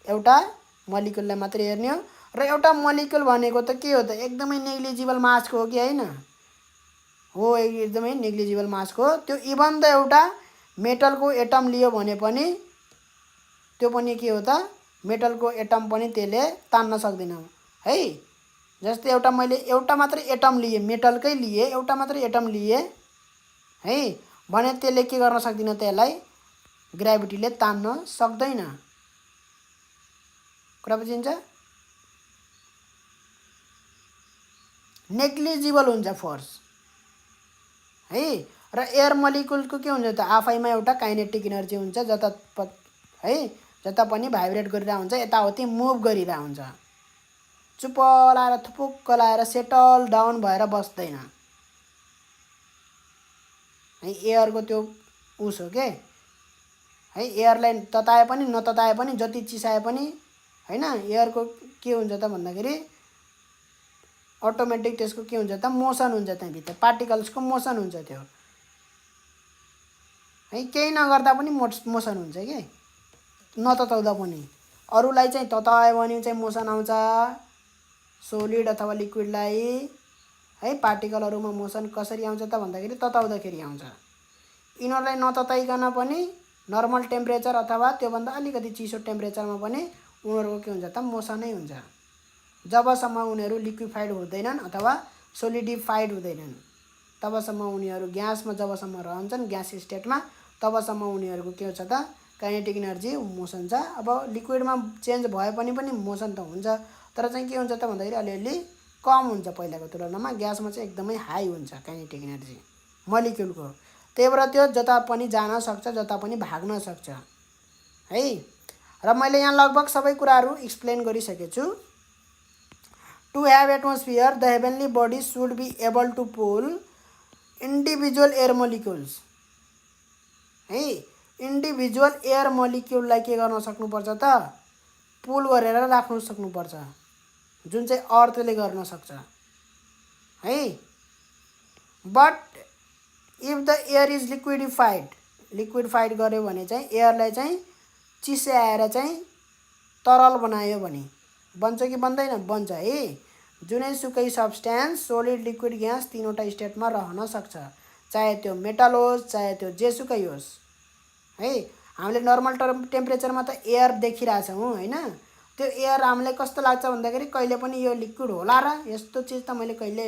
एउटा मोलिक्युललाई मात्रै हेर्ने हो। र एउटा मोलिक्युल भनेको त के हो त, एकदमै नेग्लिजिबल मासको हो कि हैन, हो एकदमै नेग्लिजिबल मासको। त्यो इभन त एउटा मेटलको एटम लियो भने पनि त्यो पनि के हो त, मेटलको एटम पनि त्यसले तान्न सक्दैन है। जस्तै एउटा मैले एउटा मात्रै एटम लिए, मेटलकै लिए, एउटा मात्रै एटम लिए है भने त्यसले के गर्न सक्दिन, त्यसलाई ग्रेभिटीले तान्न सक्दैन। कुरा बुझिन्छ? नेग्लिजिबल हुन्छ फोर्स है। र एयर मोलिक्युलको के हुन्छ त, आफैमा एउटा काइनेटिक एनर्जी हुन्छ, जता पनि भाइब्रेट गरिरहेको हुन्छ, यताउति मुभ गरिरहेको हुन्छ, चुप लाएर थुपुक्क लाएर सेटल डाउन भएर बस्दैन है। एयरको त्यो उस हो के है। एयरलाई तताए पनि नतताए पनि, जति चिसाए पनि हैन, एयरको के हुन्छ त भन्दाखेरि अटोमेटिक त्यसको के हुन्छ त, मोसन हुन्छ, त्यहाँभित्र पार्टिकल्सको मोसन हुन्छ त्यो है। केही नगर्दा पनि मोसन हुन्छ के, नतताउँदा पनि। अरूलाई चाहिँ ततायो भने चाहिँ मोसन आउँछ, सोलिड अथवा लिक्विडलाई है। पार्टिकलहरूमा मोसन कसरी आउँछ त भन्दाखेरि तताउँदाखेरि आउँछ। यिनीहरूलाई नतताइकन पनि नर्मल टेम्परेचर अथवा त्योभन्दा अलिकति चिसो टेम्परेचरमा पनि उनीहरूको के हुन्छ त, मोसनै हुन्छ, जबसम्म उनीहरू लिक्विफाइड हुँदैनन् अथवा सोलिडिफाइड हुँदैनन्। तबसम्म उनीहरू ग्यासमा जबसम्म रहन्छन्, ग्यास स्टेटमा, तबसम्म उनीहरूको के हुन्छ त, काइनेटिक एनर्जी मोसन छ। अब लिक्विडमा चेन्ज भए पनि मोसन त हुन्छ, तर चाहिँ के हुन्छ त भन्दाखेरि अलिअलि कम हुन्छ पहिलाको तुलनामा। ग्यासमा चाहिँ एकदमै हाई हुन्छ काइनेटिक एनर्जी मोलिक्युलको। त्यही भएर त्यो जता पनि जान सक्छ, जता पनि भाग्न सक्छ है। र मैले यहाँ लगभग सबै कुराहरू एक्सप्लेन गरिसकेको छु। To have atmosphere the heavenly body should be able to pull individual air molecules है। इन्डिभिजुअल एयर मोलिक्युललाई के गर्न सक्नुपर्छ त, पुल गरेर राख्नु सक्नुपर्छ, जुन चाहिँ अर्थले गर्न सक्छ है। But if the air is liquefied गर्यो भने चाहिँ, एयरलाई चाहिँ चिस्याएर चाहिँ तरल बनायो भने बन्छ कि बन्दैन? बन्छ है। जुनै सुकै सब्सटेन्स, सोलिड, लिक्विड, ग्यास तीनवटा स्टेटमा रहन सक्छ, चाहे त्यो मेटल होस् चाहे त्यो जेसुकै होस् है। हामीले नर्मल टेम्परेचरमा त एयर देखिरहेछौँ हैन, त्यो एयर हामीलाई कस्तो लाग्छ भन्दाखेरि कहिले पनि यो लिक्विड होला र, यस्तो चिज त मैले कहिले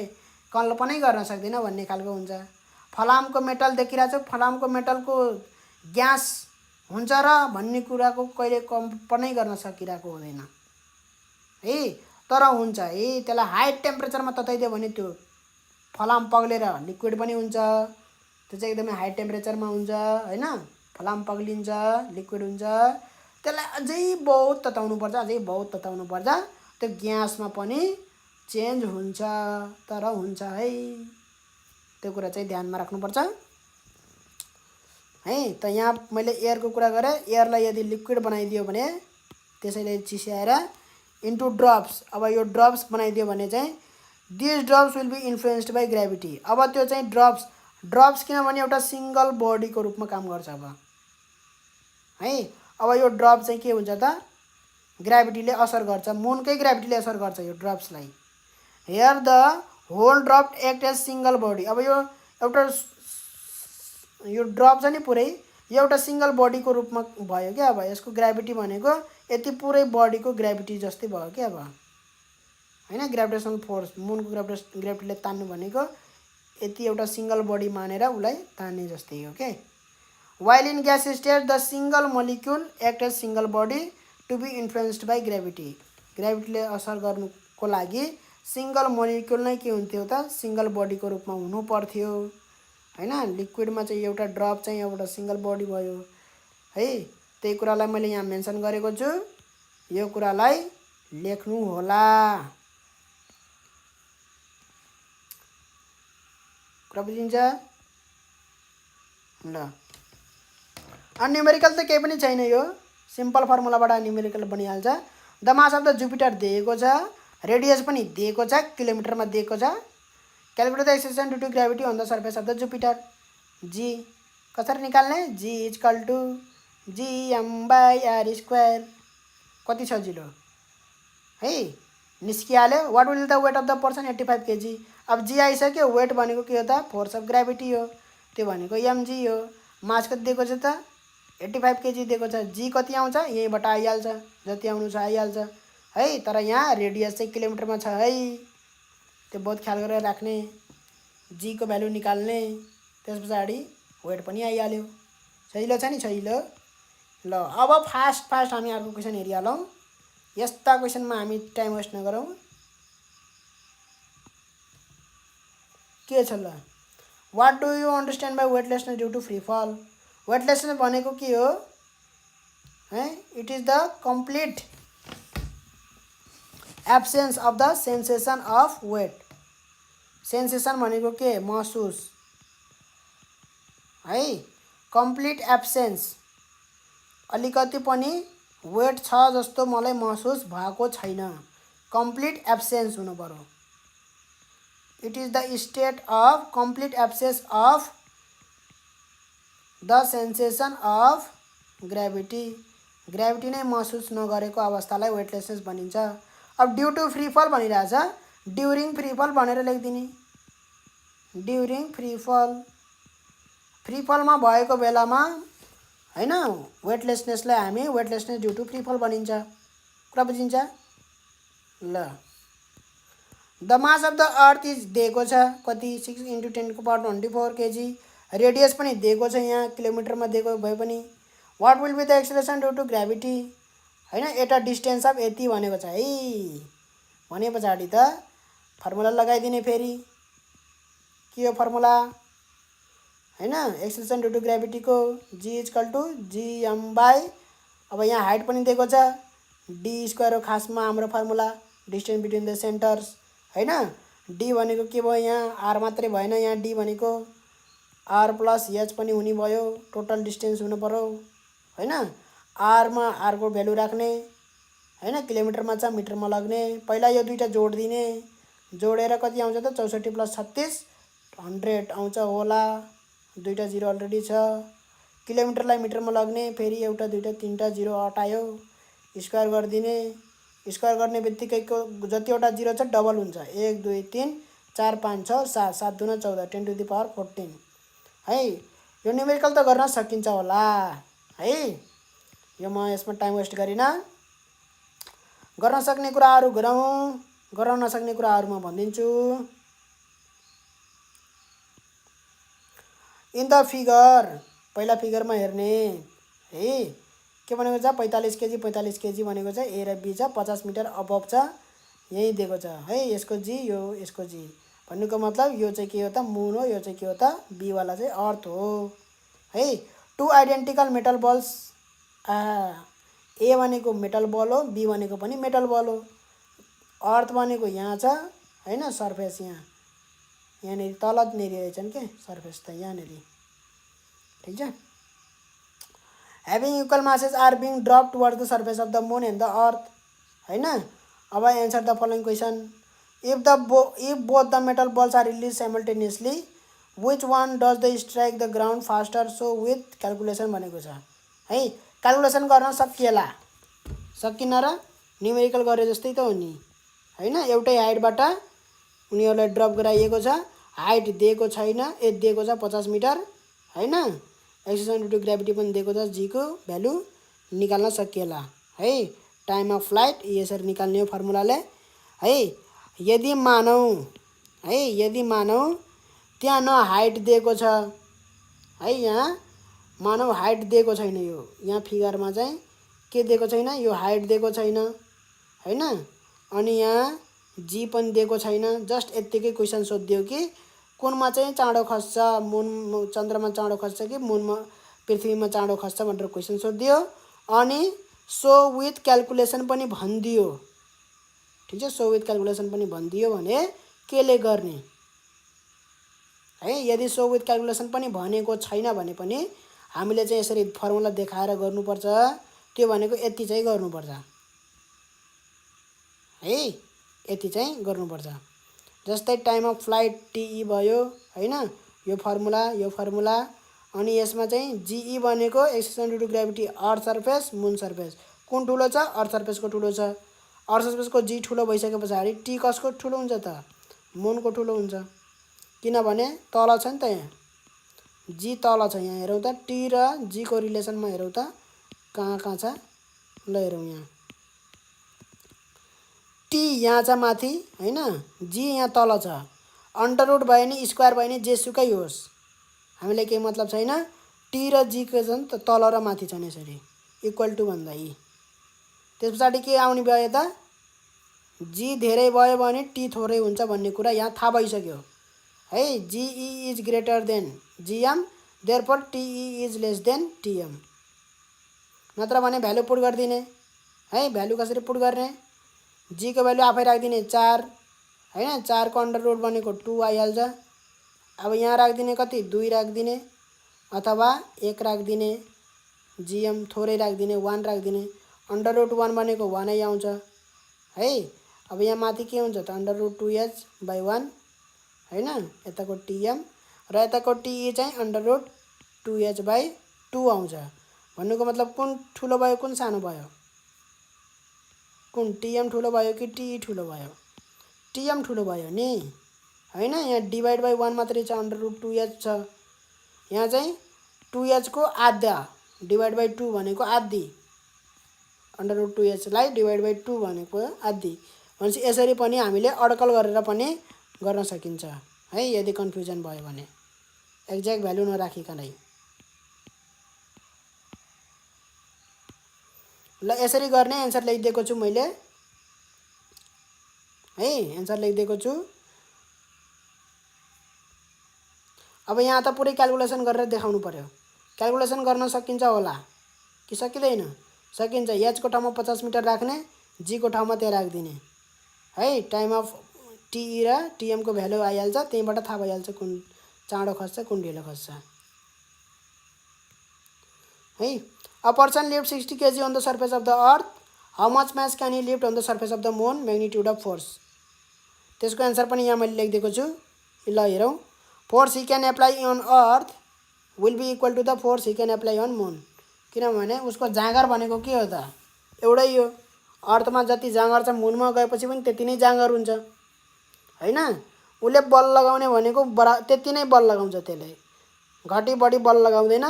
कल्पनै गर्न सक्दिनँ भन्ने खालको हुन्छ। फलामको मेटल देखिरहेको छु, फलामको मेटलको ग्यास हुन्छ र भन्ने कुराको कहिले कल्पनै गर्न सकिरहेको हुँदैन है, तर हुन्छ है। त्यसलाई हाई टेम्परेचरमा तताइदियो भने त्यो फलाम पग्लेर लिक्विड पनि हुन्छ, त्यो चाहिँ एकदमै हाई टेम्परेचरमा हुन्छ हैन, फलाम पग्लिन्छ लिक्विड हुन्छ। त्यसलाई अझै बहुत तताउनुपर्छ, अझै बहुत तताउनुपर्छ, त्यो ग्यासमा पनि चेन्ज हुन्छ, तर हुन्छ है। त्यो कुरा चाहिँ ध्यानमा राख्नुपर्छ है। त यहाँ मैले एयरको कुरा गरेँ, एयरलाई यदि लिक्विड बनाइदियो भने त्यसैले चिस्याएर इन्टु ड्रप्स, अब यो ड्रप्स बनाइदियो भने चाहिँ this drops will be influenced by gravity. अब त्यो चाहिँ ड्रप्स किनभने एउटा सिङ्गल बडीको रूपमा काम गर्छ अब है। अब यो ड्रप चाहिँ के हुन्छ त, ग्रेभिटीले असर गर्छ, मुनकै ग्रेभिटीले असर गर्छ यो ड्रप्सलाई। Here the whole drop act as single body. अब यो एउटा यो ड्रप छ नि पुरै एउटा सिङ्गल बडीको रूपमा भयो क्या। अब यसको ग्रेभिटी भनेको यति पुरै बडीको ग्रेभिटी जस्तै भयो क्या अब हैन। ग्रेभिटेसनल फोर्स, मुनको ग्रेभिटीले तान्नु भनेको यति एउटा सिङ्गल बडी मानेर उसलाई तान्ने जस्तै हो के। While in gas state the single molecule act as single body to be influenced by gravity. ग्रेभिटीले असर गर्नुको लागि सिङ्गल मोलिक्युल नै के हुन्थ्यो त, सिङ्गल बडीको रूपमा हुनु पर्थ्यो हैन। लिक्विडमा चाहिँ एउटा ड्रप चाहिँ एउटा सिङ्गल बडी भयो है। त्यही कुरालाई मैले यहाँ मेन्सन गरेको छु, यो कुरालाई लेख्नु होला। कुरा बुझिन्छ ल। न्युमेरिकल त केही पनि छैन, यो सिम्पल फर्मुलाबाट न्युमेरिकल बनिहाल्छ। The mass of the Jupiter दिएको छ, रेडियस पनि दिएको छ, किलोमिटरमा दिएको छ। Calculate the acceleration due to gravity on the surface of the Jupiter. G कसरी निकाल्ने, जी इक्वल टु gm/r²। कति सजिलो है, निस्किहाल्यो। What will the weight of the person, 85 kg। अब जी आइसक्यो, वेट भनेको के हो त, फोर्स अफ ग्रेभिटी हो, त्यो भनेको mg हो। मास कति दिएको छ त, 85 kg दिएको छ। जी कति आउँछ, यहीँबाट आइहाल्छ, जति आउनु छ आइहाल्छ है। तर यहाँ रेडियस चाहिँ किलोमिटरमा छ है, त्यो बहुत ख्याल गरेर राख्ने। जी को भ्यालु निकाल्ने, त्यस पछाडि वेट पनि आइहाल्यो। सजिलो छ नि, सजिलो। ल अब फास्ट हामी अर्को क्वेसन हेरिहालौँ। यस्ता क्वेसनमा हामी टाइम वेस्ट नगरौँ। के छ ल, what do you understand by weightlessness due to free fall. Weightlessness भनेको के हो है, it is the complete absence of the sensation of weight. Sensation भनेको के, महसुस है। कम्प्लिट एब्सेन्स, अलिकति पनि वेट छ जस्तो मलाई महसुस भएको छैन, कम्प्लिट एब्सेन्स हुनु पर्यो। It is the state of complete absence of the sensation of gravity. Gravity नै महसुस नगरेको अवस्थालाई वेटलेसनेस भनिन्छ। अब ड्यू टु फ्री फल भनिरहेछ, ड्युरिङ फ्री फल भनेर लेखिदिने। ड्युरिङ फ्री फल, फ्री फलमा भएको बेलामा हैन, वेटलेसनेसलाई हामी वेटलेसनेस ड्यू टु फ्री फल भनिन्छ। कुरा बुझिन्छ ल। The mass of the earth is दिएको छ कति, 6 × 10⁻24 kg। रेडियस पनि दिएको छ यहाँ, किलोमिटरमा दिएको भए पनि। What will be the acceleration due to gravity हैन, एट अ डिस्टेन्स अफ यति भनेको छ है। भने पछाडि त फर्मुला लगाइदिने फेरि। के हो फर्मुला हैन, एक्सेलरेसन ड्यू टु ग्रेभिटीको जी इक्वल टु gm/, अब यहाँ हाइट पनि दिएको छ, d² हो खासमा हाम्रो formula, distance between the centres हैन। डी भनेको के भयो, यहाँ आर मात्रै भएन, यहाँ डी भनेको आर प्लस एच पनि हुने भयो, टोटल डिस्टेन्स हुनु पर्यो हैन। आरमा आरको भ्यालु राख्ने हैन, किलोमिटरमा छ मिटरमा लग्ने। पहिला यो दुईटा जोडिदिने, जोडेर कति आउँछ त, 64 + 36 100 आउँछ होला। दुईटा जिरो अलरेडी छ। किलोमिटरलाई मिटरमा लग्ने, फेरि एउटा दुईटा तीनटा जिरो हटायो, स्क्वायर गरिदिने। स्क्वायर गर्ने बित्तिकैको जतिवटा जिरो छ डबल हुन्छ, 1 2 3 4 5 6 7 7 दूना 14 10⁻14 है। यो न्युमेरिकल त गर्न सकिन्छ होला है। यो म यसमा टाइम वेस्ट गरिन। गर्न सक्ने कुराहरू गरौँ, गर्न नसक्ने कुराहरू म भनिदिन्छु। इन द फिगर, पहिला फिगरमा हेर्ने है। के भनेको छ 45 केजी 45 केजी भनेको छ ए र बी छ, 50 मिटर अबभ छ, यही दिएको छ है। यसको जी, यो यसको जी भन्नुको मतलब यो चाहिँ के हो त मुन हो, यो चाहिँ के हो त बी वाला चाहिँ अर्थ हो है। टु आइडेन्टिकल मेटल बल्स, ए भनेको मेटल बल हो, बी भनेको पनि मेटल बल हो। अर्थ भनेको यहाँ छ हैन, सर्फेस यहाँनिर तलनिर रहेछन् के सर्फेस त यहाँनिर, ठिक छ। Having equal masses are being drop towards the surface of the moon and the earth हैन। अब answer the following question. If both the metal balls are release simultaneously which one does the strike the ground faster, so with calculation भनेको छ है। Calculation गर्न सकिएला, सकिन र numerical गरे जस्तै त हो नि हैन। एउटै हाइटबाट उनीहरूलाई ड्रप गराइएको छ, हाइट दिएको छैन, दिएको छ 50 मिटर हैन। एक्सेलरेसन ड्यु टु ग्राभिटी पनि दिएको छ, जी को भ्यालु निकाल्न सकिएला है। टाइम अफ फ्लाइट यसरी निकाल्ने हो फर्मुलाले है। यदि मानौ त्यहाँ न हाइट दिएको छ है, यहाँ मानौ हाइट दिएको छैन, यो यहाँ फिगरमा चाहिँ के दिएको छैन, यो हाइट दिएको छैन हैन, अनि यहाँ जी पनि दिएको छैन। जस्ट यत्तिकै क्वेसन सोधिदियो कि कुनमा चाहिँ चाँडो खस्छ, मुन चन्द्रमा चाँडो खस्छ कि मुनमा पृथ्वीमा चाँडो खस्छ भनेर क्वेसन सोधिदियो, अनि सो विथ क्यालकुलेसन पनि भनिदियो, ठिक छ। सो विथ क्यालकुलेसन पनि भनिदियो भने केले गर्ने है। यदि सो विथ क्यालकुलेसन पनि भनेको छैन भने पनि हामीले चाहिँ यसरी फर्मुला देखाएर गर्नुपर्छ। त्यो भनेको यति चाहिँ गर्नुपर्छ है, यति चाहिँ गर्नुपर्छ। जस्तै टाइम अफ फ्लाइट टिई भयो हैन, यो फर्मुला अनि यसमा चाहिँ जीई भनेको acceleration due to gravity earth surface moon surface, कुन ठुलो छ अर्थ सर्फेसको ठुलो छ। अर्थ सर्फेसको जी ठुलो भइसके पछाडि टी कसको ठुलो हुन्छ त मुनको ठुलो हुन्छ, किनभने तल छ नि त, यहाँ जी तल छ। यहाँ हेरौँ त टी र जी को रिलेसनमा हेरौँ त कहाँ छ, ल हेरौँ यहाँ टी यहाँ छ माथि हैन, जी यहाँ तल छ। अन्डर रुट भयो नि स्क्वायर भयो नि जेसुकै होस्, हामीलाई केही मतलब छैन। टी र जी को छ नि त तल र माथि छन् यसरी इक्वल टु भन्दा यी। त्यस पछाडि के आउने भयो त, जी धेरै भयो भने टी थोरै हुन्छ भन्ने कुरा यहाँ थाहा भइसक्यो है। GE is greater than GM, therefore TE is less than TM. नत्र भने भ्यालु पुट गरिदिने है। भ्यालु कसरी पुट गर्ने, जी को भ्यालु आफै राखिदिने 4 हैन, 4 को अन्डर रुट भनेको 2 आइहाल्छ। अब यहाँ राखिदिने कति 2 राखिदिने अथवा 1 राखिदिने, जीएम थोरै राखिदिने 1 राखिदिने, अन्डर रुट 1 भनेको 1 नै आउँछ है। अब यहाँ माथि के हुन्छ त अन्डर रुट 2h/1 हैन, यताको टिएम र यताको टिई चाहिँ अन्डर रुट 2h/2 आउँछ। भन्नुको मतलब कुन ठुलो भयो कुन सानो भयो, कुन टिएम ठुलो भयो कि टिई ठुलो भयो, टिएम ठुलो भयो नि हैन। यहाँ डिभाइड बाई 1 मात्रै छ, अन्डर रुट 2h छ। यहाँ चाहिँ 2h को आधा डिभाइड बाई 2 भनेको आधी, अन्डर रुट 2h लाई डिभाइड बाई 2 भनेको आधी। भनेपछि यसरी पनि हामीले अड्कल गरेर पनि गर्न सकिन्छ है, यदि कन्फ्युजन भयो भने एक्ज्याक्ट भ्यालु नराखिकनै। ल यसरी गर्ने एन्सर लेखिदिएको छु मैले है, एन्सर लेखिदिएको छु। अब यहाँ त पुरै क्यालकुलेसन गरेर देखाउनु पर्यो। क्यालकुलेसन गर्न सकिन्छ होला कि सकिँदैन, सकिन्छ। एच को ठाउँमा 50 मिटर राख्ने, जी को ठाउँमा त्यहाँ राखिदिने है। टाइम अफ टिई र टिएम को भ्यालु आइहाल्छ, त्यहीँबाट थाहा भइहाल्छ कुन चाँडो खस्छ कुन ढिलो खस्छ है। A person lift 60 kg on the surface of the earth, how much mass can he lift on the surface of the moon, magnitude of force। त्यसको एन्सर पनि यहाँ मैले लेखिदिएको छु, ल हेरौँ। Force he can apply on earth will be equal to the force he can apply on moon. किनभने उसको जाँगर भनेको के हो त एउटै हो। अर्थमा जति जाँगर छ मुनमा गएपछि पनि त्यति नै जाँगर हुन्छ हैन। उसले बल लगाउने भनेको त्यति नै बल लगाउँछ, त्यसले घटी बढी बल लगाउँदैन।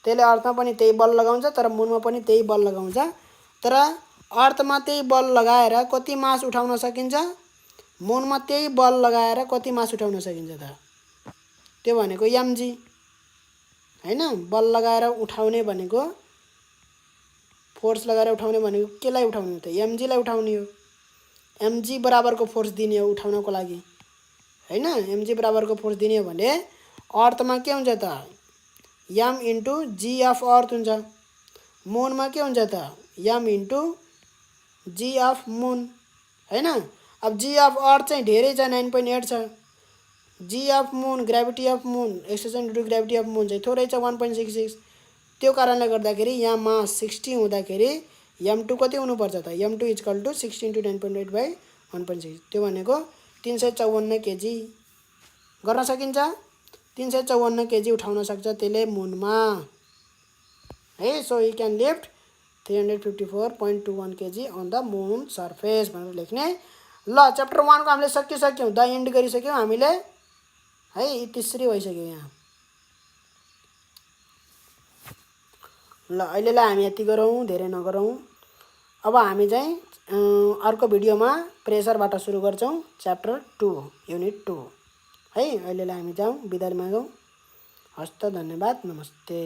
त्यसले अर्थमा पनि त्यही बल लगाउँछ तर मुनमा पनि त्यही बल लगाउँछ। तर अर्थमा त्यही बल लगाएर कति मास उठाउन सकिन्छ, मुनमा त्यही बल लगाएर कति मास उठाउन सकिन्छ त? त्यो भनेको mg हैन। बल लगाएर उठाउने भनेको, फोर्स लगाएर उठाउने भनेको केलाई उठाउने त? mg लाई उठाउने हो। mg बराबरको फोर्स दिने हो उठाउनको लागि हैन। mg बराबरको फोर्स दिने हो भने अर्थमा के हुन्छ त? m इन्टु g अफ अर्थ हुन्छ। मुनमा के हुन्छ त? m इन्टु g अफ मुन हैन। अब g अफ अर्थ चाहिँ धेरै छ, 9.8 छ। g of moon, gravity of moon, acceleration due to gravity of moon चाहिँ थोरै छ, 1.66। त्यो कारणले गर्दाखेरि यहाँ मास 60 हुँदाखेरि m2 कति हुनुपर्छ त? m2 equal to 60 into 9.8 by 1.6। त्यो भनेको 354 केजी गर्न सकिन्छ। 354 केजी उठाउन सक्छ त्यसले मुनमा है। So he can lift 354.21 KG on the moon surface भनेर लेख्ने। ल च्याप्टर 1 को हामीले सकिसक्यौँ, द एन्ड गरिसक्यौँ हामीले है। तीसरी भइसक्यो यहाँ। ल अहिलेलाई हामी यति गरौँ, धेरै नगरौँ। अब हामी चाहिँ अर्को भिडियोमा प्रेसरबाट सुरु गर्छौँ, च्याप्टर 2 युनिट 2 है। अहिलेलाई हामी जाउँ, बिदा मागौँ। हस्त, धन्यवाद, नमस्ते।